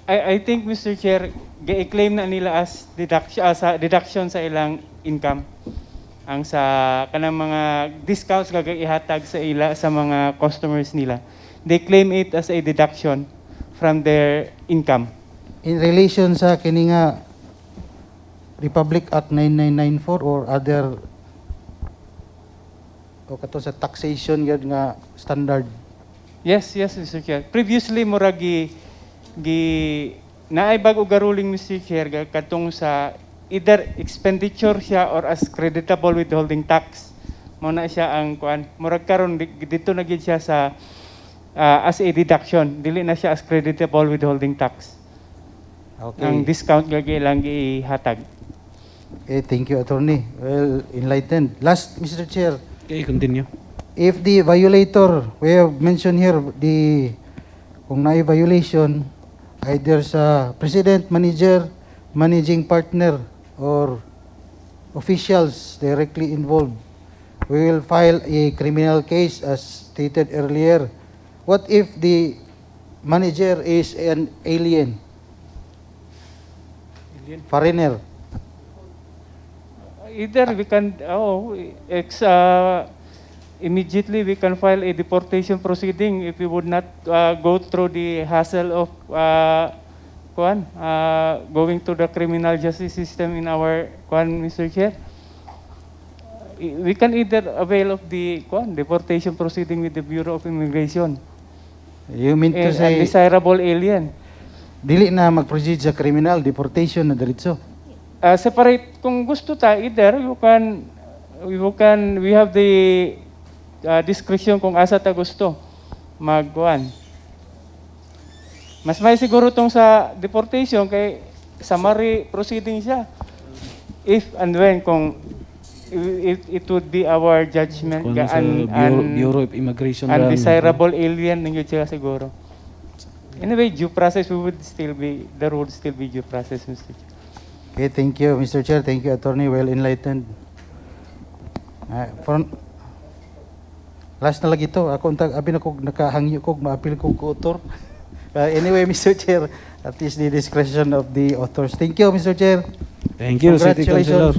I think, Mr. Chair, i-claim na nila as deduction sa ilang income. Ang sa kanang mga discounts ihatag sa ila sa mga customers nila. They claim it as a deduction from their income. In relation sa kini nga Republic Act 9994 or other o kato sa taxation yun nga standard. Yes, Mr. Chair. Previously, murag naay bag og garuling, Mr. Chair, katong sa either expenditure siya or as creditable withholding tax. Mo na siya ang kuan. Murag karon dito na gid siya sa as a deduction. Dili na siya as creditable withholding tax. Okay. Ang discount lang ihatag. Okay, thank you, Attorney. Well enlightened. Last, Mr. Chair. Okay, continue. If the violator, we have mentioned here, kung na violation, either sa president, manager, managing partner, or officials directly involved, we will file a criminal case as stated earlier. What if the manager is an alien? Foreigner? Either we can immediately we can file a deportation proceeding if we would not go through the hassle of going to the criminal justice system in our Mr. Chair. We can either avail of the deportation proceeding with the Bureau of Immigration. You mean to say undesirable alien. dili na mag-proceed sa criminal deportation na diretso? Separate kung gusto ta, either we have the discretion kung asa ta gusto magkuan. Mas may siguro tong sa deportation kay summary proceeding siya. If and when kung it would be our judgment Kung sa Bureau of Immigration undesirable alien ninyo siya siguro. Anyway, due process there would still be due process, Mr. Chair. Okay, thank you, Mr. Chair. Thank you, Attorney. Well enlightened. Last na lagi ito. Ako abi na kog nakahangyo kog maapil kog author. Anyway, Mr. Chair, at least the discretion of the authors. Thank you, Mr. Chair. Thank you, City Councilor.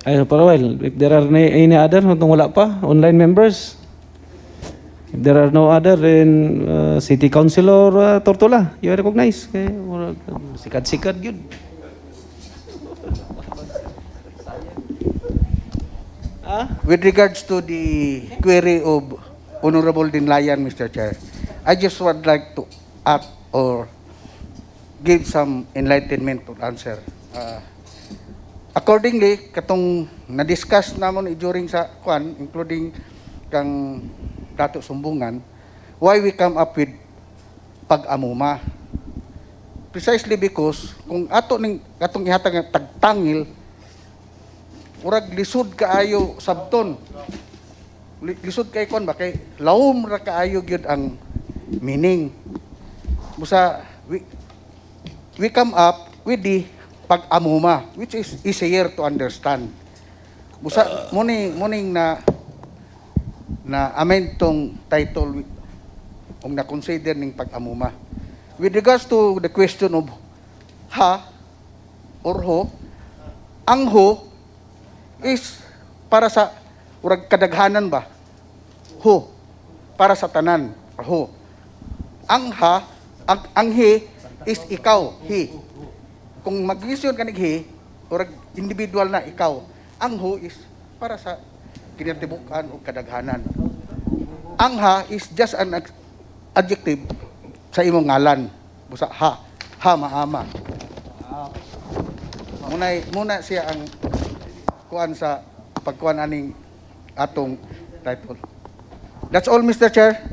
Ay, para while, if there are any other, kung wala pa, online members, if there are no other, then City Councilor Tortola, you are recognized. Okay, sikat-sikat yun. With regards to the query of Honorable Dinlayan, Mr. Chair, I just would like to act or give some enlightenment to answer. Accordingly, katong na-discuss namon during sa including kang Dato Sumbungan, why we come up with pag-amuma. Precisely because kung atong ihatag nga tagtangil, murag lisod kaayo sabton. Lisod kay kon ba kay lawom ra kaayo gyud ang meaning. Busa we come up with the pag-amuma, which is easier to understand. Busa muning na amend tong title kung na-consider ning pag-amuma. With regards to the question of ha or ho, ang ho is para sa urag kadaghanan ba? Ho. Para sa tanan. Ho. Ang ha, ang he is ikaw. He. Kung mag-issue ka ng he, urag individual na ikaw. Ang ho is para sa kinatibukan o kadaghanan. Ang ha is just an adjective sa imong ngalan. Busa ha. Ha maama. Muna siya ang kuan sa pagkuan aning atong title. That's all, Mr. Chair.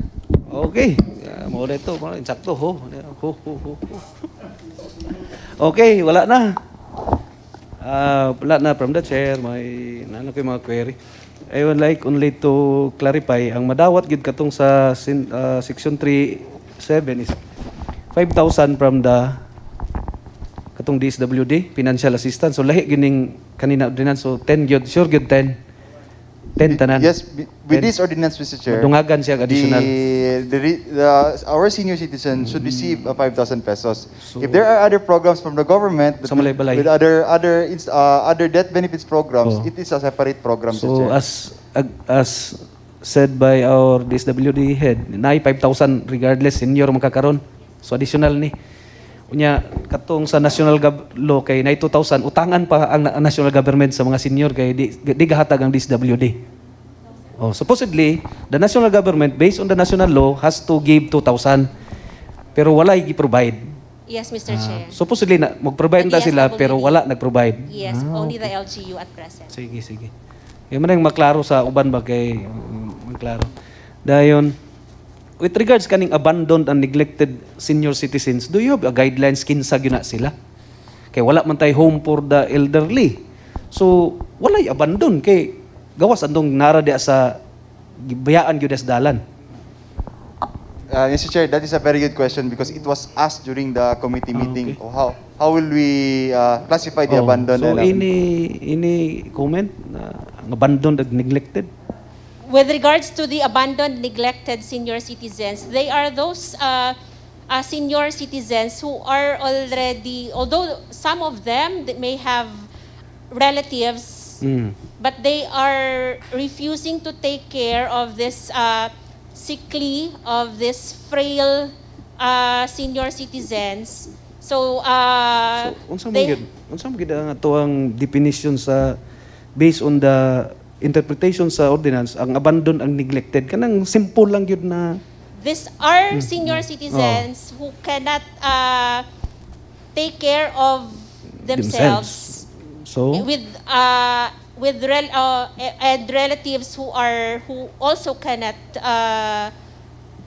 Okay. Mo dito, insakto ho. Okay, wala na. Wala na from the chair, may nano kay mga query. I would like only to clarify, ang madawat gid katong sa section 3.7 is 5,000 from the katong DSWD, financial assistance. So lahi gining kanina ordinance, so 10 gyud, sure gyud 10. 10 tanan. Yes, with this ordinance, Mr. Chair, Dungagan siya additional. Our senior citizens should receive 5,000 pesos. If there are other programs from the government Sa Malay-Balay. with other death benefits programs, it is a separate program, Mr. So Chair. as said by our DSWD head, nay 5,000 regardless senior makakaron. So additional ni. Unya katong sa national law kay nay 2,000 utangan pa ang national government sa mga senior kay di gahatag ang DSWD. Oh, supposedly the national government based on the national law has to give 2,000 pero walay gi-provide. Yes, Mr. Chair. Supposedly na mag-provide na sila pero wala nag-provide. Yes, only the LGU at present. Sige. Yung man maklaro sa uban ba kay maklaro. Dayon, with regards kaning abandoned and neglected senior citizens, do you have a guidelines kinsa gyud na sila? Kay wala man tay home for the elderly. So, walay abandon kay gawas andong nara dia sa gibayaan gyud sa dalan. Mr. Chair, that is a very good question because it was asked during the committee meeting. How will we classify the abandoned? So, ini comment na ang abandoned and neglected? With regards to the abandoned, neglected senior citizens, they are those senior citizens who are already, although some of them may have relatives, but they are refusing to take care of this sickly, of this frail senior citizens. So, unsa man gid ang atuang definition sa based on the interpretation sa ordinance, ang abandoned, ang neglected, kanang simple lang yun na these are senior citizens who cannot take care of themselves. So and relatives who also cannot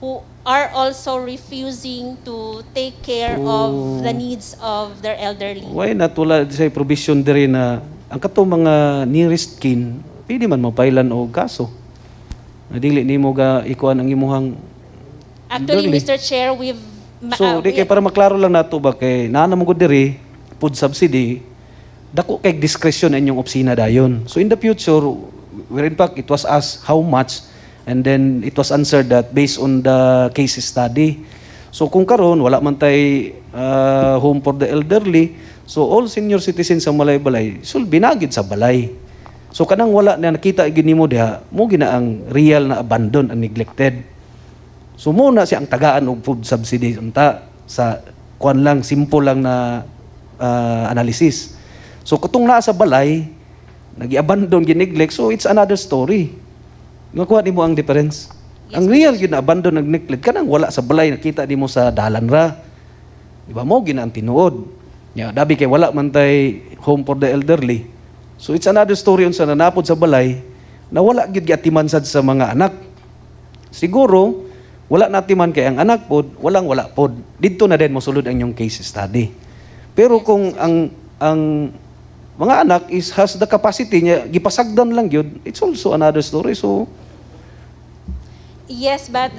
who are also refusing to take care of the needs of their elderly. why not wala sa provision diri na ang katong mga nearest kin pwede man mapailan og kaso. Dili nimo ga ikuan ang imuhang Actually, elderly. Mr. Chair, So, di kay para maklaro lang nato ba kay naa mo gud diri food subsidy dako kay discretion inyong opisina dayon. So in the future, where in fact it was asked how much and then it was answered that based on the case study. So kung karon wala man tay home for the elderly, so all senior citizens sa Malay-Balay should binagid sa balay. So kanang wala na nakita ginimo diha, mo gina ang real na abandoned and neglected. So muna siya ang tagaan og food subsidy unta sa kuan lang simple lang na analysis. So kutong naa sa balay, nagi-abandon gineglect, so it's another story. Nakuha nimo ang difference. Ang real gyud na abandon and neglect kanang wala sa balay nakita nimo sa dalan ra. Di ba mo gina ang tinuod. Ya, dabi kay wala man tay home for the elderly. So it's another story unsa nanapod sa balay na wala gyud giatiman sad sa mga anak. Siguro wala natiman kay ang anak pod, wala pod. Didto na din mosulod ang inyong case study. Pero kung ang mga anak has the capacity niya gipasagdan lang gyud, it's also another story. So yes, but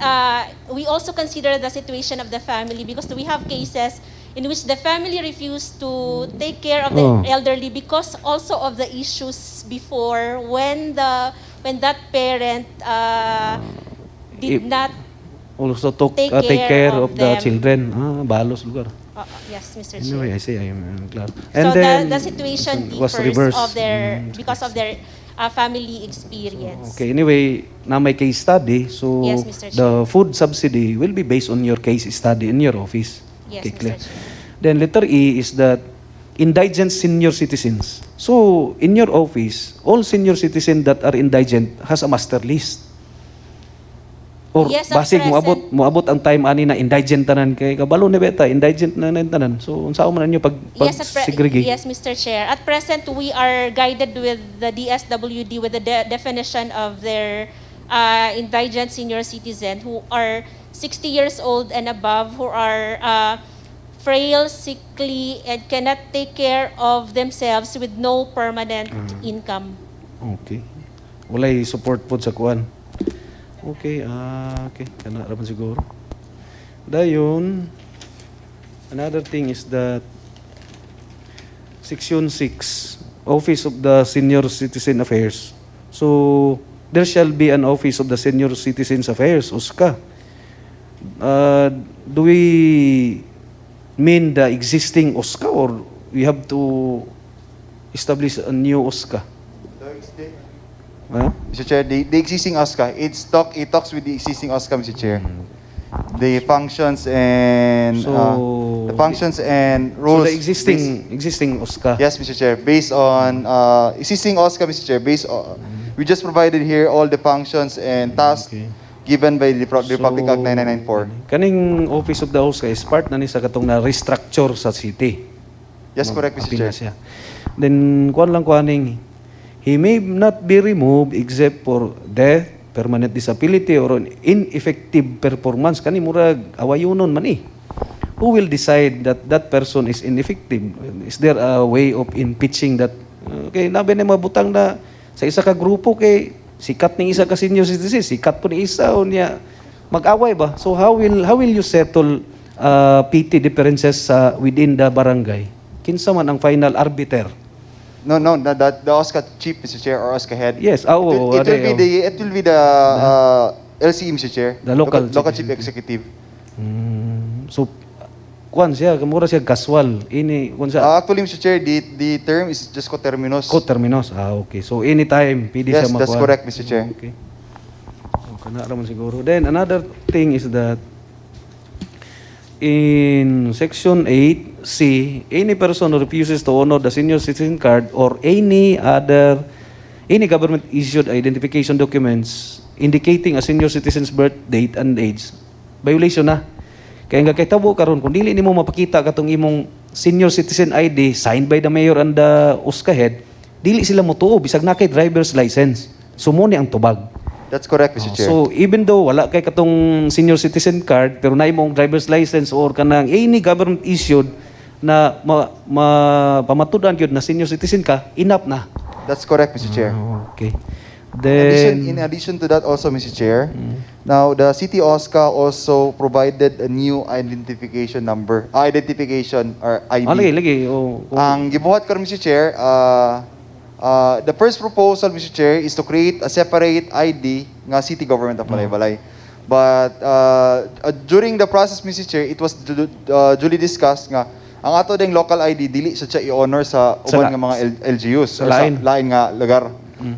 we also consider the situation of the family because we have cases in which the family refused to take care of the elderly because also of the issues before when that parent did not also take care of the children. Balos lugar. Yes, Mr. Chair. Anyway, I see. I'm clear. So the situation was differs reversed. of their because of their family experience. Okay, anyway, na may case study, so Yes, Mr. Chair. the food subsidy will be based on your case study in your office. Yes, Okay, clear. Mr. Chair. Then letter E is that indigent senior citizens. So, in your office, all senior citizens that are indigent has a master list. Or Yes, at basig present. moabot ang time ani na indigent tanan kay kabalo ni beta indigent na tanan. So unsa man ninyo pag segregate? Yes, Mr. Chair. At present, we are guided with the DSWD with the definition of their indigent senior citizen who are 60 years old and above, who are frail, sickly, and cannot take care of themselves with no permanent income. Okay. Walay support po sa kuan. Okay, okay. Kana raman siguro. Dayon, another thing is that Section 6, Office of the Senior Citizen Affairs. So, there shall be an Office of the Senior Citizens Affairs, OSCA. Do we mean the existing OSCA or we have to establish a new OSCA? Huh? Mr. Chair, the existing OSCA, it talks with the existing OSCA, Mr. Chair. The functions and the functions and rules. So the existing OSCA. Yes, Mr. Chair. Based on existing OSCA, Mr. Chair. Based on, we just provided here all the functions and tasks given by the Republic Act 9994. Kaning Office of the OSCA is part na ni sa katong na restructure sa city. Yes, correct, Mr. Chair. Siya. Then kuaning he may not be removed except for death, permanent disability, or ineffective performance. Kani murag awayunon man eh. Who will decide that that person is ineffective? Is there a way of impeaching that? Okay, nabi na mabutang na sa isa ka grupo kay sikat ning isa ka senior citizen, sikat po ni isa o niya mag-away ba? So how will you settle petty differences within the barangay? Kinsa man ang final arbiter? No, the OSCA chief, Mr. Chair, or OSCA head. Yes, it will be the LCE, Mr. Chair. The local chief executive. So, kuan siya, kamura siya casual. Ini kuan siya. Actually, Mr. Chair, the term is just coterminous. Coterminous. Okay. So anytime pwede siya makuha. Yes, that's correct, Mr. Chair. Okay. So, kana raman siguro. Then another thing is that in Section 8C, any person who refuses to honor the senior citizen card or any government-issued identification documents indicating a senior citizen's birth date and age, violation na. Kaya nga kitabo karon kung dili nimo mapakita katong imong senior citizen ID signed by the mayor and the OSCA head, dili sila motuo bisag na kay driver's license. Sumuni ang tubag. That's correct, Mr. Chair. So even though wala kay katong senior citizen card pero na imong driver's license or kanang any government issued na pamatudan gyud na senior citizen ka, enough na. That's correct, Mr. Chair. Okay. Then in addition to that also, Mr. Chair, now the City OSCA also provided a new identification number, identification or ID. Lagi. Ang gibuhat ko, Mr. Chair, the first proposal, Mr. Chair, is to create a separate ID nga City Government of Malaybalay. But during the process, Mr. Chair, it was duly discussed nga ang ato ding local ID dili siya i-honor sa uban nga mga LGUs sa lain nga lugar.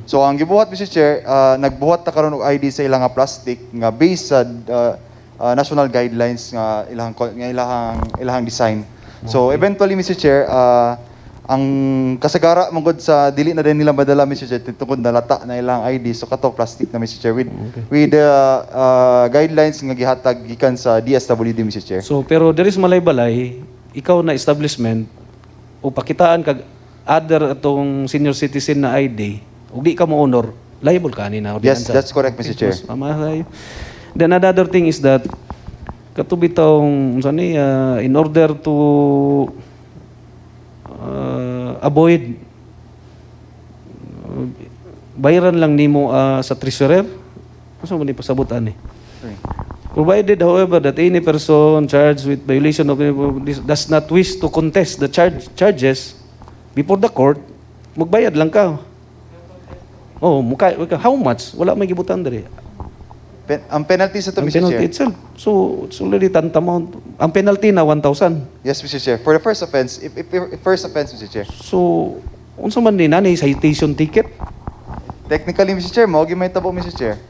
So ang gibuhat, Mr. Chair, nagbuhat ta karon og ID sa ilang nga plastic nga based sa national guidelines nga ilahang design. So eventually, Mr. Chair, ang kasagara mangod sa dili na din nila madala, Mr. Chair, tungkol nalata na ilang ID, so kato plastic na, Mr. Chair, with the guidelines nga gihatag gikan sa DSWD, Mr. Chair. So pero there is Malaybalay, ikaw na establishment o pakitaan kag other atong senior citizen na ID ug di ka mo honor, liable ka ni na. Yes, that's correct, Mr. Chair. Then another thing is that katubitong in order to avoid bayaran lang nimo sa treasurer. Asa man ni pasabutan ni? Provided, however, that any person charged with violation of this does not wish to contest the charges before the court, magbayad lang ka. Oh, how much? Wala may gibutan diri. Ang penalty sa to, Ang Mr. penalty Chair. itself. So, it's already tantamount. Ang penalty na 1,000. Yes, Mr. Chair. For the first offense, if first offense, Mr. Chair. So, unsa man ni nani citation ticket? Technically, Mr. Chair, mao may tabo, Mr. Chair.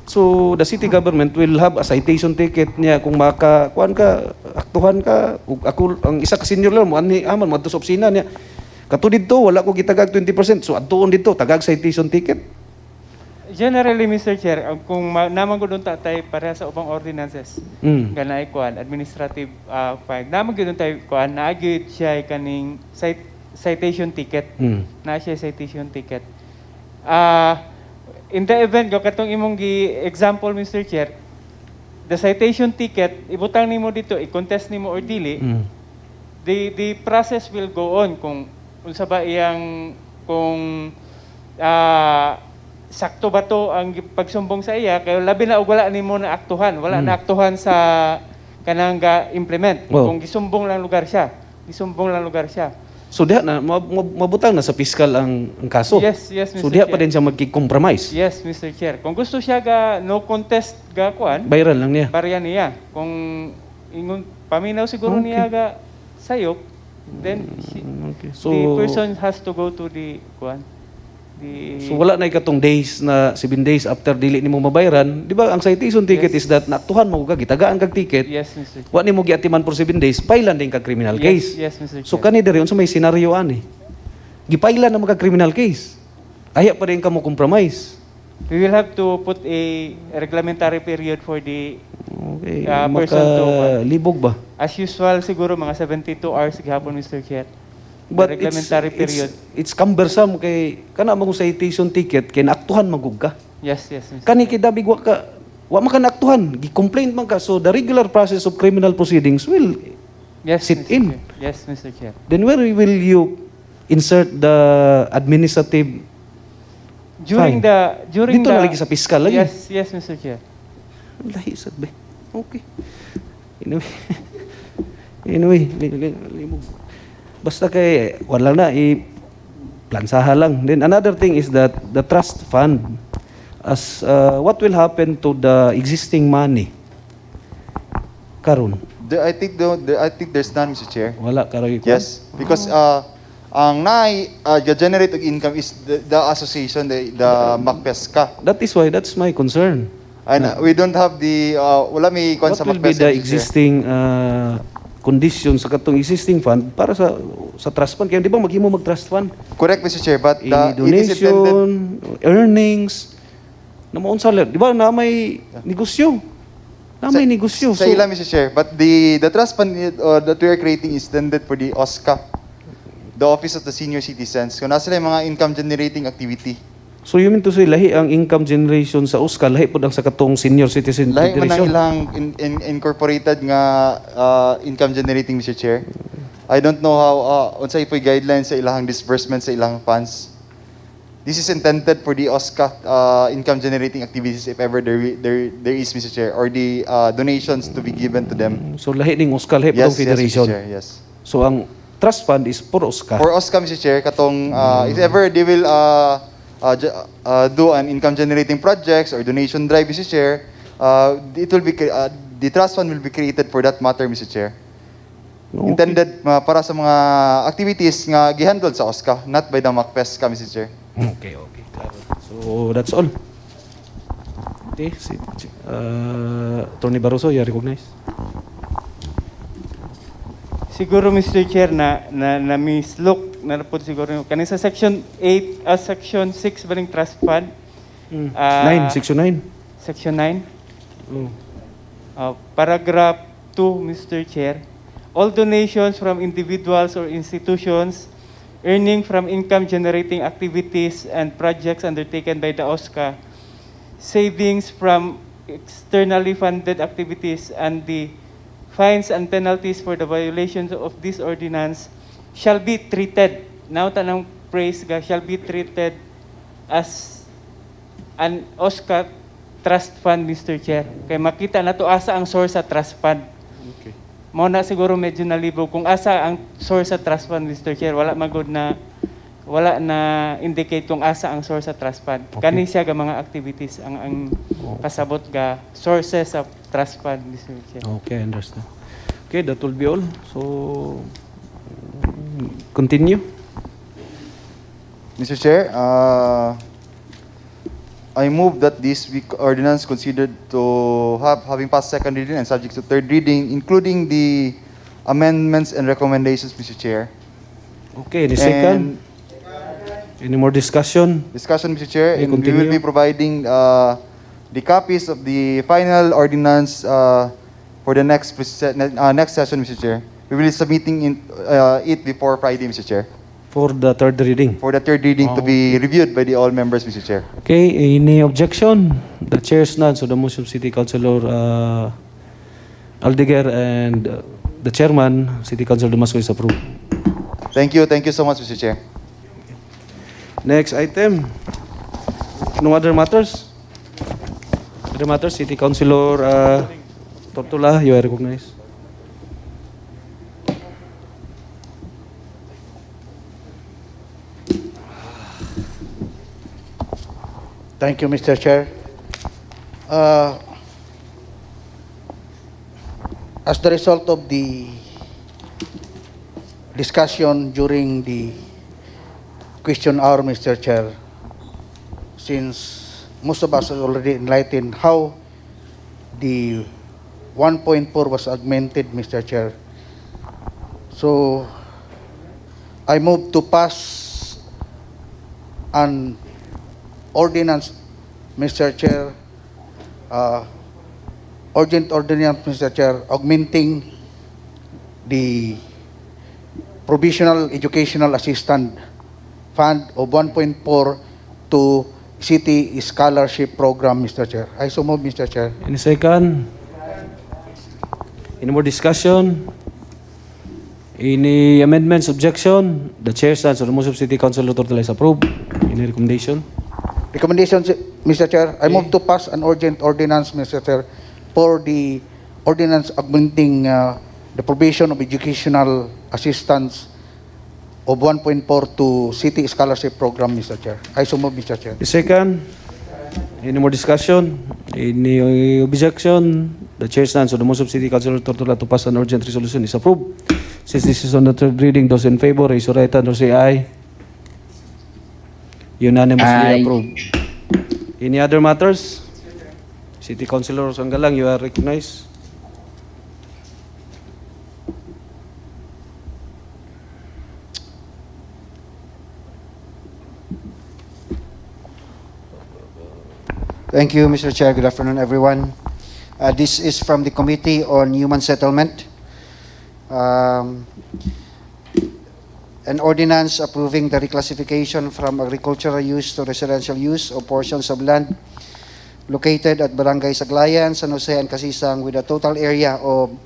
So, the city government will have a citation ticket niya kung kuan ka, aktuhan ka, ug ako ang isa ka senior lang mo ani aman madto sa opisina niya. Kato dito wala ko gitagag 20%. So adtuon dito tagag citation ticket. Generally, Mr. Chair, kung naman ko doon tatay para sa upang ordinances, ganay kuan administrative fine. Naman ko doon tayo kuan naagid siya kaning citation ticket. Na siya citation ticket. In the event ko katong imong example, Mr. Chair, the citation ticket ibutang nimo dito, i-contest nimo or dili. The process will go on kung unsa ba iyang kung sakto ba to ang pagsumbong sa iya kay labi na og wala nimo na aktuhan, wala na aktuhan sa kanang implement. Kung gisumbong lang lugar siya, So diha na mabutang na sa piskal ang kaso. Yes, Mr. So diha Chair. pa din siya magki-compromise. Yes, Mr. Chair. Kung gusto siya ga no contest ga kuan, Viral lang niya. barya niya. Kung ingon paminaw siguro niya ga sayop, then So the person has to go to the kuan. So wala na ikatong days na 7 days after dili nimo mabayaran, di ba? Ang citation ticket is that naaktuhan mo ka gitagaan kag ticket. Yes, Mr. Wa nimo giatiman for 7 days, pailan din kag criminal case. Yes, Mr. So Chair. kani diri unsa may senaryo ani? Gipailan na mga criminal case. Aya pa rin ka mo compromise. We will have to put a reglementary period for the Okay, person to libog ba? as usual siguro mga 72 hours gihapon, Mr. Chair. But The reglementary period. It's cumbersome kay kana mo citation ticket kay naaktuhan magug ka. Yes, Mr. Kani kay dabig wa man ka naaktuhan, gi-complaint man ka. So the regular process of criminal proceedings will sit Mr. in. Chair. Yes, Mr. Chair. Then where will you insert the administrative fine? During Dito the na lagi sa piskal lagi. Yes, Mr. Chair. Lahi sad ba? Okay. Anyway, limog. Basta kay wala na plansaha lang. Then another thing is that the trust fund, as what will happen to the existing money karon? I think there's none, Mr. Chair. Wala karon. Yes, because ang generate og income is the association, the MACPESCA. That's my concern. And we don't have the wala may kon What sa will be MACPESCA, the Mr. Chair. existing conditions sa katong existing fund para sa trust fund? Kaya di ba maghimo mag-trust fund? Correct, Mr. Chair, but Any it is intended. donation, earnings, na maunsa di ba na may negosyo? Na may negosyo. Sa ila, Mr. Chair, but the trust fund that we are creating is intended for the OSCA, the Office of the Senior Citizens. Kung nasa sila yung mga income generating activity. So you mean to say lahi ang income generation sa USCA, lahi po ang sa katong senior citizen Lahi man ang federation? ilang incorporated nga income generating, Mr. Chair. I don't know how unsay po'y guidelines sa ilang disbursement sa ilang funds. This is intended for the OSCA income generating activities if ever there is, Mr. Chair, or the donations to be given to them. So lahi ning USCA, lahi po Yes, ang federation. Mr. Chair, yes. So ang trust fund is for USCA. For OSCA, Mr. Chair, katong if ever they will do an income generating projects or donation drive, Mr. Chair, it will be the trust fund will be created for that matter, Mr. Chair. Okay. Intended para sa mga activities nga gihandled sa OSCA, not by the MACPESCA, Mr. Chair. Okay. Klaro. So that's all. Okay, Attorney Barroso, you recognize? Siguro, Mr. Chair, na mislook na po siguro kanin sa section 8 section 6 baling trust fund. section 9. Section 9. Paragraph 2, Mr. Chair. All donations from individuals or institutions earning from income generating activities and projects undertaken by the OSCA, savings from externally funded activities, and the fines and penalties for the violations of this ordinance shall be treated, now tanang phrase ga, shall be treated as an OSCA trust fund, Mr. Chair. Kaya makita na to asa ang source sa trust fund. Okay. Mo na siguro medyo nalibog kung asa ang source sa trust fund, Mr. Chair. Wala na indicate kung asa ang source sa trust fund. Okay. Kani siya ga mga activities ang kasabot ga sources of trust fund, Mr. Chair. Okay, understand. Okay, that will be all. So continue. Mr. Chair, I move that this week ordinance considered to having passed second reading and subject to third reading, including the amendments and recommendations, Mr. Chair. Okay, the second. Any more discussion? Discussion, Mr. Chair, Okay, and we will continue. be providing the copies of the final ordinance for the next session, Mr. Chair. We will be submitting it before Friday, Mr. Chair, For the third reading. for the third reading to be reviewed by the all members, Mr. Chair. Okay, any objection? The chair is none, so the motion of City Councilor Aldeguer and the chairman, City Councilor Damasco, is approved. Thank you so much, Mr. Chair. Next item. No other matters? Other matters, City Councilor Tortola, you are recognized. Thank you, Mr. Chair. As the result of the discussion during the question hour, Mr. Chair, since most of us are already enlightened how the 1.4 was augmented, Mr. Chair. So I move to pass an ordinance, Mr. Chair, urgent ordinance, Mr. Chair, augmenting the provisional educational assistant fund of 1.4 to city scholarship program, Mr. Chair. I so move, Mr. Chair. Any second? Any more discussion? Any amendments, objection? The chair stands on the motion of City Councilor Tortola is approved. Any recommendation? Recommendations, Mr. Chair. I move to pass an urgent ordinance, Mr. Chair, for the ordinance augmenting the provision of educational assistance of 1.4 to city scholarship program, Mr. Chair. I so move, Mr. Chair. The second? Any more discussion? Any objection? The chair stands on the motion of City Councilor Tortola to pass an urgent resolution is approved. Since this is on the third reading, those in favor, raise your right hand or say aye. Unanimously Aye. approved. Any other matters? City Councilor Sanggalang, you are recognized. Thank you, Mr. Chair. Good afternoon, everyone. This is from the Committee on Human Settlement. An ordinance approving the reclassification from agricultural use to residential use of portions of land located at Barangay Saglayan, San Jose, and Casisang with a total area of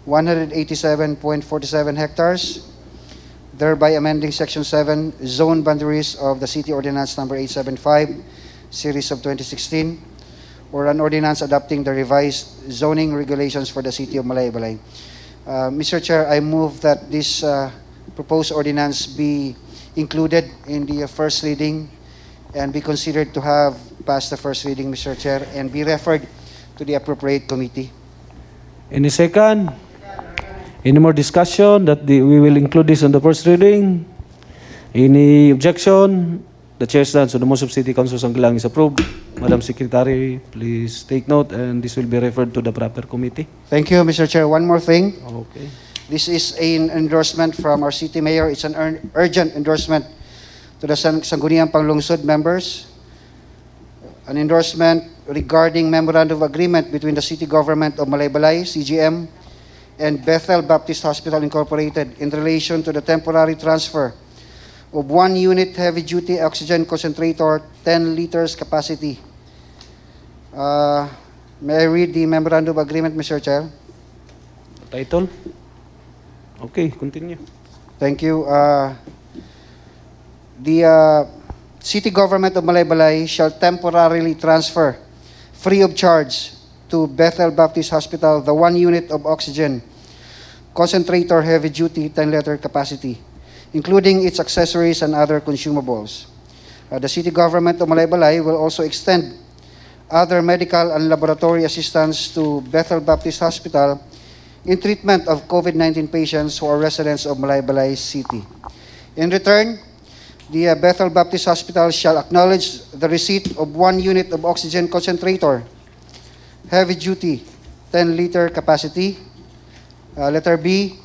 187.47 hectares, thereby amending Section 7, Zone Boundaries of the City Ordinance Number 875, Series of 2016, or an ordinance adopting the revised zoning regulations for the City of Malaybalay. Mr. Chair, I move that this proposed ordinance be included in the first reading and be considered to have passed the first reading, Mr. Chair, and be referred to the appropriate committee. Any second? Any more discussion that we will include this on the first reading? Any objection? The chair stands on the motion of City Council Sanggalang is approved. Madam Secretary, please take note and this will be referred to the proper committee. Thank you, Mr. Chair. One more thing. Okay. This is an endorsement from our city mayor. It's an urgent endorsement to the SANGGUNIANG PANLUNGSOD members. An endorsement regarding memorandum of agreement between the city government of Malaybalay, CGM, and Bethel Baptist Hospital Incorporated in relation to the temporary transfer of 1 unit heavy-duty oxygen concentrator, 10 liters capacity. May I read the memorandum of agreement, Mr. Chair? Title? Okay, continue. Thank you. The city government of Malaybalay shall temporarily transfer, free of charge, to Bethel Baptist Hospital the 1 unit of oxygen concentrator heavy-duty 10-liter capacity, including its accessories and other consumables. The city government of Malaybalay will also extend other medical and laboratory assistance to Bethel Baptist Hospital in treatment of COVID-19 patients who are residents of Malaybalay City. In return, the Bethel Baptist Hospital shall acknowledge the receipt of 1 unit of oxygen concentrator, heavy-duty, 10-liter capacity. Letter B,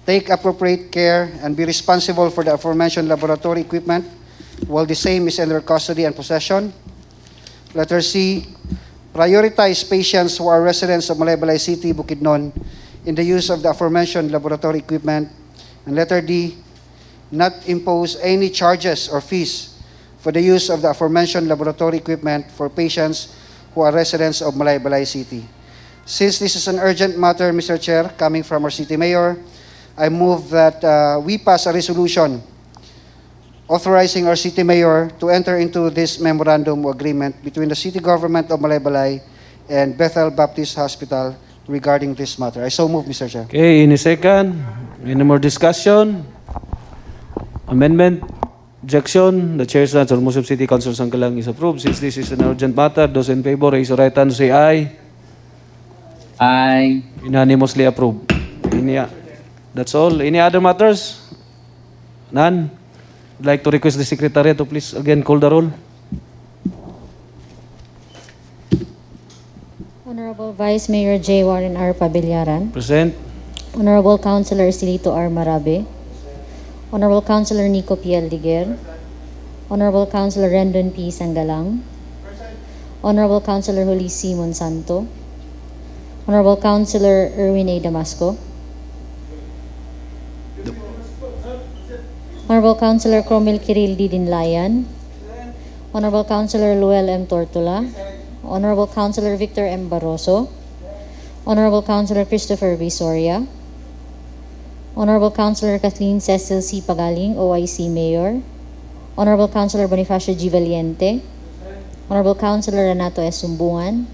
take appropriate care and be responsible for the aforementioned laboratory equipment while the same is under custody and possession. Letter C, prioritize patients who are residents of Malaybalay City, Bukidnon, in the use of the aforementioned laboratory equipment. And letter D, not impose any charges or fees for the use of the aforementioned laboratory equipment for patients who are residents of Malaybalay City. Since this is an urgent matter, Mr. Chair, coming from our City Mayor, I move that we pass a resolution authorizing our City Mayor to enter into this memorandum of agreement between the City Government of Malaybalay and Bethel Baptist Hospital regarding this matter. I so move, Mr. Chair. Okay, any second? Any more discussion? Amendment? Objection? The chair stands on motion of City Council Sanggalang is approved. Since this is an urgent matter, those in favor, raise your right hand, say aye. Aye. Unanimously approved. That's all. Any other matters? None? I'd like to request the Secretariat to please again call the roll. Honorable Vice Mayor J. Warren R. Pabillaran. Present. Honorable Councilor Silito R. Marabe. Honorable Councilor Nico P. Aldiger. Honorable Councilor Rendon P. Sanggalang. Honorable Councilor Juli C. Monsanto. Honorable Councilor Erwin A. Damasco. Honorable Councilor Cromel Kiril D. Dinlayan. Honorable Councilor Luel M. Tortola. Honorable Councilor Victor M. Barroso. Honorable Councilor Christopher B. Soria. Honorable Councilor Kathleen Cecil C. Pagaling, OIC Mayor. Honorable Councilor Bonifacio G. Valiente. Honorable Councilor Renato S. Sumbungan.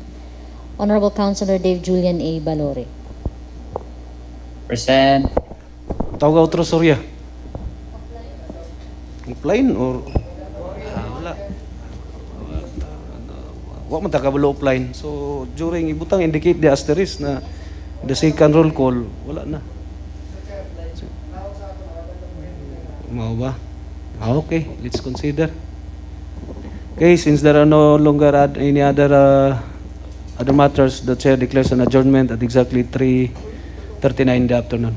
Honorable Councilor Dave Julian A. Balore. Present. Tawag outro, Soria. Offline or... wala. Wa man takabalo offline. So, during ibutang indicate the asterisk na the second roll call, wala na. Mao ba? Okay, let's consider. Okay, since there are no longer any other matters, the chair declares an adjournment at exactly 3:39 in the afternoon.